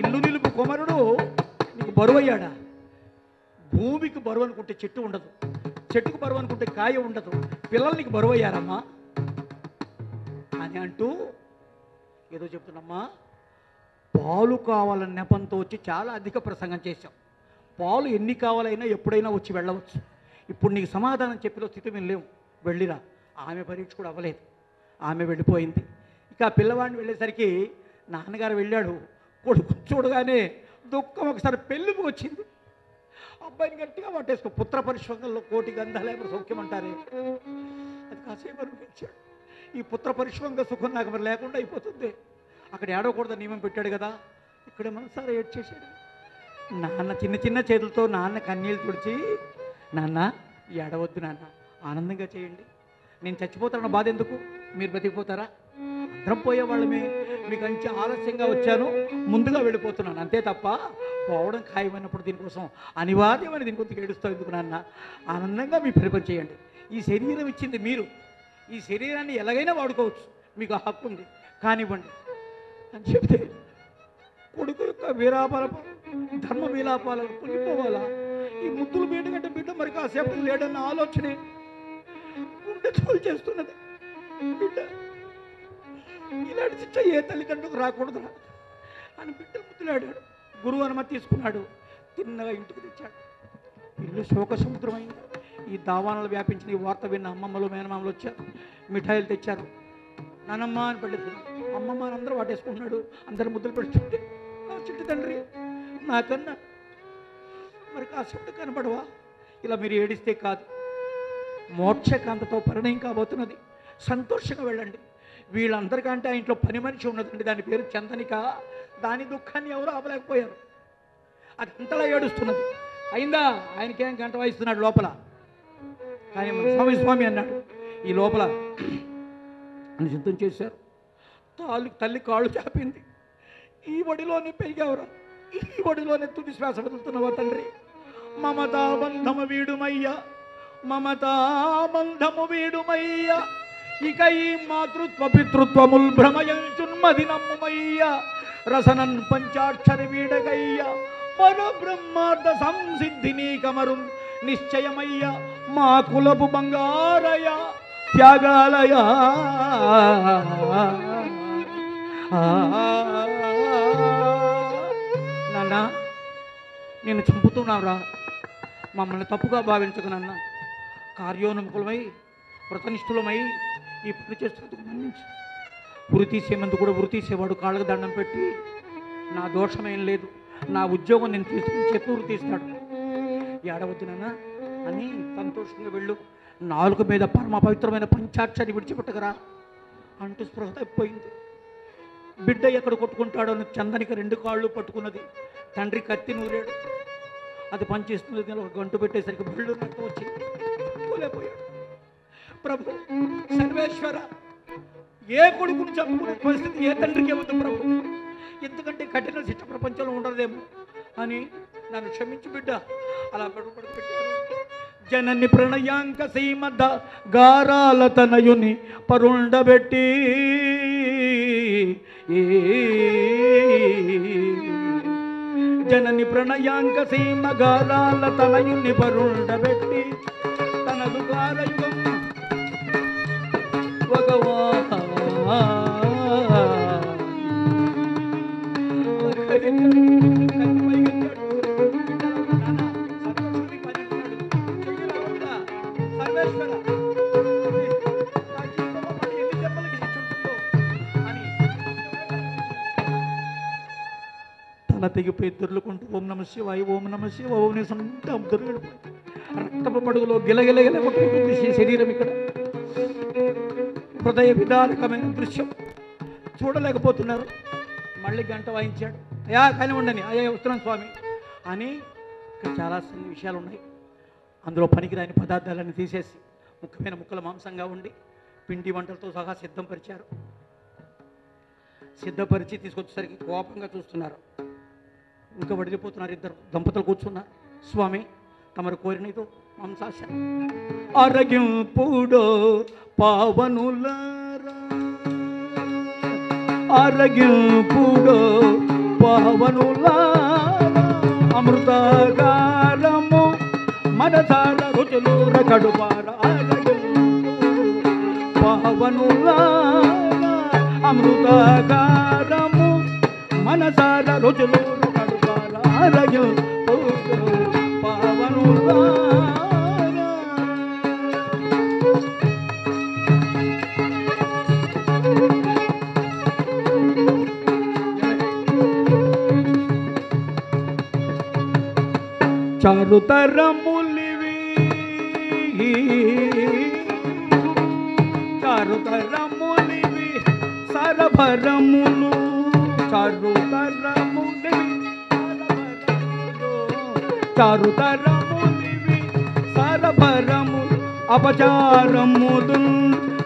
A: ఇల్లు నిలుపు కొమరుడు నీకు బరువయ్యాడా? భూమికి బరువు అనుకుంటే చెట్టు ఉండదు, చెట్టుకు బరువు అనుకుంటే కాయ ఉండదు. పిల్లలు నీకు బరువయ్యారమ్మా అని అంటూ ఏదో చెప్తున్నమ్మా. పాలు కావాలని నెపంతో వచ్చి చాలా అధిక ప్రసంగం చేశాం. పాలు ఎన్ని కావాలైనా ఎప్పుడైనా వచ్చి వెళ్ళవచ్చు. ఇప్పుడు నీకు సమాధానం చెప్పిన స్థితి మేము లేవు, వెళ్ళిరా. ఆమె పరీక్ష కూడా అవ్వలేదు, ఆమె వెళ్ళిపోయింది. ఇక పిల్లవాడిని వెళ్ళేసరికి నాన్నగారు వెళ్ళాడు. కొడుకు చూడగానే దుఃఖం ఒకసారి పెళ్ళికి వచ్చింది. అబ్బాయిని గట్టిగా పట్టేసుకో. పుత్ర పరిశ్వంగంలో కోటి గంధాలేమో సౌఖ్యం అంటారే, అది కాసేపు అనిపించాడు. ఈ పుత్ర పరిశ్వంగ సుఖం నాకు మరి లేకుండా అయిపోతుంది. అక్కడ ఏడవకూడదు నియమం పెట్టాడు కదా, ఇక్కడ మనసారా ఏడ్చేసాడు. నాన్న చిన్న చిన్న చేతులతో నాన్న కన్నీళ్ళు తుడిచి, నాన్న ఏడవద్దు నాన్న, ఆనందంగా చేయండి. నేను చచ్చిపోతానన్న బాధ ఎందుకు, మీరు బతికిపోతారా? అందరం పోయేవాళ్ళమే. మీకు మంచి ఆలస్యంగా వచ్చాను, ముందుగా వెళ్ళిపోతున్నాను అంతే తప్ప పోవడం ఖాయమైనప్పుడు దీనికోసం అనివార్యమైన దీనికోసం ఏడుస్తావు ఎందుకు నాన్న? ఆనందంగా మీ పరిపని చేయండి. ఈ శరీరం ఇచ్చింది మీరు, ఈ శరీరాన్ని ఎలాగైనా వాడుకోవచ్చు, మీకు ఆ హక్కు ఉంది, కానివ్వండి అని చెప్తే కొడుకు యొక్క వీరాపాల ధర్మ విలాపాలను పొంగిపోవాలా? ఈ ముద్దులు బిడ్డ కంటే బిడ్డ మరి కాసేపు లేడన్న ఆలోచనే గుండె తోలు చేస్తున్నది. బిడ్డ ఇలాంటి శిక్ష ఏ తల్లిదండ్రులకు రాకూడదురా అని బిడ్డ ముద్దులాడాడు. గురువు అనుమతి తీసుకున్నాడు, తిన్నగా ఇంటికి తెచ్చాడు. ఇల్లు శోక సముద్రమైంది. ఈ దావానాలు వ్యాపించిన ఈ వార్త విన్న అమ్మమ్మలు మేనమామలు వచ్చారు, మిఠాయిలు తెచ్చారు. నానమ్మ అని పడుతున్నాడు. అమ్మమ్మ అని అందరూ వాటేసుకుంటున్నాడు. అందరు ముద్దులు పెడుతుంటే చిట్టి తండ్రి నాకన్నా మరి కాసేపు కనపడవా? ఇలా మీరు ఏడిస్తే కాదు, మోక్షకాంతతో పరిణయం కాబోతున్నది. సంతోషంగా వెళ్ళండి. వీళ్ళందరికంటే ఆ ఇంట్లో పని మనిషి ఉన్నదండి, దాని పేరు చందనిక. దాని దుఃఖాన్ని ఎవరు ఆపలేకపోయారు. అది అంతలా ఏడుస్తున్నది. అయిందా? ఆయనకేం గంట వాయిస్తున్నాడు లోపల. కానీ స్వామి స్వామి అన్నాడు. ఈ లోపల సిద్ధం చేశారు. తల్లి కాళ్ళు చాపింది. ఈ ఒడిలోనే పెరిగావురా, ఈ ఒడిలోనే తుది శ్వాస వదులుతున్నావా తండ్రి? మమతా బంధము వీడుమయ్యా, మమతా బంధము వీడుమయ్యా, ఇక ఈ మాతృత్వ పితృత్వముల్ భ్రమయంచున్మది నమ్ముమయ్యా, రసనన్ పంచాక్షరి వీడగయ్య పర బ్రహ్మార్థ సంసిద్ధి నీకమరు నిశ్చయమయ్య, మా కులపు బంగారయ త్యాగాలయ. నాన్న నేను చంపుతున్నావురా, మమ్మల్ని తప్పుగా భావించక నాన్న. కార్యోన్ముఖులమై వ్రతనిష్ఠులమై ఈ పని చేస్తున్నందుకు మన్నించి. ఉరి తీసేమందుకు కూడా ఉరి తీసేవాడు కాళ్ళకు దండం పెట్టి, నా దోషమేం లేదు, నా ఉద్యోగం నేను తీసుకుని చెప్పి ఉరి తీస్తాడు. ఏడవద్దు నాన్న అని సంతోషంగా వెళ్ళు. నాలుగు మీద పరమ పవిత్రమైన పంచాక్షరి విడిచిపెట్టగరా అంటూ స్పృహ తప్పిపోయింది. బిడ్డ ఎక్కడ కొట్టుకుంటాడో అని చందనికి రెండు కాళ్ళు పట్టుకున్నది. తండ్రి కత్తి నూరాడు, అది పనిచేస్తున్నది. ఒక గంటు పెట్టేసరికి బిళ్ళు నట్టు వచ్చి పోలేపోయాడు. ప్రభు సర్వేశ్వర, ఏ కొడుకుని చంపుకునే పరిస్థితి ఏ తండ్రికి ఏమవుతుంది ప్రభు? ఎందుకంటే కఠిన శిక్ష ప్రపంచంలో ఉండదేమో అని నన్ను క్షమించి బిడ్డ. అలా పెట్టారు. జనని ప్రణయాంక సీమద గారాల తనయుని పరుండబెట్టి, జనని ప్రణయాంక సీమ గారాల తనయుని పరుండబెట్టి, తనదు గారయుగం తల తెగిపోయి దొర్లుకుంటూ ఓం నమ శివాయ ఓం నమ శివ ఓం సొంతం దొరికిపోయి రక్తపు పడుగులో గిలగిలగిల కొట్టుకుంటుంది శరీరం. ఇక్కడ హృదయ విదారకమైన దృశ్యం చూడలేకపోతున్నారు. మళ్ళీ గంట వాయించాడు. అయ్యా కానీ ఉండని, అయ్యా వస్తున్నాను స్వామి అని. ఇక్కడ చాలా విషయాలు ఉన్నాయి. అందులో పనికిరాని పదార్థాలను తీసేసి ముఖ్యమైన ముక్కల మాంసంగా ఉండి పిండి వంటలతో సహా సిద్ధపరిచారు. సిద్ధపరిచి తీసుకొచ్చేసరికి కోపంగా చూస్తున్నారు. ఇంకా వడిలిపోతున్నారు. ఇద్దరు దంపతులు కూర్చున్నారు. స్వామి తమరు కోరినదో మాంసాశ ఆరగింపుడో పావనులారా, ఆరగింపుడో పావనులారా, అమృతగారము మనసార రుచులు రకడుపార, పావనులారా, అమృతగారము మనసార రుచులు రకడుపార, పావనులారా. చారుతరములివి చారుతరములివి సరభరములు, చారుతరములివి చారుతరములివి సరభరములు, అపచారముదు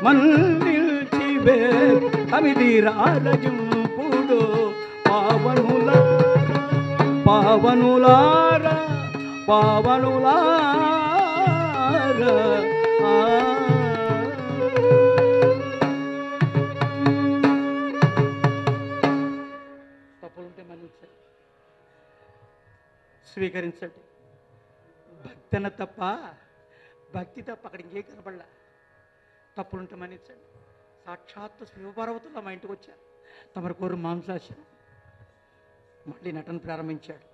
A: మన్నిల్చివే అవిధిరారగింపుడు పావనులారా, పావనులారా, పావనులారా. తప్పులుంటే మన్నించండి, స్వీకరించండి. భక్తి అన్న తప్ప, భక్తి తప్ప అక్కడ ఇంకే కనపడలా. తప్పులుంటే మన్నించండి. సాక్షాత్తు శివపార్వతులు మా ఇంటికి వచ్చారు. తమరు కోరు మాంసాశం. మళ్ళీ నటన ప్రారంభించాడు.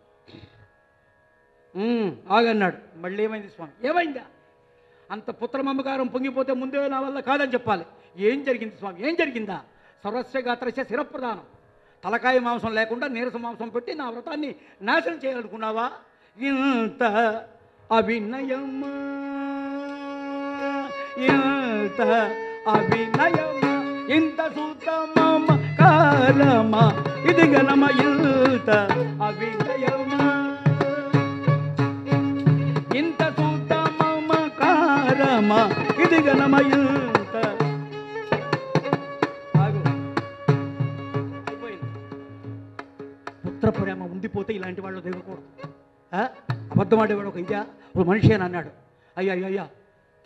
A: ఆగన్నాడు. మళ్ళీ ఏమైంది స్వామి? ఏమైందా? అంత పుత్ర మమకారం పొంగిపోతే ముందే నా వల్ల కాదని చెప్పాలి. ఏం జరిగింది స్వామి, ఏం జరిగిందా? సర్వస్వ గాత్రస్య శిరప్రదానం, తలకాయ మాంసం లేకుండా నీరస మాంసం పెట్టి నా వ్రతాన్ని నాశనం చేయాలనుకున్నావా? ఇంత అభినయమా, ఇంత అభినయమా, ఇంత సూతమమ కాలమా, ఇది గణమ ఇంత అభినయమా, ఇంత సూతమమ కాలమా, ఇది గణమ ఇంత. పుత్ర ప్రేమ ఉండిపోతే ఇలాంటి వాళ్ళు దిగకూడదు. అబద్ధం ఆడేవాడు ఒక ఇదా ఒక మనిషి అని అన్నాడు. అయ్యా అయ్యా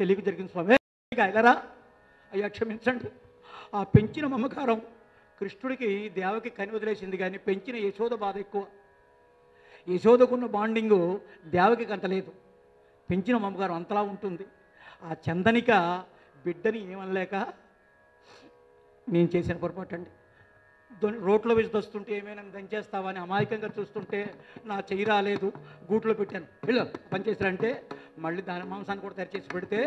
A: తెలియక జరిగింది స్వామి, వెళ్ళరా అయ్యా క్షమించండి. ఆ పెంచిన మమకారం కృష్ణుడికి దేవకి కని వదిలేసింది, కానీ పెంచిన యశోద బాధ ఎక్కువ. యశోదకున్న బాండింగు దేవకి అంత లేదు, పెంచిన మమకారం అంతలా ఉంటుంది. ఆ చందనిక బిడ్డని ఏమనలేక నేను చేసిన పొరపాటు అండి. రోట్లో వేసి దొస్తుంటే ఏమైనా దంచేస్తావా అని అమాయకంగా చూస్తుంటే నా చెయ్యి రాలేదు, గూట్లో పెట్టాను, వెళ్ళు పనిచేస్తారంటే మళ్ళీ దాని మాంసాన్ని కూడా తెరిచేసి పెడితే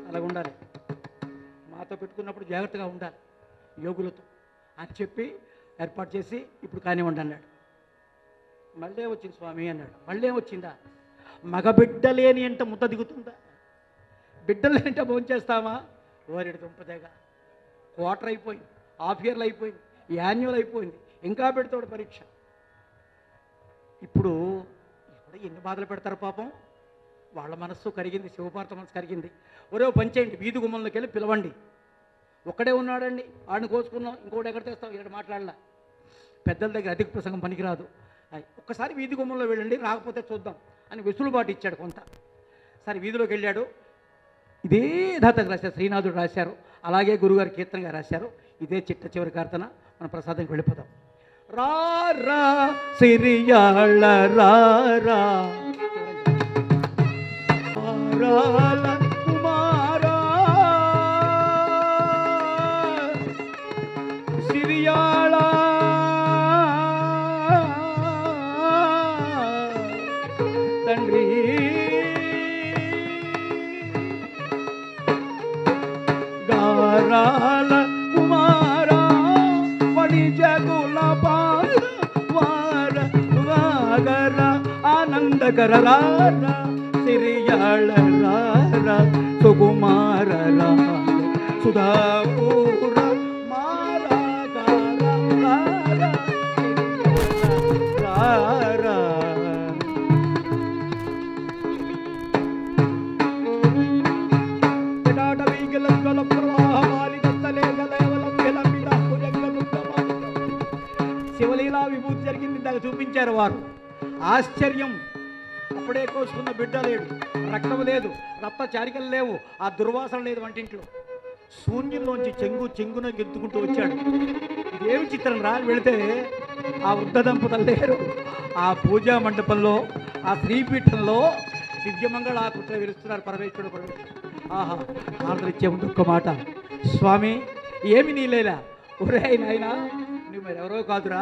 A: అలాగ ఉండాలి. మాతో పెట్టుకున్నప్పుడు జాగ్రత్తగా ఉండాలి యోగులతో అని చెప్పి ఏర్పాటు చేసి ఇప్పుడు కానివ్వండి అన్నాడు. మళ్ళీ వచ్చింది స్వామి అన్నాడు. మళ్ళీ వచ్చిందా? మగ బిడ్డ లేని అంటే ముద్ద దిగుతుందా? బిడ్డలు లేని అంటే భోంచేస్తామా? ఓరెడు దుంపదేగా. క్వార్టర్ అయిపోయింది, హాఫ్ ఇయర్లు అయిపోయింది, యాన్యువల్ అయిపోయింది, ఇంకా పెడతాడు పరీక్ష. ఇప్పుడు ఎన్ని బాధలు పెడతారు పాపం. వాళ్ళ మనస్సు కరిగింది, శివపార్త మనసు కరిగింది. ఒరే పని చేయండి, వీధి గుమ్మంలోకి వెళ్ళి పిలవండి. ఒక్కడే ఉన్నాడండి, ఆడిని కోసుకున్నాం, ఇంకోటి ఎక్కడ తెస్తాం, ఇక్కడ మాట్లాడలా. పెద్దల దగ్గర అధిక ప్రసంగం పనికిరాదు. ఒక్కసారి వీధి గుమ్మంలో వెళ్ళండి, రాకపోతే చూద్దాం అని వెసులుబాటు ఇచ్చాడు కొంత. సరే వీధిలోకి వెళ్ళాడు. ఇదే ధాతకు రాశారు, శ్రీనాథుడు రాశారు, అలాగే గురుగారు కీర్తనగా రాశారు. ఇదే చిట్ట చివరి కీర్తన. మన ప్రసాదంకి వెళ్ళిపోదాం. రా రా సిరియాళ్ళ రా రా కుమారా సిరియాళ తండ్రి గారాల కుమారా వడి జగుల పార వార వాగర ఆనందకర రార సిరియాళ రార సుకుమార రార సుధాపూర మారా గార రార. శివలీలా విభూతి జరిగింది, ఇందాక చూపించారు వారు. ఆశ్చర్యం, అప్పుడే కోసుకున్న బిడ్డ లేడు, రక్తం లేదు, రక్త చారికలు లేవు, ఆ దుర్వాసన లేదు వంటింట్లో. శూన్యంలోంచి చెంగున గెంతుకుంటూ వచ్చాడు. ఇదేమి చిత్రం రా. వెళితే ఆ వృద్ధ దంపతులు లేరు. ఆ పూజా మండపంలో, ఆ శ్రీపీఠంలో దివ్యమంగళ ఆకృతిలో విరుస్తున్నారు పరమేశ్వరుడు. ఆహా, ఆదరిచ్చే ముందు ఒక్క మాట, స్వామి ఏమి నీలేలా. ఒరే నాయనా, నువ్వు మరెవరో కాదురా,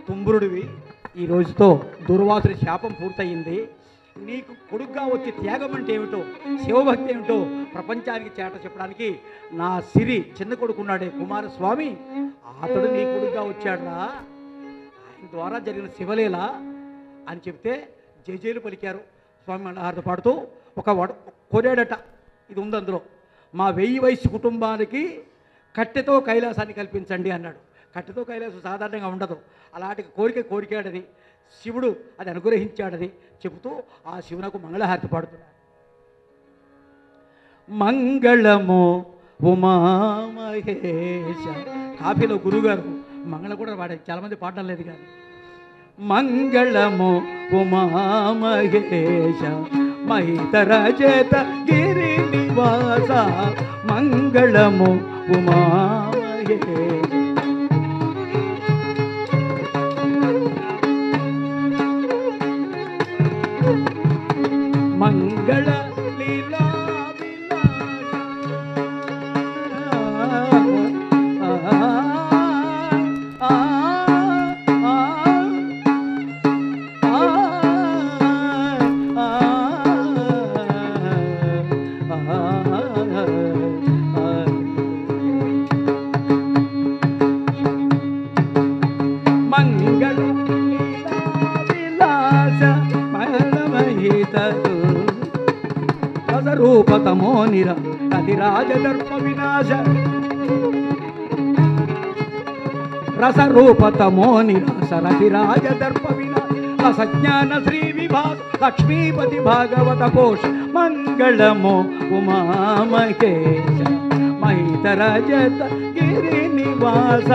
A: తుంబురుడివి. ఈ రోజుతో దుర్వాసుడి శాపం పూర్తయింది. నీకు కొడుగ్గా వచ్చి త్యాగం అంటే ఏమిటో, శివభక్తి ఏమిటో ప్రపంచానికి చేట చెప్పడానికి నా సిరి చిన్న కొడుకున్నాడే కుమారస్వామి, అతడు నీ కొడుగ్గా వచ్చాడురా. ఆయన ద్వారా జరిగిన శివలీల అని చెప్తే జయజేలు పలికారు. స్వామి మండహారత పాడుతూ ఒక కోరాడట, ఇది ఉంది అందులో, మా 1000 వయసు కుటుంబానికి కట్టెతో కైలాసాన్ని కల్పించండి అన్నాడు. కట్టెతో కైలాసం సాధారణంగా ఉండదు, అలాంటి కోరికాడని శివుడు అది అనుగ్రహించాడని చెబుతూ ఆ శివునకు మంగళహారతి పాడుతున్నాడు. మంగళము ఉమామహేశ. కాఫీలో గురుగారు మంగళం కూడా పాడారు, చాలామంది పాడడం లేదు కానీ. మంగళము ఉమామహేశ మహితర చేత గిరి నివాస. మంగళము ఉమామహేశ. మంగళ లీలా రసరూపతమో నిర రతిరాజదర్ప వినాశ రసరూపతమో నిరాశ రతిరాజదర్ప వినాశ రసజ్ఞాన శ్రీ విభాస లక్ష్మీపతి భాగవత కోశ మంగళమో ఉమామహేశ మహితరజత గిరి నివాస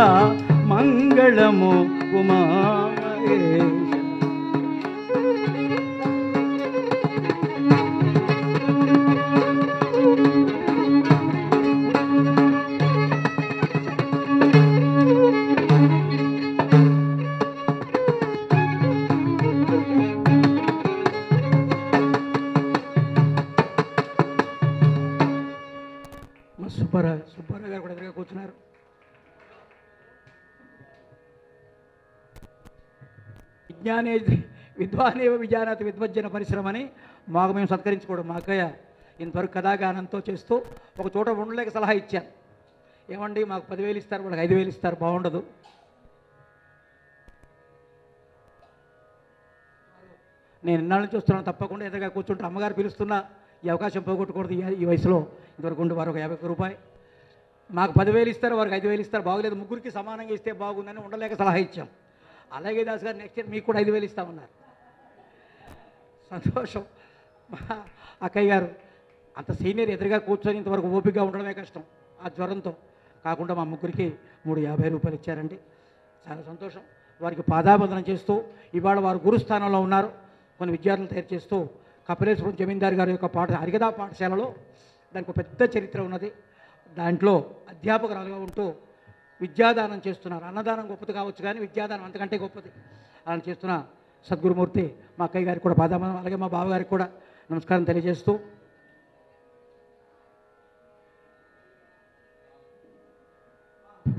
A: మంగళమో ఉమామహేశ. సుబ్బారావు గారు కూడా ఎదురుగా కూర్చున్నారు. విజ్ఞానే విద్వానేవ విజానాతి విద్వజ్జన పరిశ్రమ అని మాకు మేము సత్కరించుకోవడం. మా అక్కయ్య ఇంతవరకు కథాగానంతో చేస్తూ ఒక చోట ఉండలేక సలహా ఇచ్చాను. ఏమండి మాకు 10,000 ఇస్తారు, వాళ్ళకి 5,000 ఇస్తారు, బాగుండదు. నేను ఇన్నాళ్ళ నుంచి చూస్తున్నాను, తప్పకుండా ఎదురుగా కూర్చుంటే అమ్మగారు పిలుస్తున్నా ఈ అవకాశం పోగొట్టకూడదు. ఈ వయసులో ఇంతవరకు ఉండి వారు ఒక 50 రూపాయలు మాకు 10,000 ఇస్తారు, వారికి 5,000 ఇస్తారు, బాగోలేదు, ముగ్గురికి సమానంగా ఇస్తే బాగుందని ఉండలేక సలహా ఇచ్చాం. అలాగే దాస్ గారు నెక్స్ట్ ఇయర్ మీకు కూడా 5,000 ఇస్తామన్నారు. సంతోషం. మా అక్కయ్య గారు అంత సీనియర్ ఎదురుగా కూర్చొని ఇంతవరకు ఓపికగా ఉండడమే కష్టం. ఆ జ్వరంతో కాకుండా మా ముగ్గురికి 350 రూపాయలు ఇచ్చారండి. చాలా సంతోషం. వారికి పాదాబంధనం చేస్తూ ఇవాళ వారు గురుస్థానంలో ఉన్నారు. కొన్ని విద్యార్థులు తయారు చేస్తూ కపిలేశ్వరం జమీందారు గారి యొక్క హరికథా పాఠశాలలో దానికి ఒక పెద్ద చరిత్ర ఉన్నది. దాంట్లో అధ్యాపకురాలుగా ఉంటూ విద్యాదానం చేస్తున్నారు. అన్నదానం గొప్పది కావచ్చు కానీ విద్యాదానం అంతకంటే గొప్పది. అలా చేస్తున్న సద్గురుమూర్తి మా అక్కయ్య గారికి కూడా పాదాబంధనం, అలాగే మా బావగారికి కూడా నమస్కారం తెలియజేస్తూ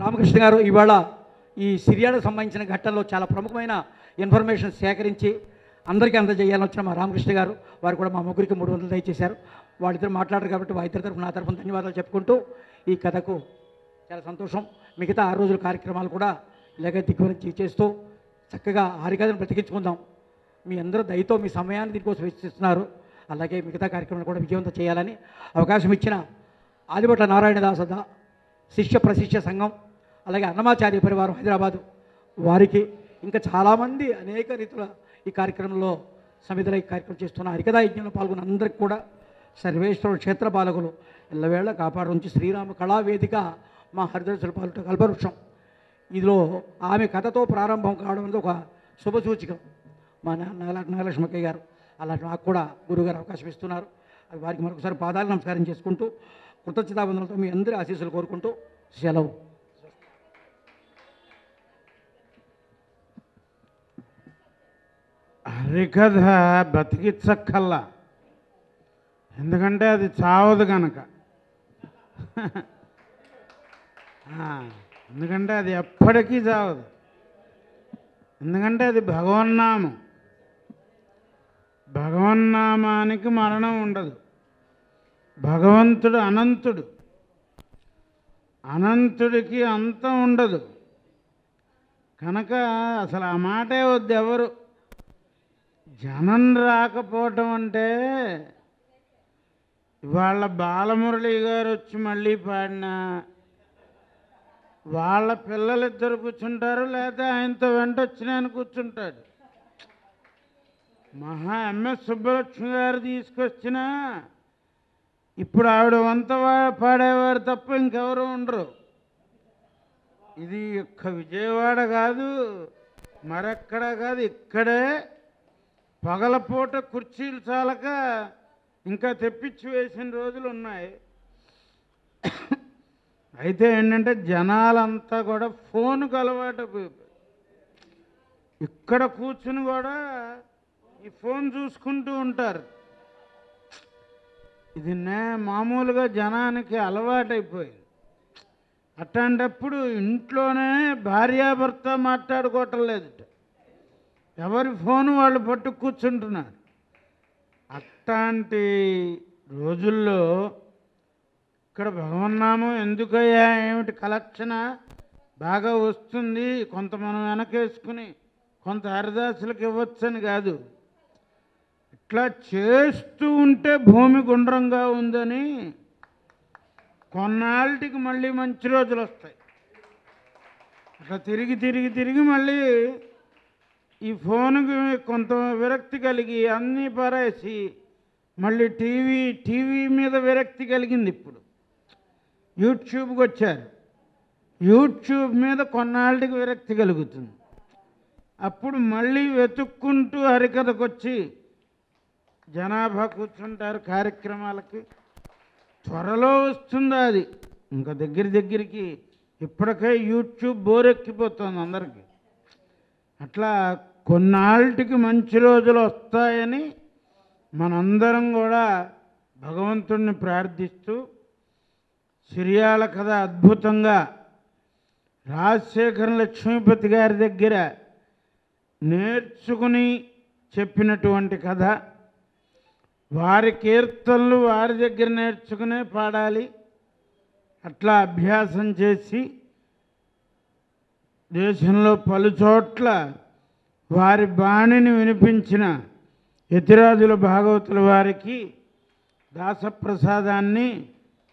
A: రామకృష్ణ గారు ఇవాళ ఈ సిరియాలకు సంబంధించిన ఘట్టంలో చాలా ప్రముఖమైన ఇన్ఫర్మేషన్ సేకరించి అందరికీ అందజేయాలని వచ్చిన మా రామకృష్ణ గారు వారు కూడా మా ముగ్గురికి 300 దయచేశారు. వాళ్ళిద్దరు మాట్లాడారు కాబట్టి వారిద్దరి తరఫున నా తరఫున ధన్యవాదాలు చెప్పుకుంటూ ఈ కథకు చాలా సంతోషం. మిగతా 6 రోజుల కార్యక్రమాలు కూడా ఇలాగే దిగ్గురించి చేస్తూ చక్కగా హరికథను బ్రతికించుకుందాం. మీ అందరూ దయతో మీ సమయాన్ని దీనికోసం వెచ్చిస్తున్నారు. అలాగే మిగతా కార్యక్రమాలు కూడా విజయవంతం చేయాలని అవకాశం ఇచ్చిన ఆదిభట్ల నారాయణదాస శిష్య ప్రశిష్య సంఘం, అలాగే అన్నమాచార్య పరివారం హైదరాబాదు వారికి, ఇంకా చాలామంది అనేక రీతుల ఈ కార్యక్రమంలో సమితుల ఈ కార్యక్రమం చేస్తున్న హరికథా యజ్ఞంలో పాల్గొన్న అందరికీ కూడా సర్వేశ్వరుడు క్షేత్ర పాలకులు ఎల్లవేళ కాపాడు నుంచి శ్రీరామ కళావేదిక మా హరిదర్శుల పాలిట కల్పవృక్షం. ఇందులో ఆమె కథతో ప్రారంభం కావడం అనేది ఒక శుభసూచకం. మా నాగలక్ష్మక్కయ్య గారు అలాంటి నాకు కూడా గురువుగారు అవకాశం ఇస్తున్నారు. అది వారికి మరొకసారి పాదాలు నమస్కారం చేసుకుంటూ కృతజ్ఞతాబంధనలతో మీ అందరి ఆశీస్సులు కోరుకుంటూ సెలవు.
B: హరికథ బతికించక్కల్లా, ఎందుకంటే అది చావదు కనుక. ఎందుకంటే అది ఎప్పటికీ చావదు. ఎందుకంటే అది భగవన్నామం. భగవన్నామానికి మరణం ఉండదు. భగవంతుడు అనంతుడు, అనంతుడికి అంతం ఉండదు కనుక అసలు ఆ మాటే వద్దు ఎవరు. జనం రాకపోవటం అంటే ఇవాళ బాలమురళి గారు వచ్చి మళ్ళీ పాడినా వాళ్ళ పిల్లలిద్దరు కూర్చుంటారు, లేదా ఆయనతో వెంట వచ్చిన ఆయన కూర్చుంటాడు. ఎంఎస్ సుబ్బలక్ష్మి గారు తీసుకొచ్చినా ఇప్పుడు ఆవిడ వంత పాడేవారు తప్ప ఇంకెవరు ఉండరు. ఇది ఒక్క విజయవాడ కాదు, మరెక్కడ కాదు, ఇక్కడే పగలపూట కుర్చీలు చాలక ఇంకా తెప్పించి వేసిన రోజులు ఉన్నాయి. అయితే ఏంటంటే జనాలంతా కూడా ఫోన్కు అలవాటు. ఇక్కడ కూర్చుని కూడా ఈ ఫోన్ చూసుకుంటూ ఉంటారు. ఇది మామూలుగా జనానికి అలవాటైపోయింది. అట్లాంటప్పుడు ఇంట్లోనే భార్యాభర్త మాట్లాడుకోవటం లేదు, ఎవరి ఫోను వాళ్ళు పట్టు కూర్చుంటున్నారు. అట్లాంటి రోజుల్లో ఇక్కడ భగవన్నామం ఎందుకయ్యా, ఏమిటి కలెక్షన్ బాగా వస్తుంది, కొంత మనం వెనకేసుకుని కొంత హరిదాసులకు ఇవ్వచ్చని కాదు, ఇట్లా చేస్తూ ఉంటే భూమి గుండ్రంగా ఉందని కొన్నాళ్ళకి మళ్ళీ మంచి రోజులు వస్తాయి. అట్లా తిరిగి తిరిగి తిరిగి మళ్ళీ ఈ ఫోన్కి కొంత విరక్తి కలిగి అన్నీ పారేసి మళ్ళీ టీవీ మీద విరక్తి కలిగింది. ఇప్పుడు యూట్యూబ్కి వచ్చారు, యూట్యూబ్ మీద కొన్నాళ్ళకి విరక్తి కలుగుతుంది. అప్పుడు మళ్ళీ వెతుక్కుంటూ హరికథకు వచ్చి జనాభా కూర్చుంటారు కార్యక్రమాలకి. త్వరలో వస్తుందా అది, ఇంకా దగ్గరికి ఇప్పటికే యూట్యూబ్ బోరెక్కిపోతుంది అందరికీ. అట్లా కొన్నాళ్ళకి మంచి రోజులు వస్తాయని మనందరం కూడా భగవంతుణ్ణి ప్రార్థిస్తూ, సిరియాల కథ అద్భుతంగా రాజశేఖర లక్ష్మీపతి గారి దగ్గర నేర్చుకుని చెప్పినటువంటి కథ. వారి కీర్తనలు వారి దగ్గర నేర్చుకునే పాడాలి. అట్లా అభ్యాసం చేసి దేశంలో పలుచోట్ల వారి బాణిని వినిపించిన యతిరాజుల భాగవతుల వారికి దాసప్రసాదాన్ని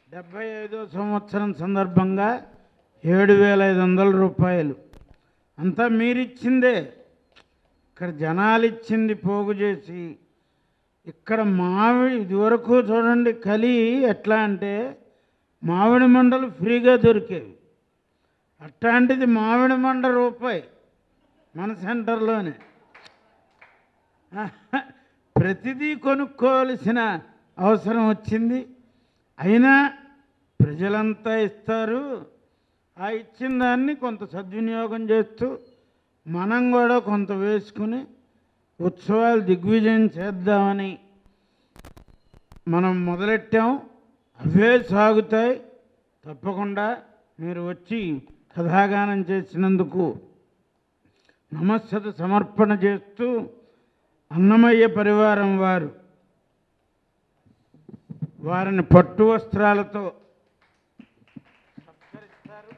B: 75వ సంవత్సరం సందర్భంగా 7,500 రూపాయలు అంతా మీరిచ్చిందే. ఇక్కడ జనాలు ఇచ్చింది పోగు చేసి, ఇక్కడ మామిడి ఇదివరకు చూడండి కలి ఎట్లా అంటే మామిడి మండలు ఫ్రీగా దొరికేవి. అట్లాంటిది మామిడి మండ రూపాయి మన సెంటర్లోనే. ప్రతిదీ కొనుక్కోవలసిన అవసరం వచ్చింది. అయినా ప్రజలంతా ఇస్తారు. ఆ ఇచ్చిన దాన్ని కొంత సద్వినియోగం చేస్తూ మనం కూడా కొంత వేసుకుని ఉత్సవాలు దిగ్విజయం చేద్దామని మనం మొదలెట్టాం. అవే సాగుతాయి తప్పకుండా. మీరు వచ్చి కథాగానం చేసినందుకు నమస్సత సమర్పణ చేస్తూ అన్నమయ్య పరివారం వారిని పట్టు వస్త్రాలతో సత్కరిస్తారు.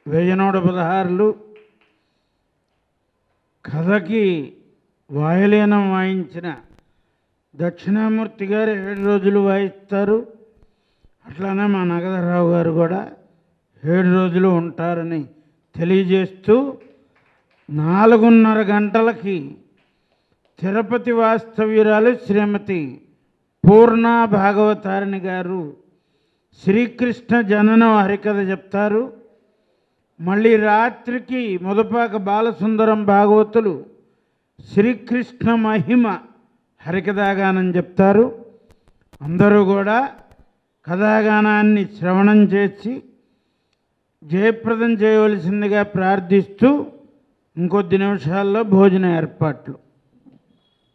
B: వెయ్యనూట 16 కథకి వాయులీనం వాయించిన దక్షిణామూర్తి గారు 7 రోజులు వాయిస్తారు. అట్లానే మా నగదరావు గారు కూడా 7 రోజులు ఉంటారని తెలియజేస్తూ 4:30 గంటలకి తిరుపతి వాస్తవ్యురాలు శ్రీమతి పూర్ణా భాగవతారిణి గారు శ్రీకృష్ణ జననం హరికథ చెప్తారు. మళ్ళీ రాత్రికి మొదపాక బాలసుందరం భాగవతులు శ్రీకృష్ణ మహిమ హరికథాగానం చెప్తారు. అందరూ కూడా కథాగానాన్ని శ్రవణం చేసి జయప్రదం చేయవలసిందిగా ప్రార్థిస్తూ ఇంకొద్ది నిమిషాల్లో భోజన ఏర్పాట్లు.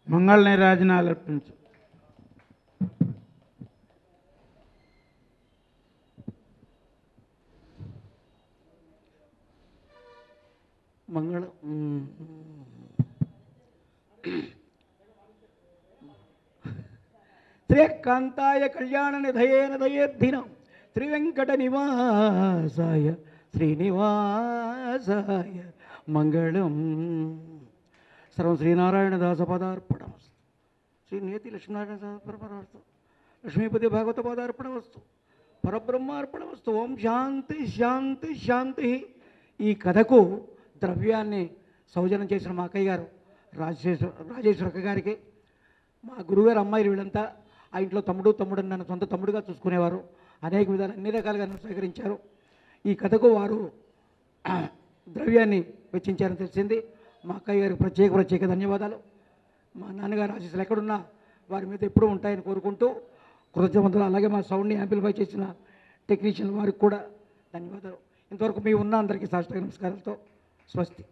B: మంగళ నీరాజనాలు అర్పించు.
A: మంగళం. శ్రీకాంతాయ కళ్యాణ నిధయేన దయేర్ధినం శ్రీవెంకట నివాసాయ శ్రీనివాసాయ మంగళం. సర్వం శ్రీనారాయణదాస పదార్పణమస్తు. శ్రీ నేతి లక్ష్మీనారాయణ పదార్పణమస్తు. లక్ష్మీపతి భాగవత పదార్పణమస్తు. పరబ్రహ్మార్పణమస్తు. ఓం శాంతి శాంతి శాంతి. ఈ కథకు ద్రవ్యాన్ని సౌజన్యం చేసిన మా అక్కయ్య గారు రాజేశ్వరక్క గారికి, మా గురువుగారు అమ్మాయిలు వీళ్ళంతా ఆ ఇంట్లో తమ్ముడు అని నన్ను సొంత తమ్ముడుగా చూసుకునేవారు. అనేక విధాలు అన్ని రకాలుగా నన్ను స్వీకరించారు. ఈ కథకు వారు ద్రవ్యాన్ని వెచ్చించారని తెలిసింది. మా అక్కయ్య గారికి ప్రత్యేక ధన్యవాదాలు. మా నాన్నగారు ఆశీస్సులు ఎక్కడున్నా వారి మీద ఎప్పుడూ ఉంటాయని కోరుకుంటూ కృతజ్ఞతలు. అలాగే మా సౌండ్ని యాంప్లిఫై చేసిన టెక్నీషియన్ వారికి కూడా ధన్యవాదాలు. ఇంతవరకు మీ ఉన్న అందరికీ సాష్టాంగ నమస్కారాలతో స్వస్తి.